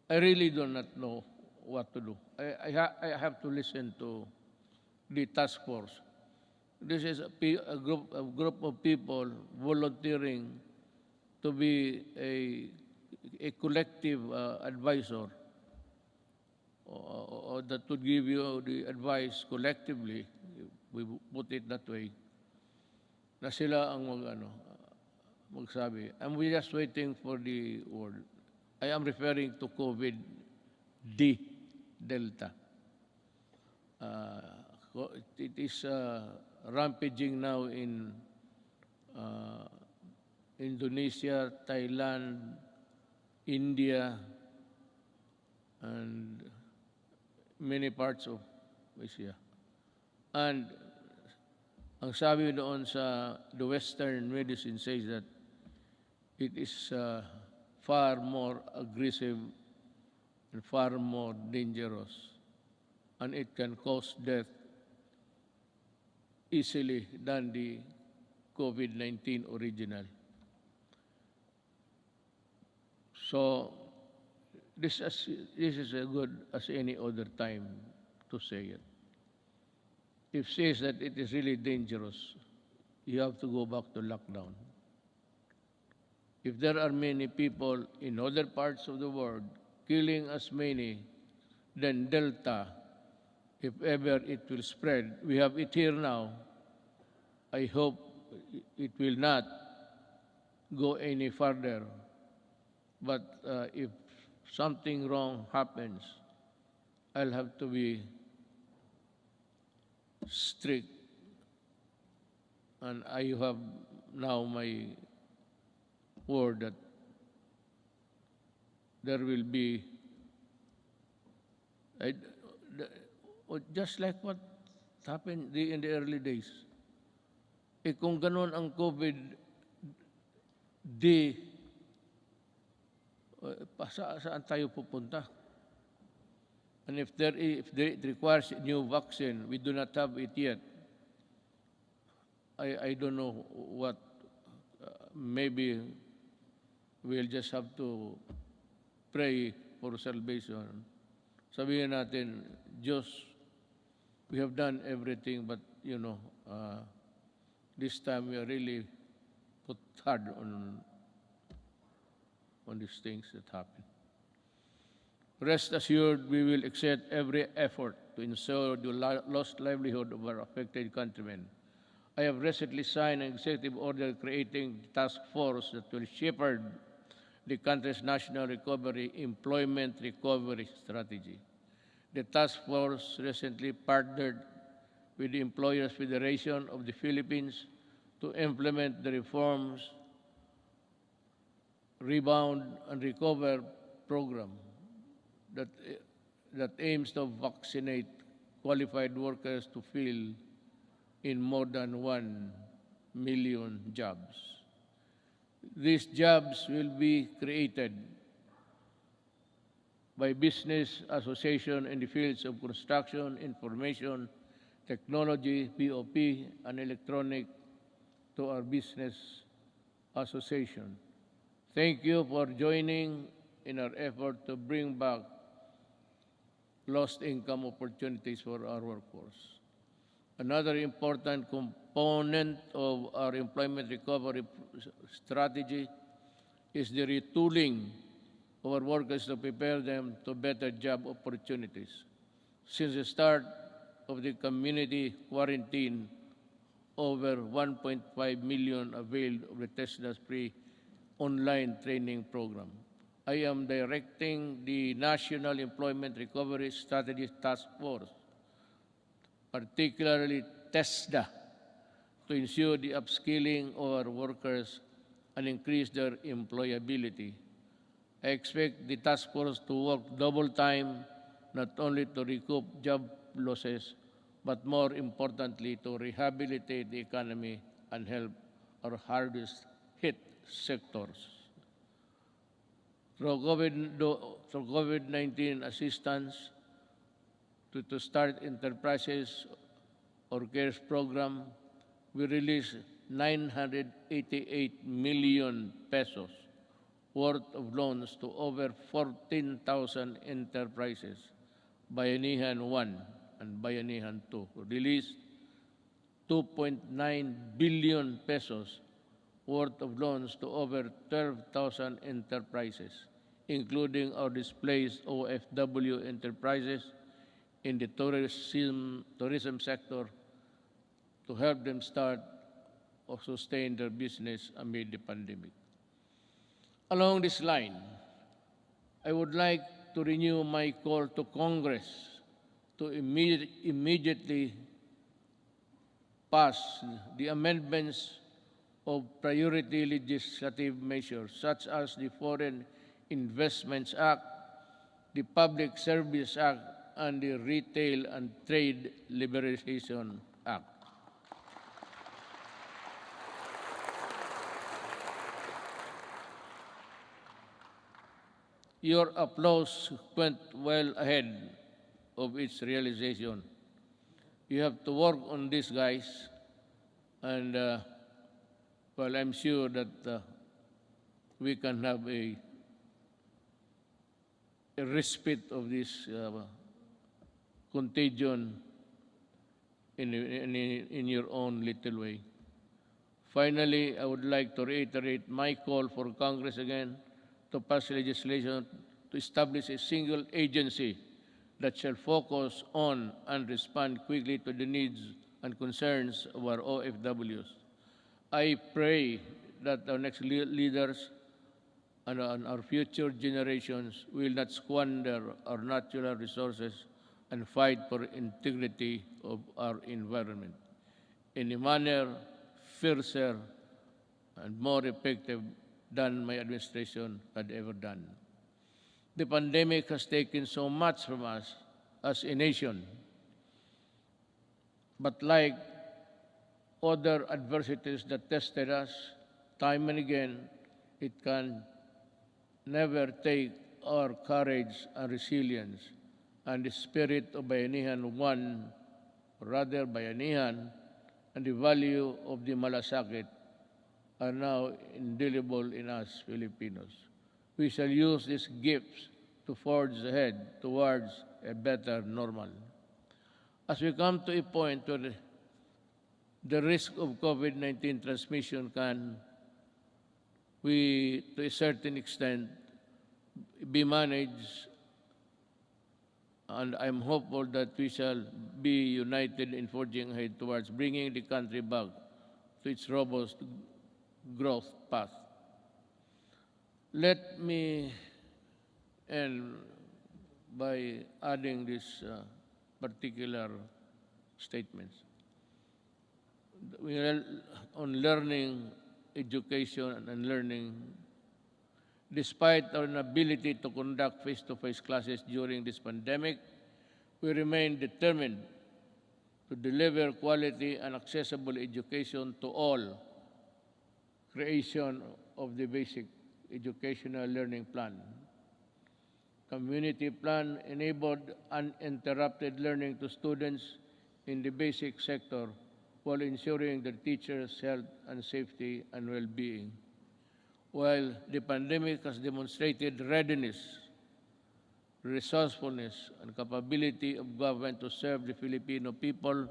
Speaker 2: I really do not know what to do. I have to listen to the task force. This is a group of people volunteering to be a collective advisor or that would give you the advice collectively, we put it that way, na sila ang magsabi. And we're just waiting for the word. I am referring to COVID-D, Delta. It is rampaging now in Indonesia, Thailand, India, and many parts of Asia. And ang sabi doon sa the Western medicine says that it is far more aggressive and far more dangerous, and it can cause death easily than the COVID-19 original. So this is as good as any other time to say it. If says that it is really dangerous, you have to go back to lockdown. If there are many people in other parts of the world killing as many than Delta, if ever it will spread, we have it here now. I hope it will not go any further. But if something wrong happens, I'll have to be strict. And I have now my word that there will be, just like what happened in the early days. Kung ganun ang COVID-D, saan tayo pupunta? And if it requires a new vaccine, we do not have it yet. I don't know what, maybe we'll just have to pray for salvation. Sabihin natin, Diyos, we have done everything, but this time we are really put hard on these things that happen. Rest assured, we will exert every effort to ensure the lost livelihood of our affected countrymen. I have recently signed an executive order creating a task force that will shepherd the country's national employment recovery strategy. The task force recently partnered with the Employers Federation of the Philippines to implement the reforms Rebound and Recover program that aims to vaccinate qualified workers to fill in more than 1 million jobs. These jobs will be created by business association in the fields of construction, information, technology, POP, and electronic to our business association. Thank you for joining in our effort to bring back lost income opportunities for our workforce. Another important component of our employment recovery strategy is the retooling of our workers to prepare them to better job opportunities. Since the start of the community quarantine, over 1.5 million availed of the TESDA's free online training program. I am directing the National Employment Recovery Strategy Task Force, particularly TESDA, to ensure the upskilling of our workers and increase their employability. I expect the task force to work double time, not only to recoup job losses, but more importantly, to rehabilitate the economy and help our hardest hit sectors. Through COVID-19 assistance to start enterprises or CARES program, we released 988 million pesos worth of loans to over 14,000 enterprises. Bayanihan 1 and Bayanihan 2 released 2.9 billion pesos worth of loans to over 12,000 enterprises, including our displaced OFW enterprises in the tourism sector to help them start or sustain their business amid the pandemic. Along this line, I would like to renew my call to Congress to immediately pass the amendments of priority legislative measures such as the Foreign Investments Act, the Public Service Act, and the Retail and Trade Liberalization Act. Your applause went well ahead of its realization. You have to work on this, guys, and well, I'm sure that we can have a respite of this contagion in your own little way. Finally, I would like to reiterate my call for Congress again to pass legislation to establish a single agency that shall focus on and respond quickly to the needs and concerns of our OFWs. I pray that our next leaders and our future generations will not squander our natural resources and fight for integrity of our environment in a manner fiercer and more effective than my administration had ever done. The pandemic has taken so much from us as a nation, but like other adversities that tested us time and again, it can never take our courage and resilience and the spirit of Bayanihan 1, rather Bayanihan, and the value of the malasakit are now indelible in us Filipinos. We shall use these gifts to forge ahead towards a better normal. As we come to a point where the risk of COVID-19 transmission can, to a certain extent, be managed, and I'm hopeful that we shall be united in forging ahead towards bringing the country back to its robust growth path. Let me end by adding this particular statements. We are on learning, education, and learning. Despite our inability to conduct face-to-face classes during this pandemic, we remain determined to deliver quality and accessible education to all. Creation of the basic educational learning plan. Community plan enabled uninterrupted learning to students in the basic sector while ensuring the teachers' health and safety and well-being. While the pandemic has demonstrated readiness, resourcefulness, and capability of government to serve the Filipino people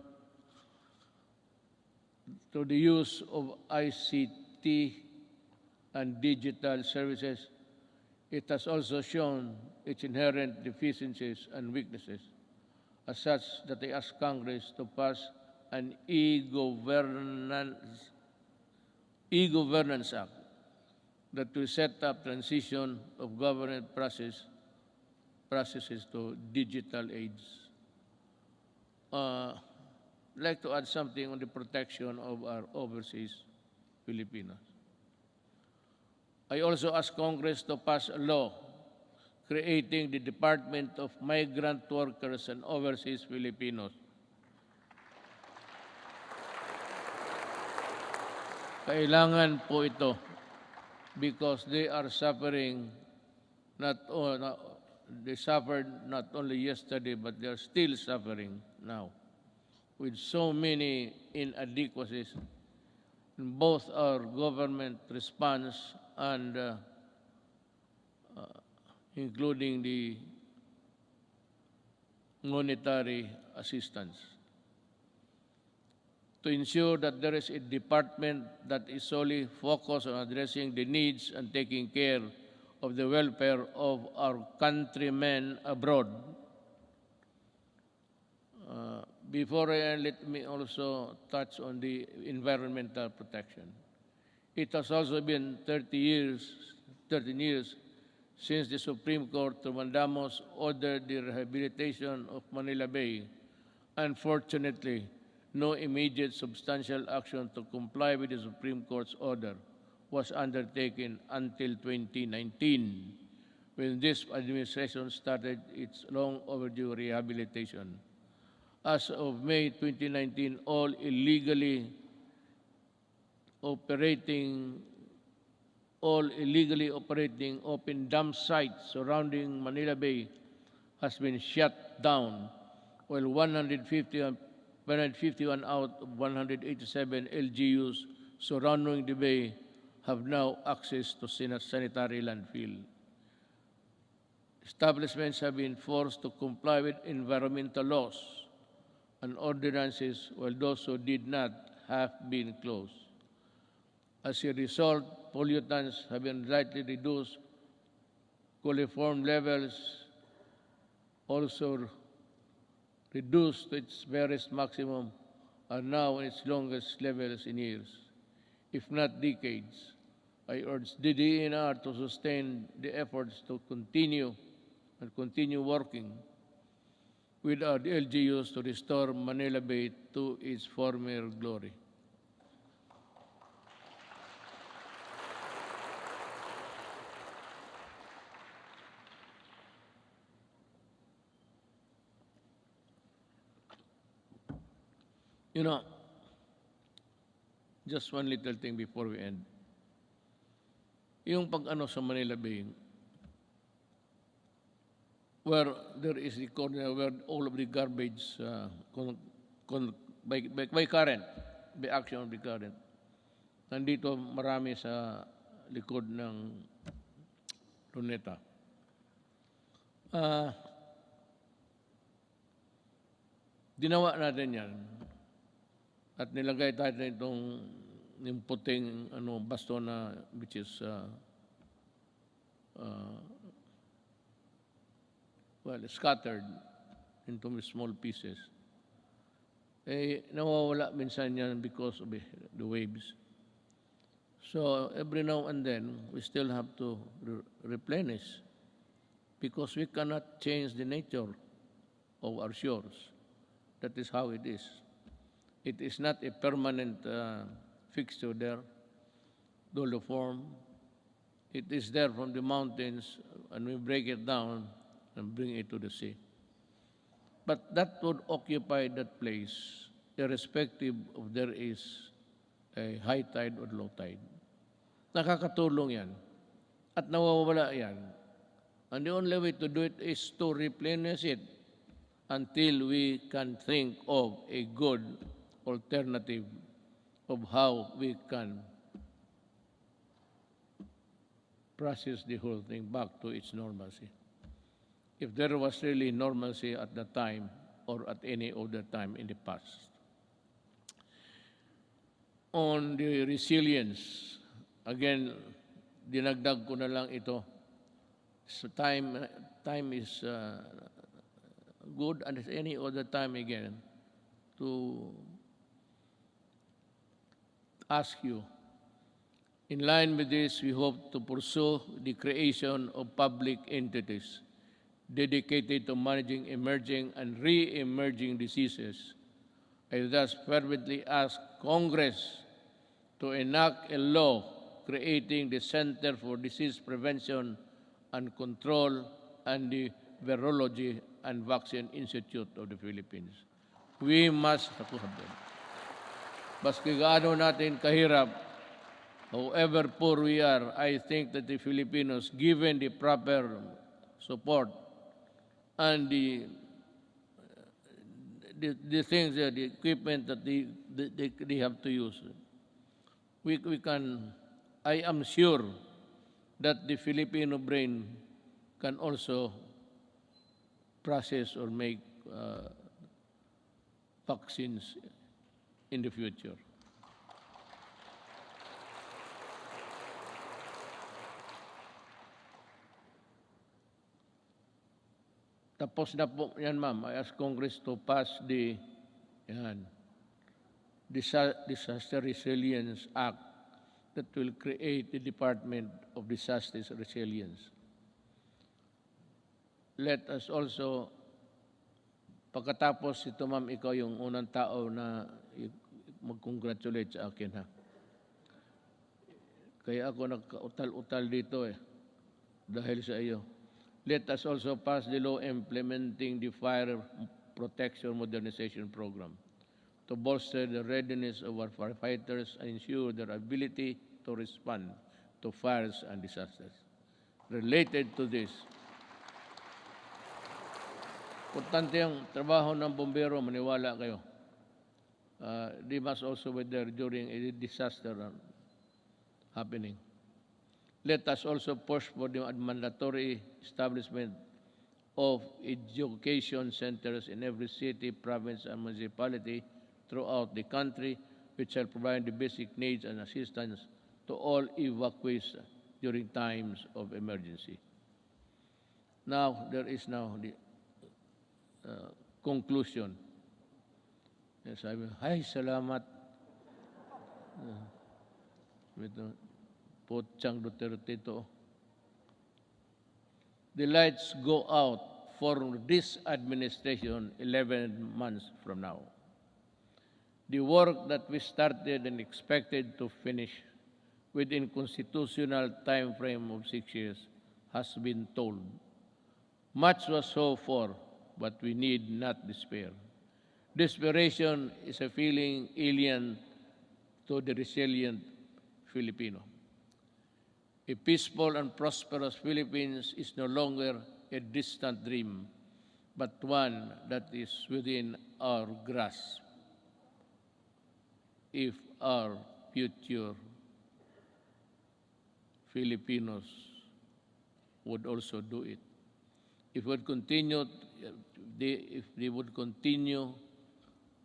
Speaker 2: through the use of ICT and digital services, it has also shown its inherent deficiencies and weaknesses, as such that I ask Congress to pass an e-governance act that will set up transition of government processes to digital age. I'd like to add something on the protection of our overseas Filipinos. I also ask Congress to pass a law creating the Department of Migrant Workers and Overseas Filipinos. Kailangan po ito because they are suffering they suffered not only yesterday but they are still suffering now with so many inadequacies in both our government response and including the monetary assistance. To ensure that there is a department that is solely focused on addressing the needs and taking care of the welfare of our countrymen abroad. Before I end, let me also touch on the environmental protection. It has also been 13 years since the Supreme Court to Mandamos ordered the rehabilitation of Manila Bay. Unfortunately, no immediate substantial action to comply with the Supreme Court's order was undertaken until 2019, when this administration started its long overdue rehabilitation. As of May 2019, all illegally operating open dump sites surrounding Manila Bay has been shut down, while 151 out of 187 LGUs surrounding the bay have now access to sanitary landfill. Establishments have been forced to comply with environmental laws and ordinances, while those who did not have been closed. As a result, pollutants have been slightly reduced, coliform levels also reduced to its barest maximum, are now in its longest levels in years, if not decades. I urge the DENR to sustain the efforts to continue working with our LGUs to restore Manila Bay to its former glory. You know, just one little thing before we end. Yung pag-ano sa Manila Bay, where there is the corner where all of the garbage by current, by action of the current. Nandito marami sa likod ng luneta. Ginawa natin yan at nilagay tayo itong yung puting basto na which is scattered into small pieces. Nawawala minsan yan because of the waves. So every now and then, we still have to replenish because we cannot change the nature of our shores. That is how it is. It is not a permanent fixture there, doliform. It is there from the mountains, and we break it down and bring it to the sea. But that would occupy that place, irrespective of there is a high tide or low tide. Nakakatulong yan. At nawawala yan. And the only way to do it is to replenish it until we can think of a good alternative of how we can process the whole thing back to its normalcy. If there was really normalcy at that time or at any other time in the past. On the resilience, again, dinagdag ko na lang ito. So time is good, and at any other time again to ask you, in line with this, we hope to pursue the creation of public entities dedicated to managing emerging and re-emerging diseases. I thus fervently ask Congress to enact a law creating the Center for Disease Prevention and Control and the Virology and Vaccine Institute of the Philippines. We must, baski gaano natin kahirap, however poor we are, I think that the Filipinos, given the proper support and the things, the equipment that they have to use, we can, I am sure that the Filipino brain can also process or make vaccines in the future. Tapos na po yan, ma'am. I ask Congress to pass the Disaster Resilience Act that will create the Department of Disaster Resilience. Let us also, pagkatapos ito, ma'am, ikaw yung unang tao na mag-congratulate sa akin, ha? Kaya ako nagka-utal-utal dito dahil sa iyo. Let us also pass the law implementing the Fire Protection Modernization Program to bolster the readiness of our firefighters and ensure their ability to respond to fires and disasters. Related to this, importante ang trabaho ng bombero, maniwala kayo. They must also be there during a disaster happening. Let us also push for the mandatory establishment of education centers in every city, province, and municipality throughout the country, which shall provide the basic needs and assistance to all evacuees during times of emergency. Now, there is now the conclusion. Sabi, ay, salamat. Potsang Duterte ito. The lights go out for this administration 11 months from now. The work that we started and expected to finish within constitutional time frame of 6 years has been told. Much was hoped for, but we need not despair. Desperation is a feeling alien to the resilient Filipino. A peaceful and prosperous Philippines is no longer a distant dream, but one that is within our grasp. If our future Filipinos would also do it. If they would continue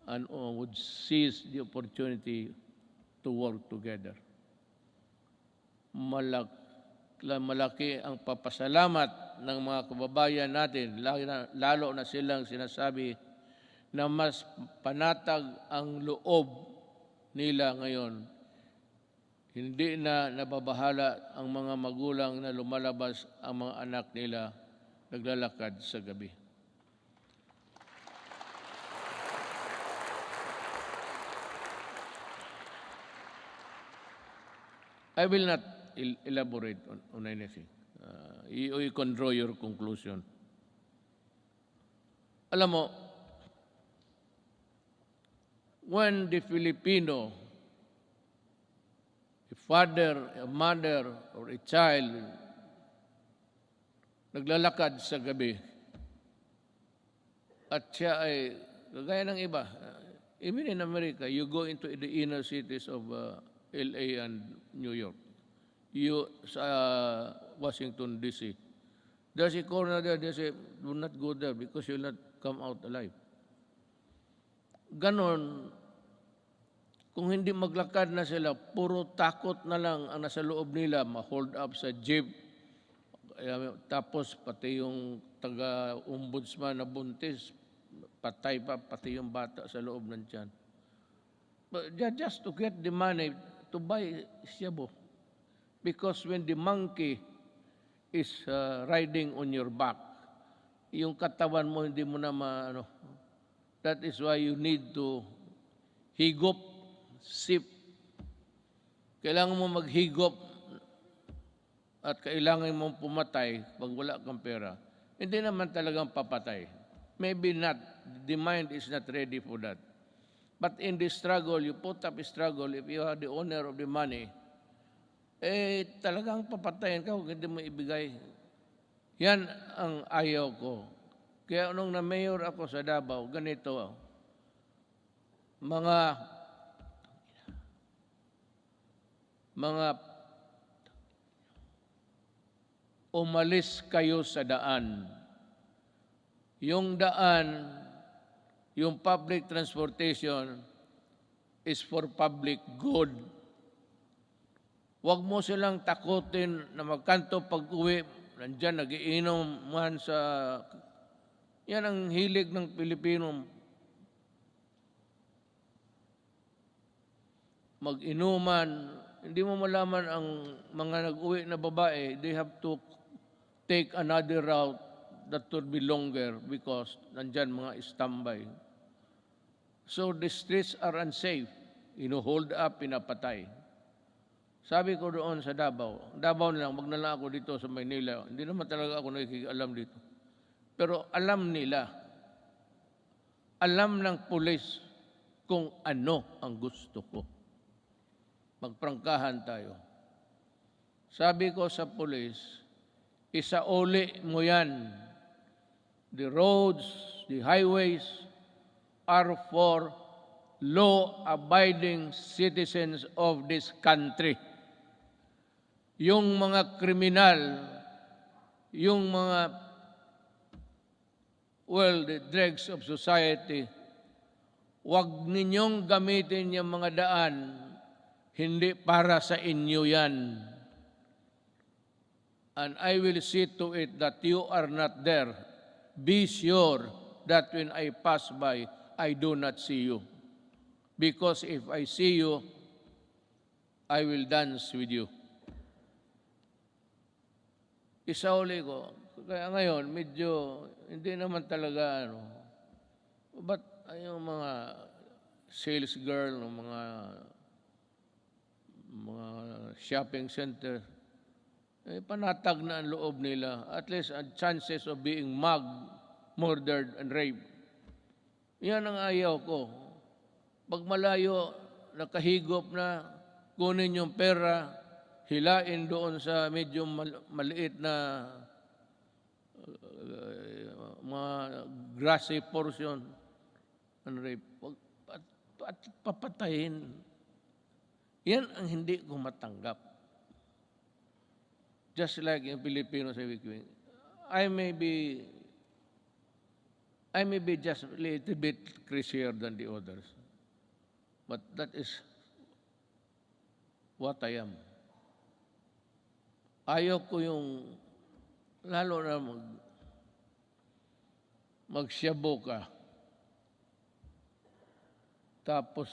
Speaker 2: and would seize the opportunity to work together. Malaki ang papasalamat ng mga kababayan natin, lalo na silang sinasabi na mas panatag ang loob nila ngayon. Hindi na nababahala ang mga magulang na lumalabas ang mga anak nila naglalakad sa gabi. I will not elaborate on anything. You can draw your conclusion. Alam mo, when the Filipino, a father, a mother, or a child, naglalakad sa gabi, at siya ay, gaya ng iba, even in America, you go into the inner cities of LA and New York, Washington, D.C. There's a corner there, they say, do not go there because you'll not come out alive. Ganon, kung hindi maglakad na sila, puro takot na lang ang nasa loob nila, ma-hold up sa jeep, tapos pati yung taga-ombudsman na buntis, patay pa, pati yung bata sa loob ng tiyan. But just to get the money to buy shabu. Because when the monkey is riding on your back, yung katawan mo hindi mo na that is why you need to higop, sip. Kailangan mo maghigop at kailangan mong pumatay pag wala kang pera, hindi naman talagang papatay. Maybe not. The mind is not ready for that. But in the struggle, you put up a struggle, if you are the owner of the money, talagang papatayin ka kung hindi mo ibigay. Yan ang ayaw ko. Kaya nung na-mayor ako sa Davao, ganito, mga umalis kayo sa daan. Yung daan, yung public transportation is for public good. Huwag mo silang takutin na magkanto pag-uwi, nandyan nagiinom man sa... Yan ang hilig ng Pilipino. Mag-inuman, hindi mo malaman ang mga nag-uwi na babae, they have to take another route that would be longer because nandyan mga standby. So the streets are unsafe. Hold up, pinapatay. Sabi ko doon sa Davao na lang, wag na lang ako dito sa Maynila. Hindi naman talaga ako nakikialam dito. Pero alam nila, alam ng pulis kung ano ang gusto ko. Magprangkahan tayo. Sabi ko sa pulis, isauli mo yan. The roads, the highways are for law-abiding citizens of this country. Yung mga kriminal, yung mga, the dregs of society, huwag ninyong gamitin yung mga daan, hindi para sa inyo yan. And I will see to it that you are not there. Be sure that when I pass by, I do not see you. Because if I see you, I will dance with you. Isauli ko. Kaya ngayon, medyo hindi naman talaga, but yung mga sales girl, mga shopping center, panatag na ang loob nila. At least, chances of being mugged, murdered, and raped. Yan ang ayaw ko. Pag malayo, nakahigop na, kunin yung pera, hilain doon sa medyo maliit na mga grassy portion, and rape, at papatayin. Yan ang hindi ko matanggap. Just like in Filipino sa Wikwing, I may be just a little bit crazier than the others. But that is what I am. Ayaw ko yung, lalo na magsyabo ka, tapos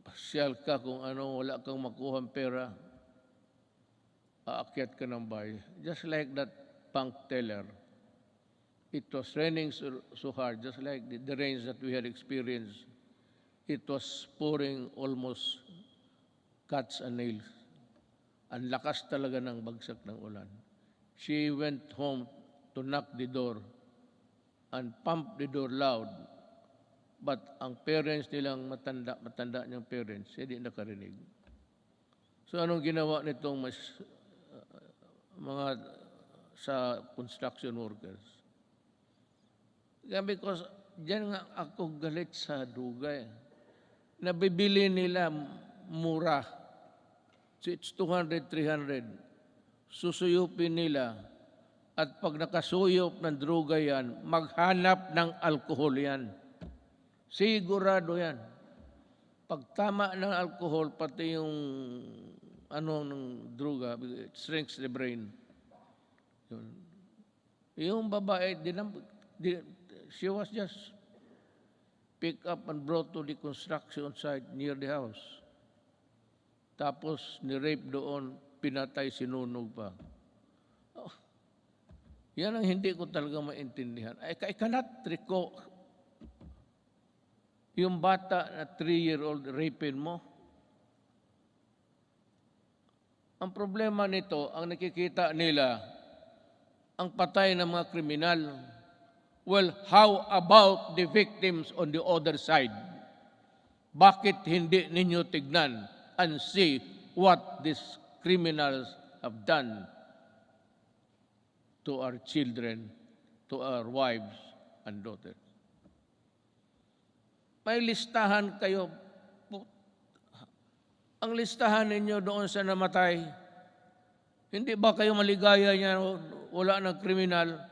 Speaker 2: magpasyal ka kung ano, wala kang makuhang pera, aakyat ka ng bahay. Just like that bank teller. It was raining so hard, just like the rains that we had experienced. It was pouring almost cuts and nails. Ang lakas talaga ng bagsak ng ulan. She went home to knock the door and pump the door loud. But ang parents nilang matanda niyang parents, hindi nakarinig. So anong ginawa nitong mga sa construction workers? Because diyan nga ako galit sa dugay. Nabibili nila mura. So it's 200, 300. Susuyupin nila. At pag nakasuyop ng droga yan, maghanap ng alkohol yan. Sigurado yan. Pag tama ng alkohol, pati yung ng droga, it shrinks the brain. Yung babae, she was just picked up and brought to the construction site near the house. Tapos, ni-rape doon, pinatay, sinunog pa. Oh, yan ang hindi ko talaga maintindihan. I cannot recall yung bata na 3-year-old rapin mo. Ang problema nito, ang nakikita nila, ang patay ng mga kriminal. Well, how about the victims on the other side? Bakit hindi ninyo tignan and see what these criminals have done to our children, to our wives and daughters? May listahan kayo. Ang listahan ninyo doon sa namatay, hindi ba kayo maligaya niya, wala ng kriminal?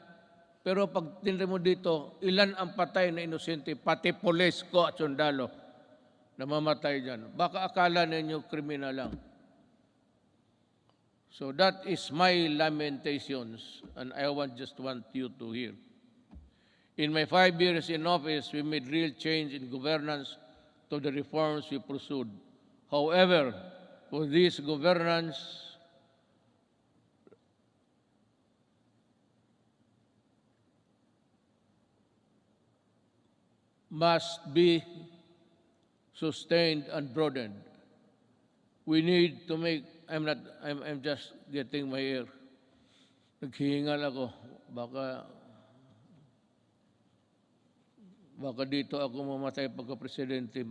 Speaker 2: Pero pag tinre mo dito, ilan ang patay na inosente, pati pulis ko at sundalo na mamatay dyan. Baka akala ninyo kriminal lang. So that is my lamentations, and I just want you to hear. In my 5 years in office, we made real change in governance to the reforms we pursued. However, for this governance, must be sustained and broadened. We need to make, I'm just getting my ear. Naghihingal ako. Baka dito ako mamatay pagka-presidente.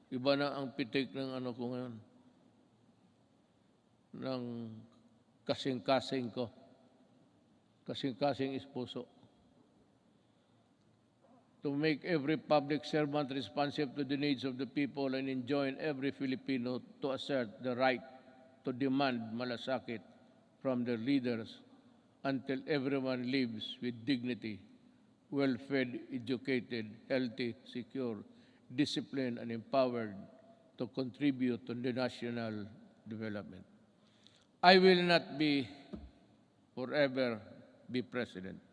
Speaker 2: Iba na ang pitik ng ano ko ngayon. Ng kasing-kasing ko. Kasing-kasing esposo. To make every public servant responsive to the needs of the people and enjoin every Filipino to assert the right to demand malasakit from their leaders until everyone lives with dignity, well-fed, educated, healthy, secure, disciplined, and empowered to contribute to the national development. I will not forever be president.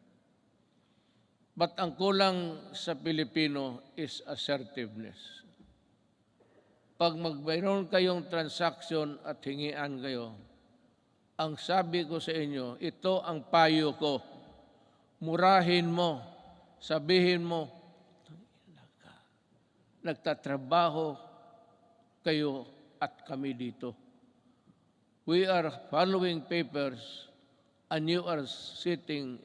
Speaker 2: But ang kulang sa Pilipino is assertiveness. Pag mayroon kayong transaction at hingian kayo, ang sabi ko sa inyo, ito ang payo ko. Murahin mo, sabihin mo, nagtatrabaho kayo at kami dito. We are following papers and you are sitting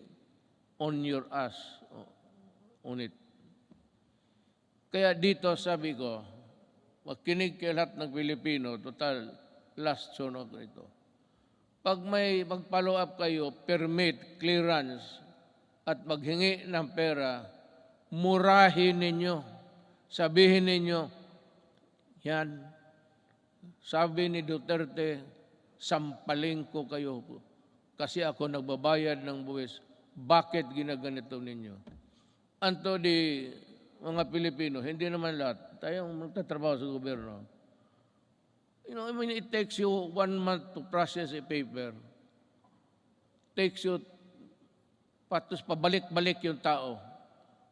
Speaker 2: on your ass on it. Kaya dito sabi ko, makinig kayo lahat ng Pilipino, total last SONA ko ito. Pag may mag-follow up kayo, permit, clearance, at maghingi ng pera, murahin ninyo. Sabihin ninyo, yan, sabi ni Duterte, sampaling ko kayo kasi ako nagbabayad ng buwis. Bakit ginaganito ninyo? Anto di mga Pilipino, hindi naman lahat. Tayong magtatrabaho sa gobyerno. You know, I mean, it takes you 1 month to process a paper. Takes you, patos pabalik-balik yung tao.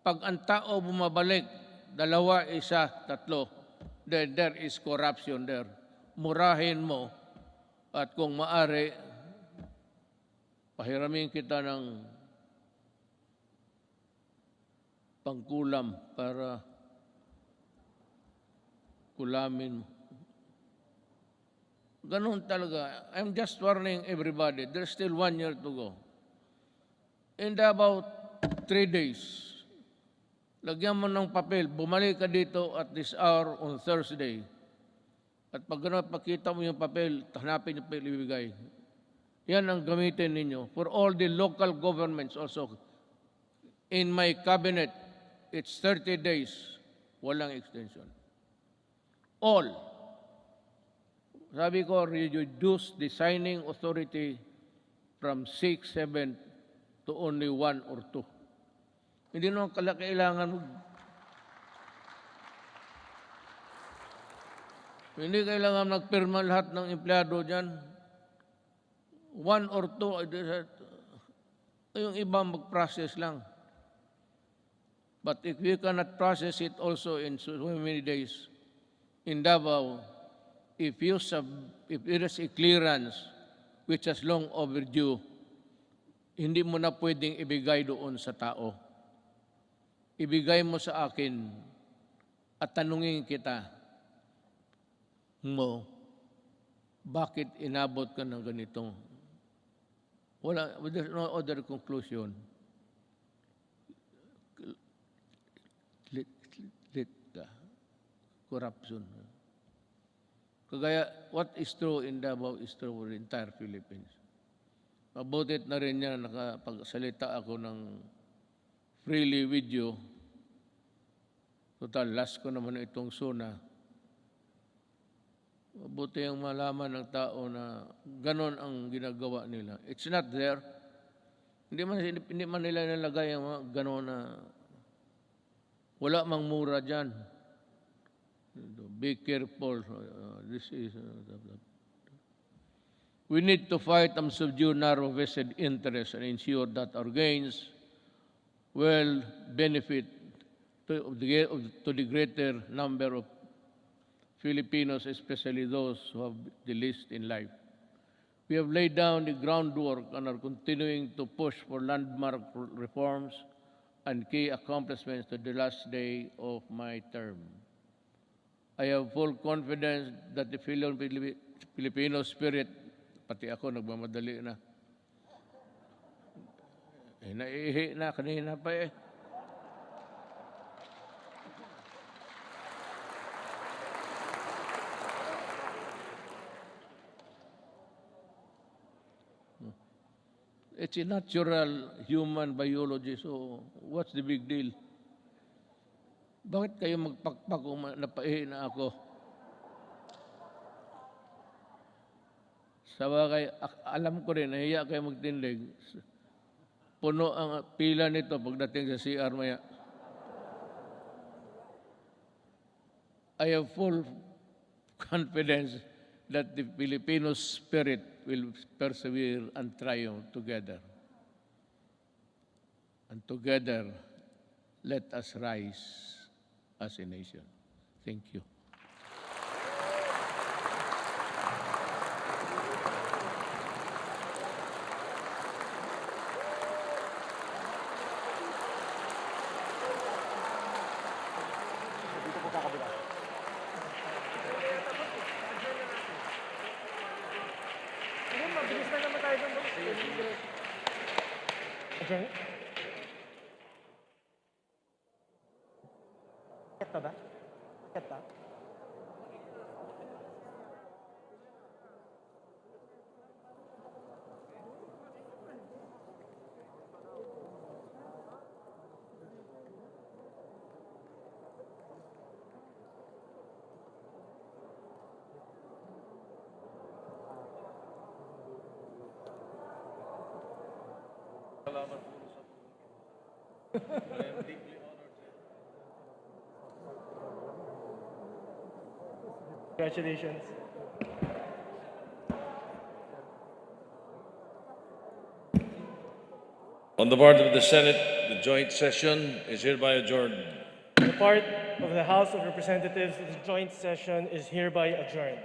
Speaker 2: Pag ang tao bumabalik, 2, 1, 3, then there is corruption there. Murahin mo at kung maari, pahiramin kita ng pangkulam para kulamin mo. Ganun talaga. I'm just warning everybody. There's still 1 year to go. In about 3 days, lagyan mo ng papel, bumalik ka dito at this hour on Thursday. At pag gano'n, pakita mo yung papel, hanapin yung papel, ibigay. Yan ang gamitin ninyo. For all the local governments also. In my cabinet, it's 30 days, walang extension. All. Sabi ko, reduce the signing authority from 6, 7 to only 1 or 2. Hindi naman kailangan hindi kailangan magpirma lahat ng empleyado dyan. 1 or 2, yung iba mag-process lang. But if you cannot process it also in so many days, in Davao, if there is a clearance which is long overdue, hindi mo na pwedeng ibigay doon sa tao. Ibigay mo sa akin at tanungin kita mo, bakit inabot ka ng ganitong? There's no other conclusion. Lit ka. Corruption. Kagaya, what is true in Davao is true for the entire Philippines. Mabutit na rin yan, nakapagsalita ako ng freely with you. Total, last ko naman itong SONA. Mabuti ang malaman ng tao na ganon ang ginagawa nila. It's not there. Hindi man nila nalagay ang mga ganon na wala mang mura dyan. Be careful. We need to fight and subdue narrow vested interests and ensure that our gains will benefit to the greater number of Filipinos, especially those who have the least in life. We have laid down the groundwork and are continuing to push for landmark reforms and key accomplishments to the last day of my term. I have full confidence that the Filipino spirit, pati ako nagmamadali na. Naiihi na, kanina pa eh. It's a natural human biology, so what's the big deal? Bakit kayo magpakpak kung napaihi na ako? Sa bagay, alam ko rin, nahiya kayo magtindig. Puno ang pila nito pagdating sa CR maya. I have full confidence that the Filipino spirit will persevere and triumph together. And together, let us rise as a nation. Thank you.
Speaker 1: Mabilis na naman tayo doon. Adjourn? Ket pa ba? Ket pa?
Speaker 3: Salamat po sa I am deeply honored.
Speaker 1: Congratulations.
Speaker 3: On the part of the Senate, the joint session is hereby adjourned.
Speaker 1: The part of the House of Representatives, the joint session is hereby adjourned.